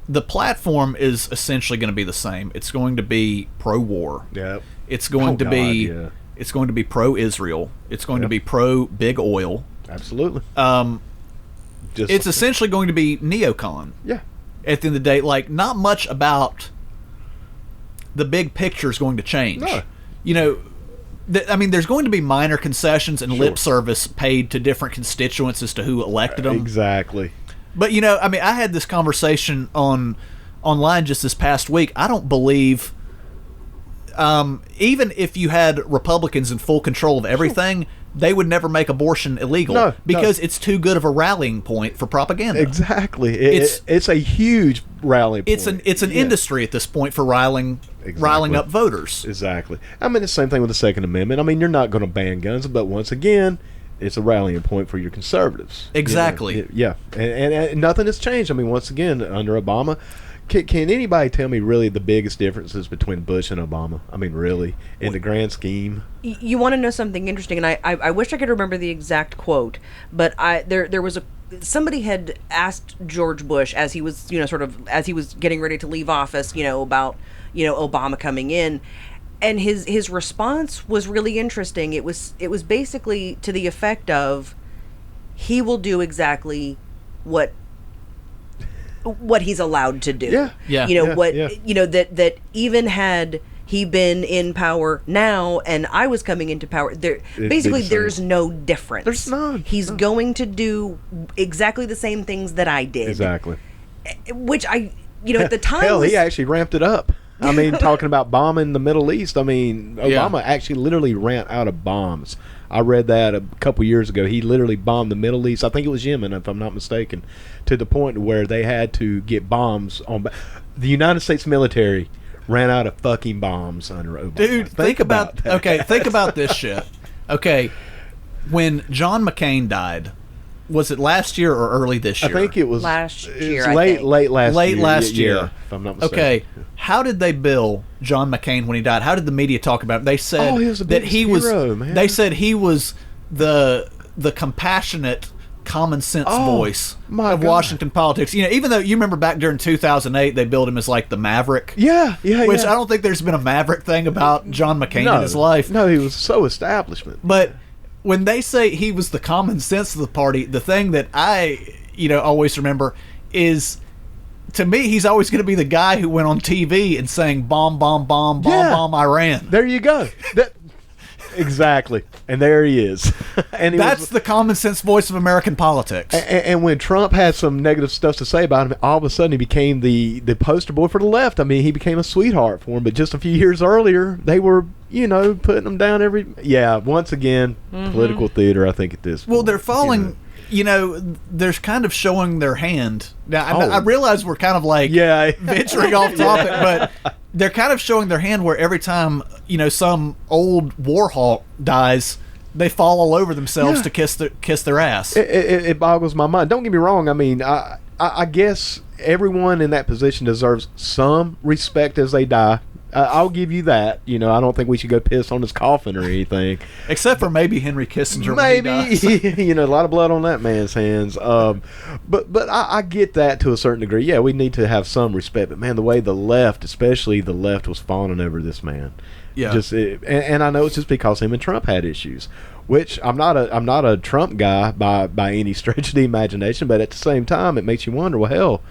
the platform is essentially going to be the same. It's going to be pro-war. Yep. It's going to God, be yeah. it's going to be pro-Israel. It's going to Yep. be pro-big oil. Absolutely. Just It's essentially going to be neocon. yeah. At the end of the day, like, not much about the big picture is going to change. No. You know, I mean, there's going to be minor concessions and Sure. lip service paid to different constituents as to who elected them. Exactly. But, you know, I mean, I had this conversation online just this past week. I don't believe, even if you had Republicans in full control of everything, they would never make abortion illegal. No, because it's too good of a rallying point for propaganda. Exactly. It's- It's a huge rally point. It's an Yeah. industry at this point for riling Exactly. up voters. Exactly. I mean, the same thing with the Second Amendment. I mean, you're not going to ban guns, but once again, it's a rallying point for your conservatives. Exactly. You know, yeah. And nothing has changed. I mean, once again, under Obama, can anybody tell me really the biggest differences between Bush and Obama? I mean, really, in the grand scheme? You want to know something interesting, and I wish I could remember the exact quote, but there was somebody had asked George Bush as he was as he was getting ready to leave office, about Obama coming in, and his response was really interesting. It was basically to the effect of, he will do exactly what he's allowed to do. Yeah. Yeah. Yeah. That even had he been in power now and I was coming into power, basically the same. there's no difference. There's none. He's going to do exactly the same things that I did. Exactly. Which at the time Hell, was, he actually ramped it up. I mean, talking about bombing the Middle East. I mean, Obama actually literally ran out of bombs. I read that a couple years ago. He literally bombed the Middle East. I think it was Yemen, if I'm not mistaken, to the point where they had to get bombs on. The United States military ran out of fucking bombs under Obama. Dude, think about that. okay, think about this shit. Okay, when John McCain died, was it last year or early this year? I think it was Last it was year, I late think. late last Late year. last Yeah, year. if I'm not mistaken. Okay, how did they bill John McCain when he died? How did the media talk about him? They said He was the that biggest he was. hero, man. They said he was the compassionate, common sense voice my of God. Washington politics. Even though you remember back during 2008, they billed him as like the Maverick. Yeah, Which yeah. I don't think there's been a Maverick thing about John McCain in his life. No, he was so establishment. But when they say he was the common sense of the party, the thing that I, always remember is, to me, he's always going to be the guy who went on TV and sang "Bomb, bomb, bomb, bomb, Yeah. bomb, Iran." There you go. Exactly. And there he is. And he That's was, the common sense voice of American politics. and when Trump had some negative stuff to say about him, all of a sudden he became the poster boy for the left. I mean, he became a sweetheart for him. But just a few years earlier, they were, putting him down every. Yeah, once again, political theater, I think, at this Well, point, they're falling. They're kind of showing their hand. Now, I realize we're kind of like Yeah. venturing off topic, but they're kind of showing their hand where every time, some old war hawk dies, they fall all over themselves Yeah. to kiss their ass. It boggles my mind. Don't get me wrong. I mean, I guess everyone in that position deserves some respect as they die. I'll give you that. I don't think we should go piss on his coffin or anything. Except for maybe Henry Kissinger. Maybe when he dies. a lot of blood on that man's hands. But I get that to a certain degree. Yeah, we need to have some respect. But man, the way the left, especially the left, was fawning over this man. Yeah. And I know it's just because him and Trump had issues. Which I'm not a Trump guy by any stretch of the imagination. But at the same time, it makes you wonder. Well, hell,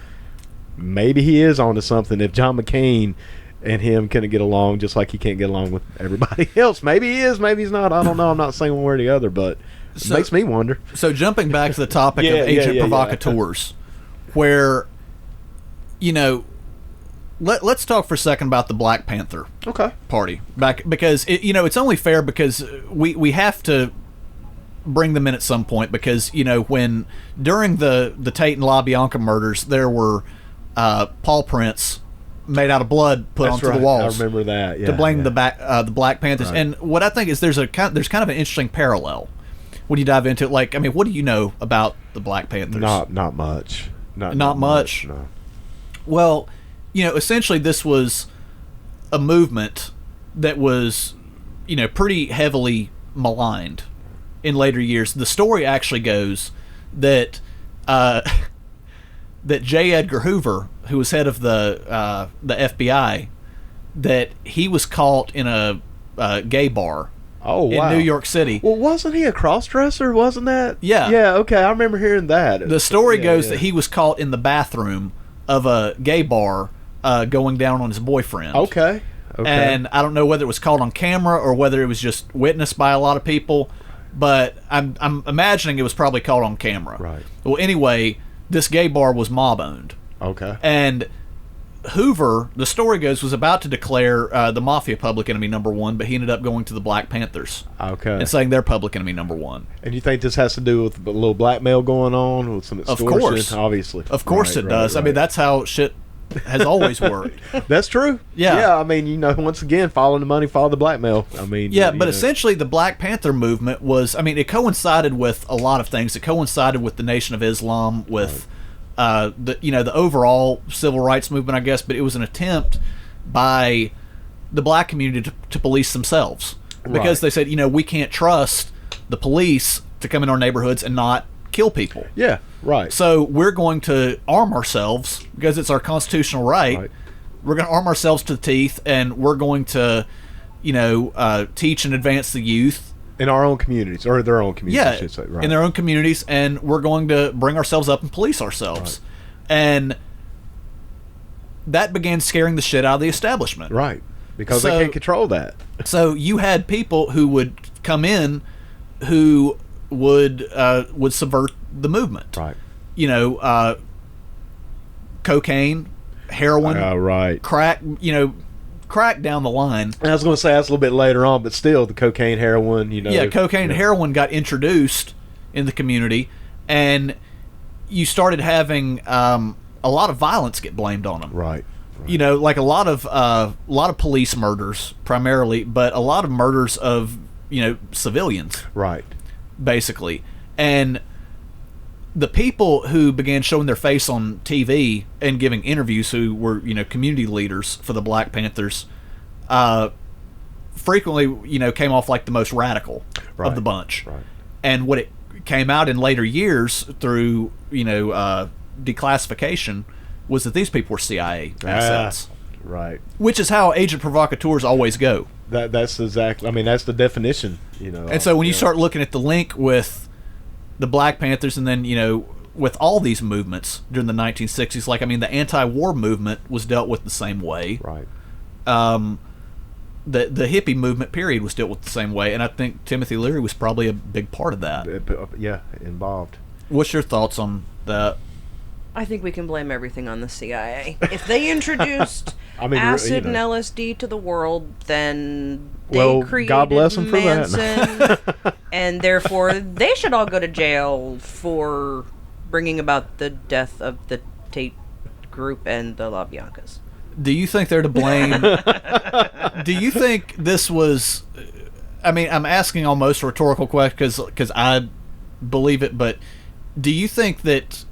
maybe he is onto something. If John McCain and him couldn't get along just like he can't get along with everybody else. Maybe he is, maybe he's not. I don't know. I'm not saying one way or the other, but it makes me wonder. So jumping back to the topic Yeah, of agent yeah. provocateurs, where, let's talk for a second about the Black Panther Okay. Party because it's only fair because we have to bring them in at some point because when during the Tate and LaBianca murders there were paw prints made out of blood put That's onto right. the walls. I remember that. Yeah, to blame yeah. the Black Panthers. Right. And what I think is there's kind of an interesting parallel when you dive into it. Like, I mean, what do you know about the Black Panthers? Not much. Not much? No. Well, essentially this was a movement that was, pretty heavily maligned in later years. The story actually goes that that J. Edgar Hoover, who was head of the FBI, that he was caught in a gay bar Oh, wow. in New York City. Well, wasn't he a cross-dresser? Wasn't that? Yeah. Yeah, okay. I remember hearing that. The story Yeah, goes yeah. that he was caught in the bathroom of a gay bar going down on his boyfriend. Okay. And I don't know whether it was caught on camera or whether it was just witnessed by a lot of people, but I'm imagining it was probably caught on camera. Right. Well, anyway, this gay bar was mob-owned. Okay. And Hoover, the story goes, was about to declare the Mafia public enemy number one, but he ended up going to the Black Panthers Okay. and saying they're public enemy number one. And you think this has to do with a little blackmail going on, with some Of extortion? course. Obviously. Of course Right, it does. right, I mean, right. that's how shit has always worked. That's true. Yeah. Yeah, I mean, once again, follow the money, follow the blackmail. I mean, Yeah, but essentially the Black Panther movement was, I mean, it coincided with a lot of things. It coincided with the Nation of Islam, with the overall civil rights movement, I guess, but it was an attempt by the black community to police themselves. Because they said, we can't trust the police to come in our neighborhoods and not kill people. Yeah, right. So we're going to arm ourselves because it's our constitutional right. We're going to arm ourselves to the teeth, and we're going to, teach and advance the youth In our own communities, or their own communities, I should say. Right. in their own communities, and we're going to bring ourselves up and police ourselves. And that began scaring the shit out of the establishment. Right. Because So- they can't control that. So you had people who would come in who would subvert the movement. Right. Cocaine, heroin, Right. crack, crack down the line. And I was going to say that's a little bit later on, but still, the cocaine, heroin, Yeah, cocaine and heroin got introduced in the community, and you started having a lot of violence get blamed on them. Right. Like a lot of police murders primarily, but a lot of murders of civilians. Right. Basically. And the people who began showing their face on TV and giving interviews, who were community leaders for the Black Panthers, frequently came off like the most radical of the bunch. Right. And what it came out in later years through declassification was that these people were CIA assets, Right. which is how agent provocateurs always go. That's exactly. I mean, that's the definition. And so when you start looking at the link with the Black Panthers, and then with all these movements during the 1960s, like the anti-war movement was dealt with the same way. Right. The hippie movement period was dealt with the same way, and I think Timothy Leary was probably a big part of that. Yeah, involved. What's your thoughts on that? I think we can blame everything on the CIA. If they introduced I mean, acid and LSD to the world, then they Well, created God bless 'em for that. Manson, and therefore they should all go to jail for bringing about the death of the Tate group and the LaBiancas. Do you think they're to blame? Do you think this was? I mean, I'm asking almost a rhetorical question because I believe it, but do you think that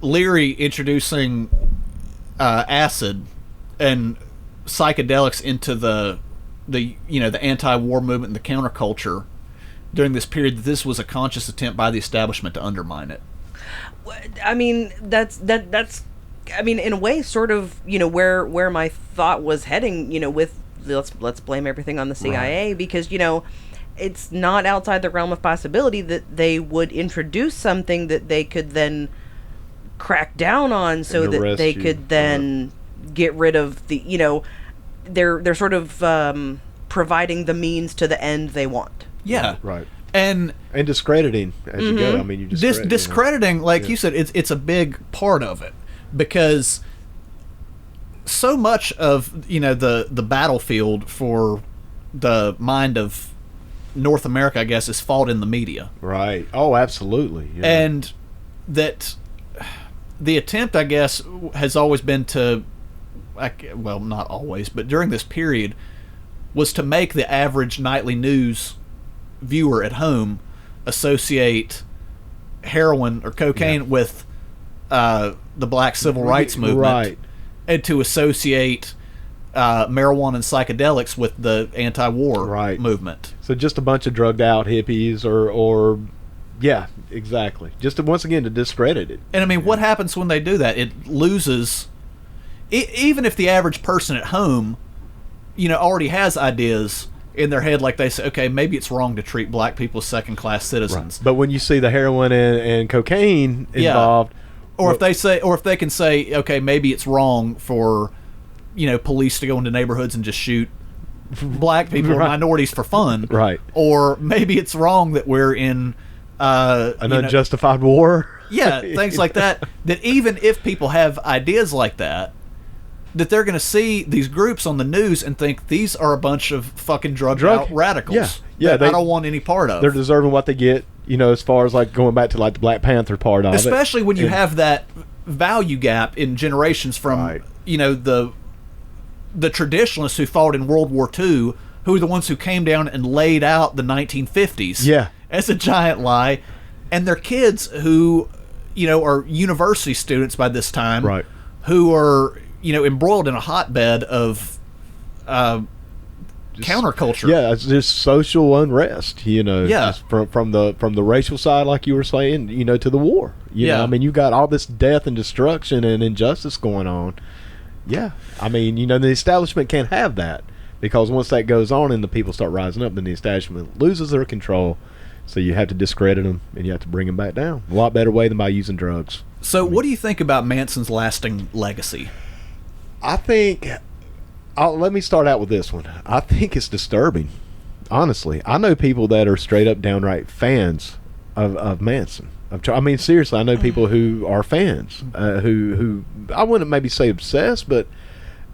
Leary introducing acid and psychedelics into the anti-war movement and the counterculture during this period, that this was a conscious attempt by the establishment to undermine it? I mean, that's I mean, in a way, sort of, where my thought was heading, with let's blame everything on the CIA, because it's not outside the realm of possibility that they would introduce something that they could then crack down on, so And that arrest they you. could then get rid of the they're sort of providing the means to the end they want. Yeah, Right. and discrediting as you go. I mean, you discredit, discrediting, like you said, it's a big part of it, because so much of the battlefield for the mind of North America, I guess, is fought in the media. Right. Oh, absolutely. Yeah. And that the attempt, I guess, has always been to, well, not always, but during this period, was to make the average nightly news viewer at home associate heroin or cocaine with the black civil rights movement, right, and to associate marijuana and psychedelics with the anti-war movement. So just a bunch of drugged out hippies, or yeah, exactly. Just to, once again, to discredit it. And I mean, what happens when they do that? It loses. Even if the average person at home, already has ideas in their head, like they say, okay, maybe it's wrong to treat black people as second-class citizens. Right. But when you see the heroin and cocaine involved, or if they can say, okay, maybe it's wrong for police to go into neighborhoods and just shoot black people or minorities for fun, right? Or maybe it's wrong that we're in an unjustified war. Yeah, things like that. That even if people have ideas like that, that they're going to see these groups on the news and think these are a bunch of fucking drugged out radicals. Yeah, that I don't want any part of. They're deserving what they get. As far as like going back to like the Black Panther part of especially when you have that value gap in generations from the traditionalists who fought in World War II, who are the ones who came down and laid out the 1950s as a giant lie, and their kids who, are university students by this time, who are, embroiled in a hotbed of counterculture. Yeah, it's just social unrest, just from the racial side, like you were saying, to the war. You know, I mean, you got all this death and destruction and injustice going on. Yeah, I mean, the establishment can't have that, because once that goes on and the people start rising up, then the establishment loses their control. So you have to discredit them and you have to bring them back down. A lot better way than by using drugs. So what do you think about Manson's lasting legacy? I think, let me start out with this one. I think it's disturbing, honestly. I know people that are straight up downright fans of Manson. I mean, seriously, I know people who are fans, who I wouldn't maybe say obsessed, but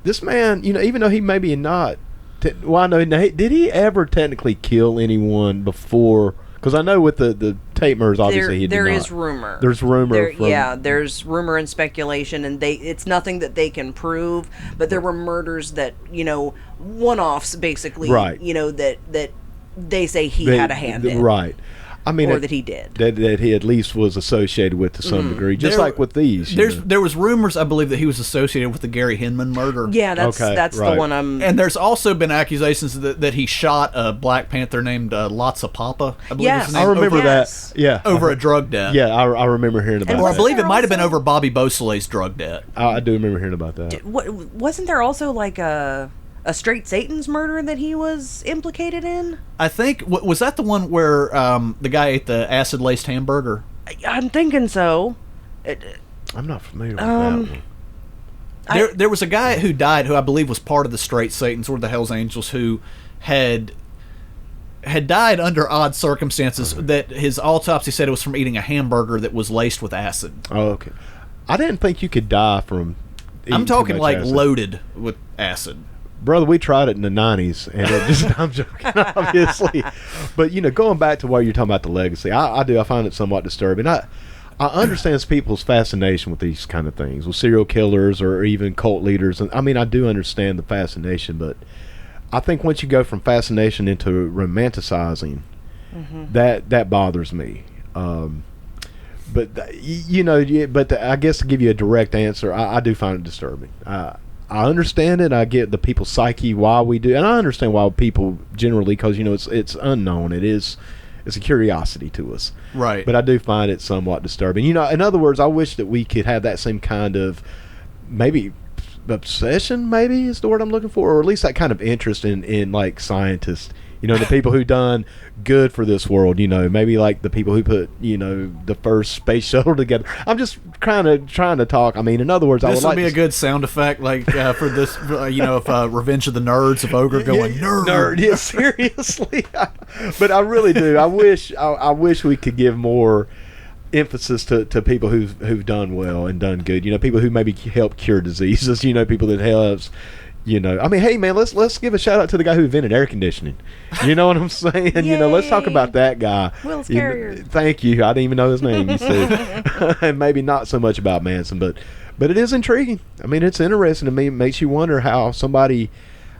this man, even though he maybe not, did he ever technically kill anyone before? Because I know with the tape murders, obviously he did not. There is rumor. There's rumor. There's rumor and speculation, and it's nothing that they can prove, but there were murders that, one-offs basically, that they say he had a hand in. Right. I mean, or that he did. That he at least was associated with to some degree, just like with these. There was rumors, I believe, that he was associated with the Gary Hinman murder. Yeah, that's the one I'm... And there's also been accusations that he shot a Black Panther named Lotsa Papa, I believe his name. I remember that. Yeah. Over a drug debt. Yeah, I remember hearing about that. Or I believe it might have been over Bobby Beausoleil's drug debt. I do remember hearing about that. Wasn't there also like a straight Satan's murder that he was implicated in? I think, was that the one where the guy ate the acid-laced hamburger? I'm thinking so. I'm not familiar with that one. There was a guy who died who I believe was part of the straight Satans or the Hells Angels who had died under odd circumstances, that his autopsy said it was from eating a hamburger that was laced with acid. Oh, okay. I didn't think you could die from eating I'm talking like acid. Loaded with acid. Brother, we tried it in the 90s, and it just, I'm joking, obviously. But, going back to what you're talking about, the legacy, I find it somewhat disturbing. I understand people's fascination with these kind of things, with serial killers or even cult leaders. And I mean, I do understand the fascination, but I think once you go from fascination into romanticizing, that bothers me. But, I guess to give you a direct answer, I do find it disturbing. I understand it. I get the people's psyche, why we do, and I understand why people generally, because it's unknown. It's a curiosity to us, right? But I do find it somewhat disturbing. In other words, I wish that we could have that same kind of maybe obsession, maybe is the word I'm looking for, or at least that kind of interest in like scientists. The people who done good for this world, maybe like the people who put, the first space shuttle together. I'm just kind of trying to talk. I mean, in other words, this would be a good sound effect, like for this, if Revenge of the Nerds, of Ogre going, nerd. Yeah, seriously. But I really do. I wish we could give more emphasis to people who've done well and done good. People who maybe help cure diseases. People that helps. I mean, hey man, let's give a shout out to the guy who invented air conditioning. You know what I'm saying? Let's talk about that guy. Willis Carrier. Thank you. I didn't even know his name. You see, and maybe not so much about Manson, but it is intriguing. I mean, it's interesting to me. It makes you wonder how somebody.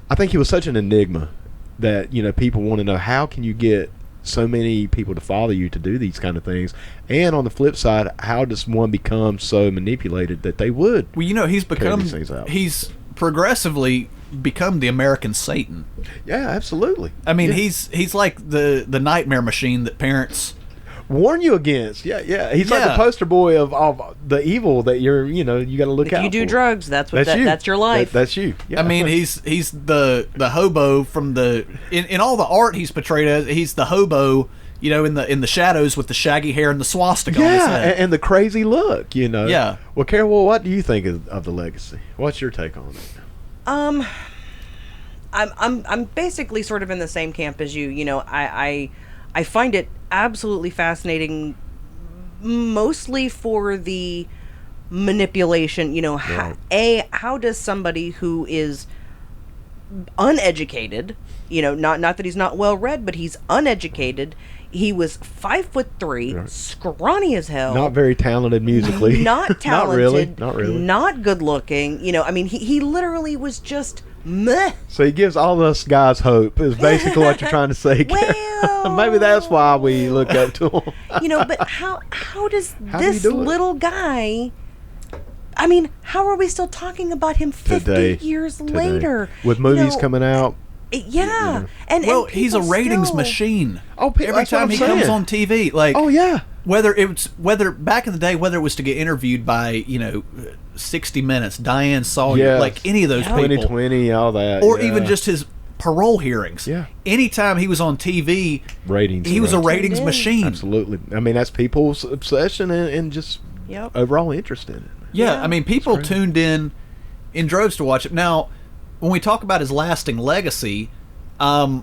I think he was such an enigma that people want to know, how can you get so many people to follow you to do these kind of things, and on the flip side, how does one become so manipulated that they would? Well, he's become these things out? He's progressively become the American Satan. Yeah, absolutely. I mean, he's like the nightmare machine that parents warn you against. Yeah. He's like the poster boy of the evil that you got to look if out. you do for. drugs, that's your life. That's you. Yeah. I mean, he's the hobo from in all the art he's portrayed as. He's the hobo, in the shadows with the shaggy hair and the swastika on his head. And the crazy look. Yeah. Well, Carol, what do you think of the legacy? What's your take on it? I'm basically sort of in the same camp as you. I find it absolutely fascinating, mostly for the manipulation. Right. How does somebody who is uneducated, not that he's not well read, but he's uneducated. He was 5'3", right. scrawny as hell. Not very talented musically. Not talented. Not really. Not good looking. I mean, he literally was just meh. So he gives all us guys hope, is basically what you're trying to say. Well, maybe that's why we look up to him. But how does How do this you do it? little guy? I mean, how are we still talking about him 50 years later? With movies coming out. Yeah. And he's a people ratings still- machine. Oh, Every that's what time I'm he saying. comes on TV, like, Oh, yeah. whether back in the day, whether it was to get interviewed by 60 Minutes, Diane Sawyer, Yes. like any of those people, 2020, all that. or yeah. even just his parole hearings. Yeah. Anytime he was on TV, ratings. he was a right. ratings Tuned in. machine. Absolutely. I mean, that's people's obsession and just Yep. overall interest in it. Yeah, I mean, people crazy. tuned in droves to watch it. Now, when we talk about his lasting legacy, do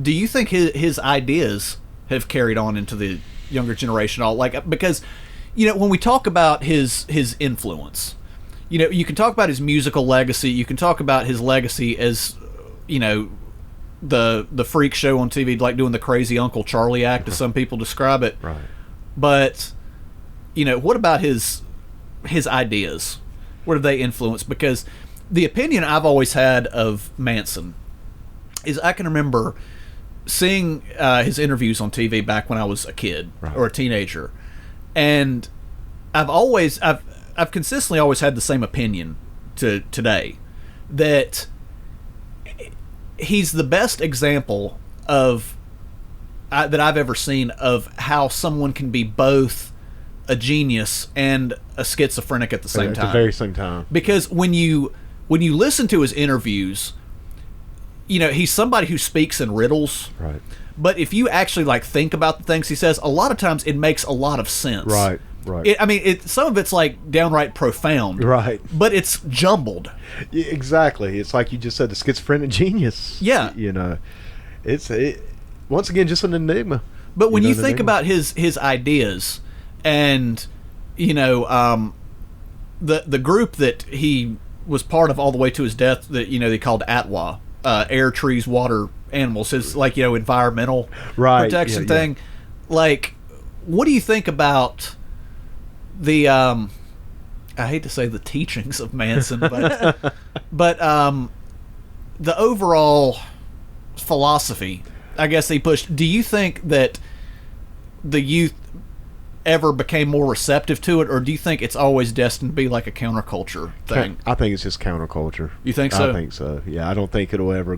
you think his ideas have carried on into the younger generation? All because when we talk about his influence, you can talk about his musical legacy, you can talk about his legacy as the freak show on TV, like doing the crazy Uncle Charlie act, as some people describe it. Right. But what about his ideas? What have they influenced? Because the opinion I've always had of Manson is, I can remember seeing his interviews on TV back when I was a kid or a teenager, and I've consistently always had the same opinion to today, that he's the best example of that I've ever seen of how someone can be both a genius and a schizophrenic at the same time. At the very same time. Because when you listen to his interviews, he's somebody who speaks in riddles. Right. But if you actually think about the things he says, a lot of times it makes a lot of sense. Right. Right. Some of it's downright profound. Right. But it's jumbled. Yeah, exactly. It's like you just said, the schizophrenic genius. Yeah. It's once again just an enigma. But when you think about his ideas, and the group that he was part of all the way to his death, that they called ATWA, air, trees, water, animals, his environmental protection thing. What do you think about the I hate to say the teachings of Manson, but the overall philosophy, I guess, he pushed? Do you think that the youth ever became more receptive to it, or do you think it's always destined to be like a counterculture thing? I think it's just counterculture. You think so? I think so. Yeah, I don't think it'll ever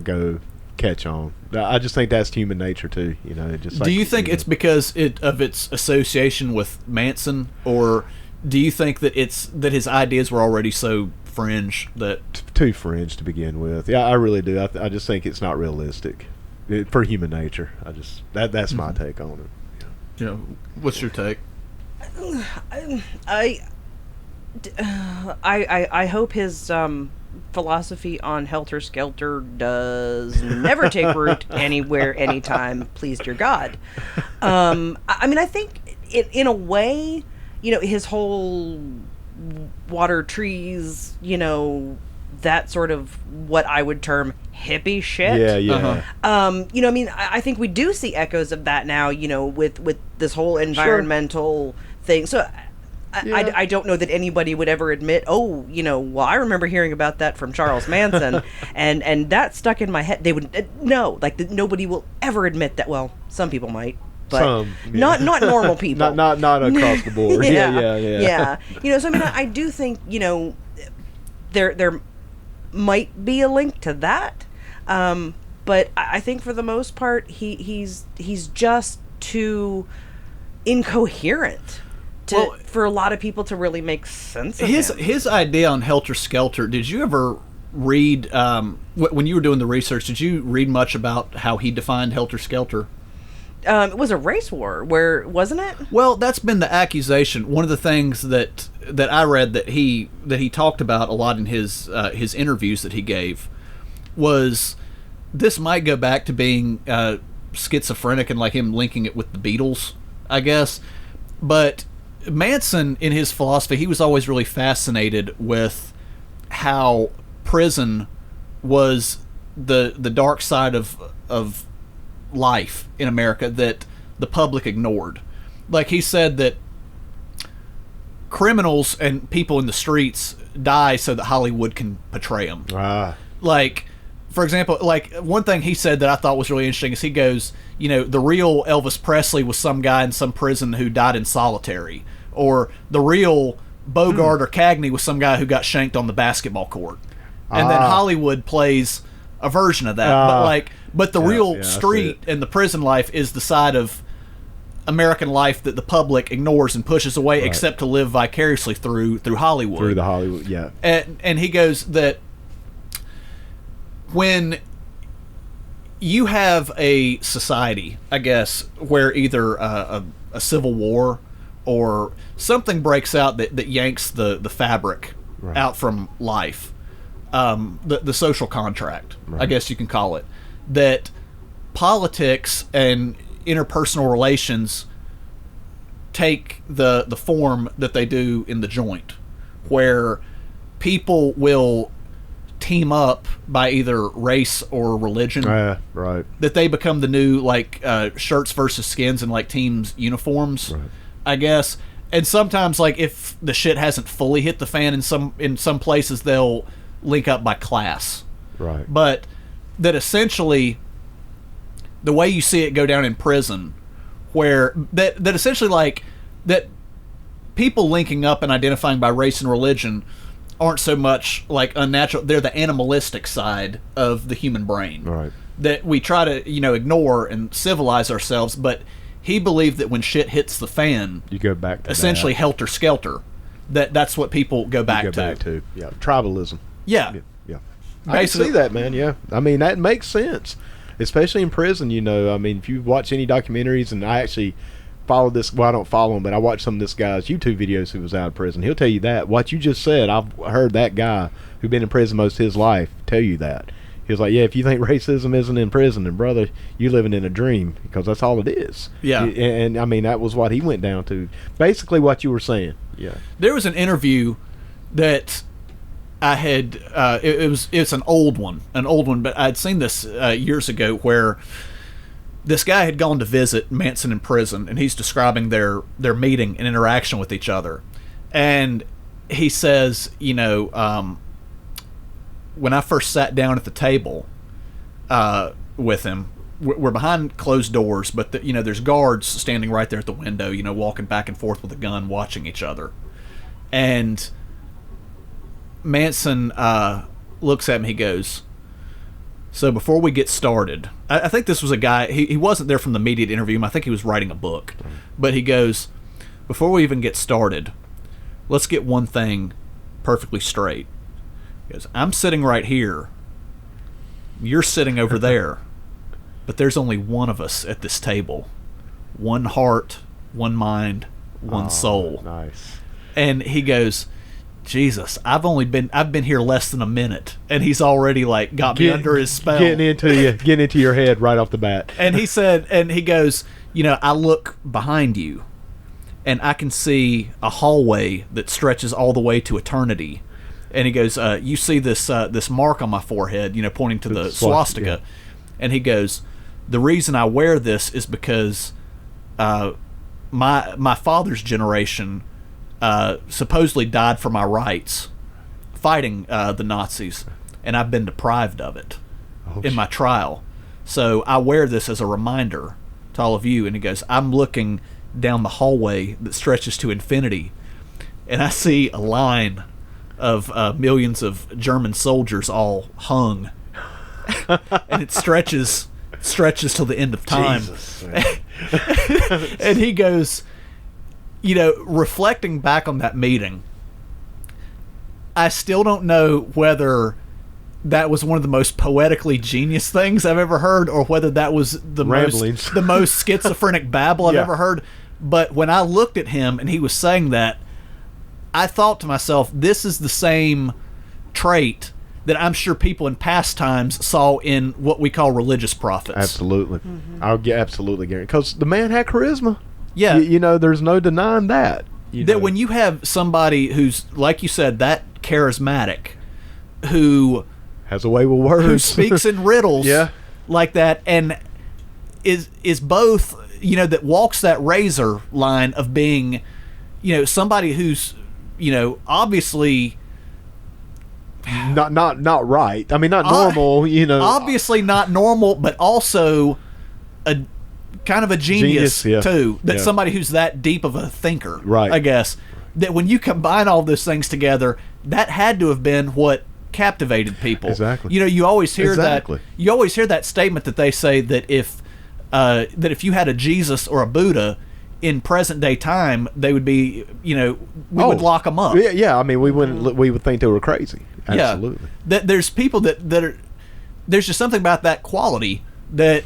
catch on. I just think that's human nature too. Do you think it's because of its association with Manson, or do you think that that his ideas were already so fringe that too fringe to begin with? Yeah, I really do. I just think it's not realistic for human nature. That's my take on it. What's your take? I hope his philosophy on Helter Skelter does never take root anywhere, anytime, please dear God. I think in a way, his whole water, trees, that sort of what I would term hippie shit. Yeah. I think we do see echoes of that now, with this whole environmental thing. So I don't know that anybody would ever admit, well, I remember hearing about that from Charles Manson, and that stuck in my head. They would nobody will ever admit that. Well, some people might, but not normal people. not across the board. Yeah. So I do think there might be a link to that, but I think for the most part he's just too incoherent for a lot of people to really make sense of his idea on Helter Skelter. Did you ever read when you were doing the research? Did you read much about how he defined Helter Skelter? It was a race war, wasn't it? Well, that's been the accusation. One of the things that I read that he talked about a lot in his interviews that he gave was this might go back to being schizophrenic and like him linking it with the Beatles, I guess. But Manson, in his philosophy, he was always really fascinated with how prison was the dark side of life in America that the public ignored. Like he said that criminals and people in the streets die so that Hollywood can portray them. Like, for example, like one thing he said that I thought was really interesting is he goes, the real Elvis Presley was some guy in some prison who died in solitary, or the real Bogart or Cagney was some guy who got shanked on the basketball court, and then Hollywood plays a version of that. But the real street and the prison life is the side of American life that the public ignores and pushes away, except to live vicariously through Hollywood. Through the Hollywood, yeah. And he goes that when you have a society, I guess, where either a civil war or something breaks out that yanks the fabric out from life, the social contract, I guess you can call it, that politics and interpersonal relations take the form that they do in the joint, where people will team up by either race or religion. Right. That they become the new shirts versus skins and like teams uniforms, I guess. And sometimes if the shit hasn't fully hit the fan in some places, they'll link up by class. Right. But that essentially the way you see it go down in prison, where that essentially that people linking up and identifying by race and religion aren't so much unnatural. They're the animalistic side of the human brain. Right. That we try to, ignore and civilize ourselves, but he believed that when shit hits the fan, you go back to essentially helter skelter. That's what people go back to. Yeah, tribalism. Yeah. I can see that, man. Yeah, I mean that makes sense, especially in prison. If you watch any documentaries, and I actually follow this. Well, I don't follow him, but I watch some of this guy's YouTube videos who was out of prison. He'll tell you that what you just said. I've heard that guy who's been in prison most of his life tell you that. He was like, "Yeah, if you think racism isn't in prison, then brother, you're living in a dream, because that's all it is." Yeah, and I mean that was what he went down to. Basically, what you were saying. Yeah, there was an interview that I had. It's an old one, but I'd seen this years ago where this guy had gone to visit Manson in prison, and he's describing their meeting and interaction with each other, and he says, when I first sat down at the table with him, we're behind closed doors, but there's guards standing right there at the window, walking back and forth with a gun, watching each other. And Manson looks at me, he goes, "So before we get started," I think this was a guy, he wasn't there from the immediate interview, I think he was writing a book, but he goes, "Before we even get started, let's get one thing perfectly straight." He goes, "I'm sitting right here, you're sitting over there, but there's only one of us at this table. One heart, one mind, one soul." Nice. And he goes, "Jesus, I've been here less than a minute," and he's already got me under his spell, getting into your head right off the bat. And he said, and he goes, "I look behind you, and I can see a hallway that stretches all the way to eternity. And he goes, you see this mark on my forehead, pointing to the swastika. Yeah. And he goes, the reason I wear this is because my father's generation supposedly died for my rights fighting the Nazis, and I've been deprived of it in my trial. So I wear this as a reminder to all of you. And he goes, I'm looking down the hallway that stretches to infinity, and I see a line of millions of German soldiers all hung, and it stretches till the end of time. Jesus, And he goes, reflecting back on that meeting, I still don't know whether that was one of the most poetically genius things I've ever heard, or whether that was the Ramblings. most schizophrenic babble I've ever heard. But when I looked at him and he was saying that, I thought to myself, this is the same trait that I'm sure people in past times saw in what we call religious prophets. Absolutely. I'll get absolutely guarantee, because the man had charisma. Yeah. There's no denying that. When you have somebody who's, like you said, that charismatic, who has a way with words, who speaks in riddles, like that, and is both, that walks that razor line of being, somebody who's, obviously not right. I mean, not normal. Obviously not normal, but also a kind of a genius too. That somebody who's that deep of a thinker, right? I guess that when you combine all those things together, that had to have been what captivated people. Exactly. You always hear that. You always hear that statement that they say that if you had a Jesus or a Buddha in present day time, they would be, we would lock them up. Yeah. I mean, we would think they were crazy. Absolutely. Yeah. That there's people that are, there's just something about that quality that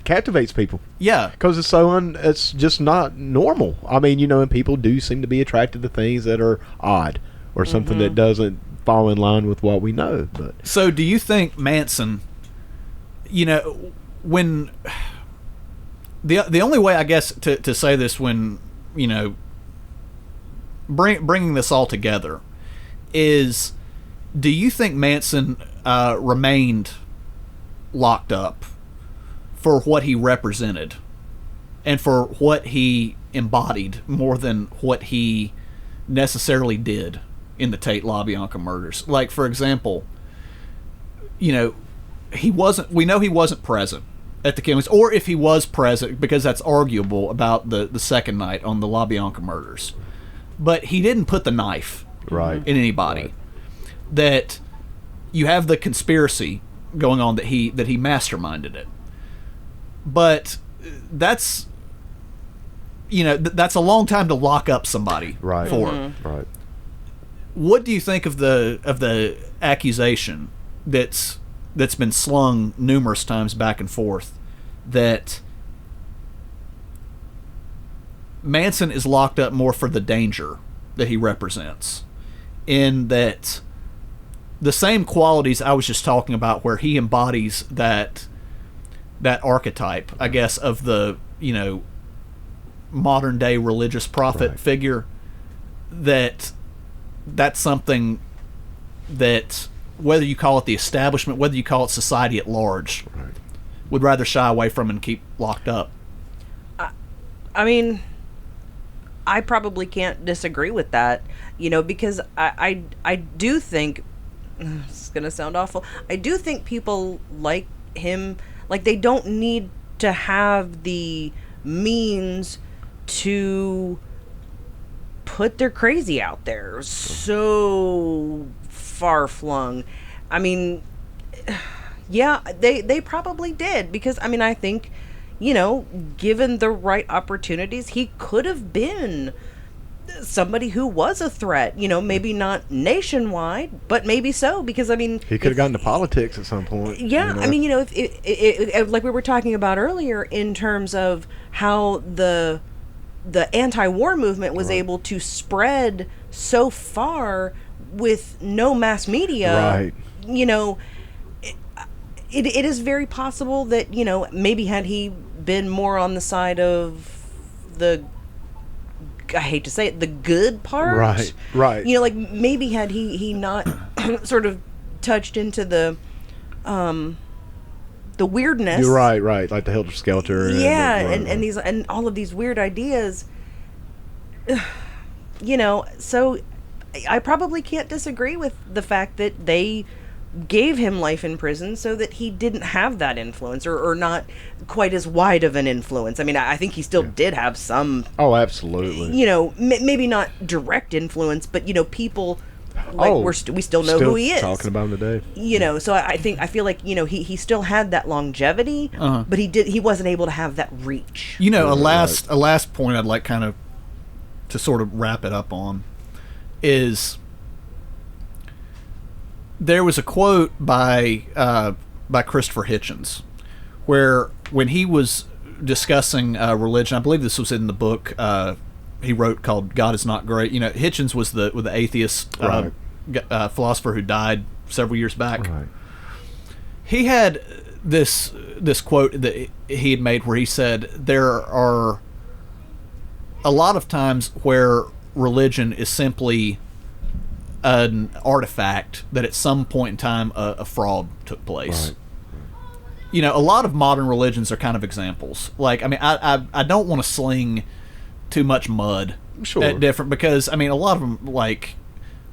captivates people. Yeah. Because it's just not normal. I mean, and people do seem to be attracted to things that are odd or something that doesn't fall in line with what we know. But so do you think Manson, when the only way, I guess, to say this, when bringing this all together, is, do you think Manson remained locked up for what he represented and for what he embodied more than what he necessarily did in the Tate LaBianca murders? Like, for example, we know he wasn't present at the killings, or if he was present, because that's arguable about the second night on the LaBianca murders, but he didn't put the knife in anybody. Right. That you have the conspiracy going on, that he masterminded it, but that's that's a long time to lock up somebody for. Right. What do you think of the accusation that's been slung numerous times back and forth, that Manson is locked up more for the danger that he represents, in that the same qualities I was just talking about, where he embodies that archetype, I guess, of the modern day religious prophet figure, that's something that, whether you call it the establishment, whether you call it society at large, would rather shy away from and keep locked up. I mean, I probably can't disagree with that, because I do think, it's going to sound awful, I do think people like him, like, they don't need to have the means to put their crazy out there so far-flung. I mean, yeah, they probably did, because, I mean, I think, given the right opportunities, he could have been somebody who was a threat, maybe not nationwide, but maybe so, because, I mean, he could have gotten to politics at some point. Yeah, I mean, if like we were talking about earlier, in terms of how the anti-war movement was able to spread so far with no mass media, it is very possible that, maybe had he been more on the side of the I hate to say it, the good part. Right. You know, like maybe had he not sort of touched into the weirdness. You're right. Like the Helter Skelter. Yeah, and these and all of these weird ideas. You know, so I probably can't disagree with the fact that they gave him life in prison so that he didn't have that influence or not quite as wide of an influence. I mean, I think he still did have some. Oh, absolutely. You know, maybe not direct influence, but you know, people like we still know who he is. Talking about him today. You know, so I feel like, you know, he still had that longevity, but he wasn't able to have that reach. You know, a last point I'd like kind of to sort of wrap it up on is there was a quote by Christopher Hitchens where when he was discussing religion, I believe this was in the book he wrote called "God Is Not Great." You know, Hitchens was the atheist philosopher who died several years back. Right. He had this quote that he had made where he said there are a lot of times where religion is simply an artifact that at some point in time a fraud took place. Right. You know, a lot of modern religions are kind of examples. Like, I mean, I don't want to sling too much mud at different, because I mean, a lot of them, like,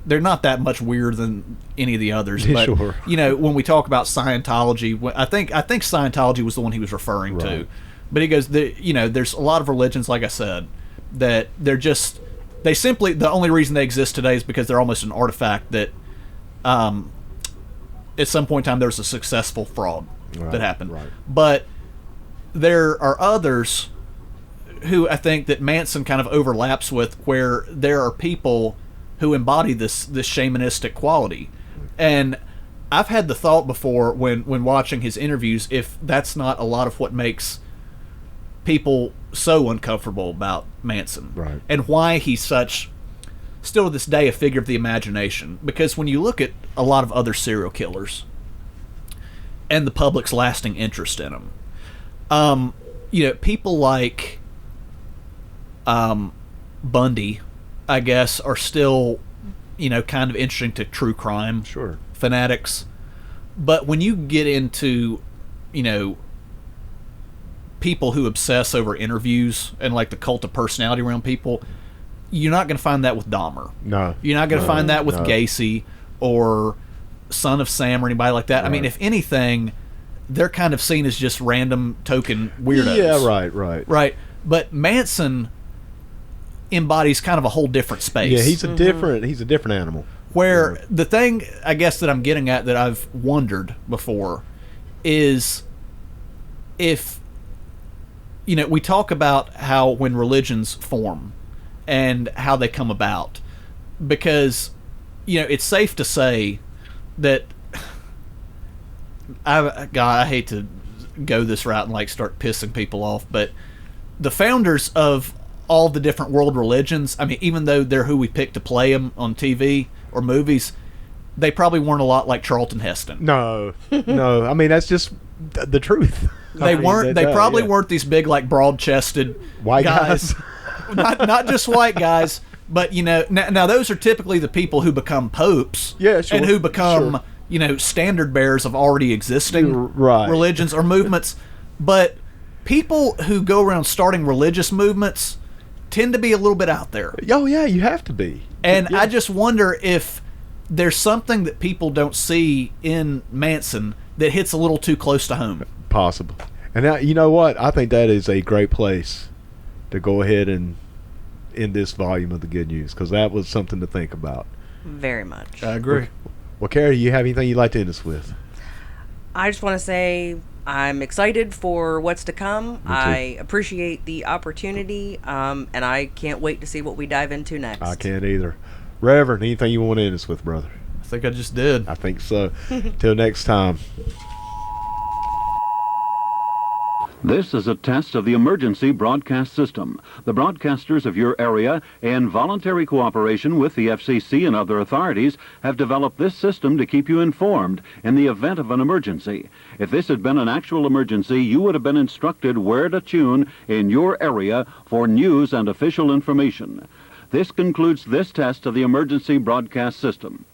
they're not that much weirder than any of the others. But Sure. you know, when we talk about Scientology, I think Scientology was the one he was referring to. But he goes, you know, there's a lot of religions, like I said, that they simply, the only reason they exist today is because they're almost an artifact that at some point in time there was a successful fraud that happened. Right. But there are others who I think that Manson kind of overlaps with, where there are people who embody this shamanistic quality. And I've had the thought before when watching his interviews, if that's not a lot of what makes people so uncomfortable about Manson, Right. and why he's such, still to this day, a figure of the imagination. Because when you look at a lot of other serial killers and the public's lasting interest in them, you know, people like Bundy, I guess, are still, you know, kind of interesting to true crime fanatics. But when you get into, you know, people who obsess over interviews and like the cult of personality around people, you're not going to find that with Dahmer. No. You're not going to find that with Gacy or Son of Sam or anybody like that. Right. I mean, if anything, they're kind of seen as just random token weirdos. Yeah, right. But Manson embodies kind of a whole different space. Yeah, he's a different animal. Where the thing, I guess, that I'm getting at that I've wondered before is if, you know, we talk about how when religions form and how they come about, because, you know, it's safe to say that I hate to go this route and like start pissing people off, but the founders of all the different world religions, I mean, even though they're who we pick to play them on TV or movies, they probably weren't a lot like Charlton Heston. No. I mean, that's just the truth. They weren't. They probably weren't these big, like, broad-chested white guys. not just white guys, but, you know, now those are typically the people who become popes, and who become, you know, standard bearers of already existing religions or movements. But people who go around starting religious movements tend to be a little bit out there. Oh yeah, you have to be. And I just wonder if there's something that people don't see in Manson that hits a little too close to home. Possible. And now, you know what? I think that is a great place to go ahead and end this volume of the good news, because that was something to think about. Very much. I agree. Well, Carrie, you have anything you'd like to end us with? I just want to say I'm excited for what's to come. I appreciate the opportunity, and I can't wait to see what we dive into next. I can't either. Reverend, anything you want to end us with, brother? I think I just did. I think so. Till next time. This is a test of the emergency broadcast system. The broadcasters of your area, in voluntary cooperation with the FCC and other authorities, have developed this system to keep you informed in the event of an emergency. If this had been an actual emergency, you would have been instructed where to tune in your area for news and official information. This concludes this test of the emergency broadcast system.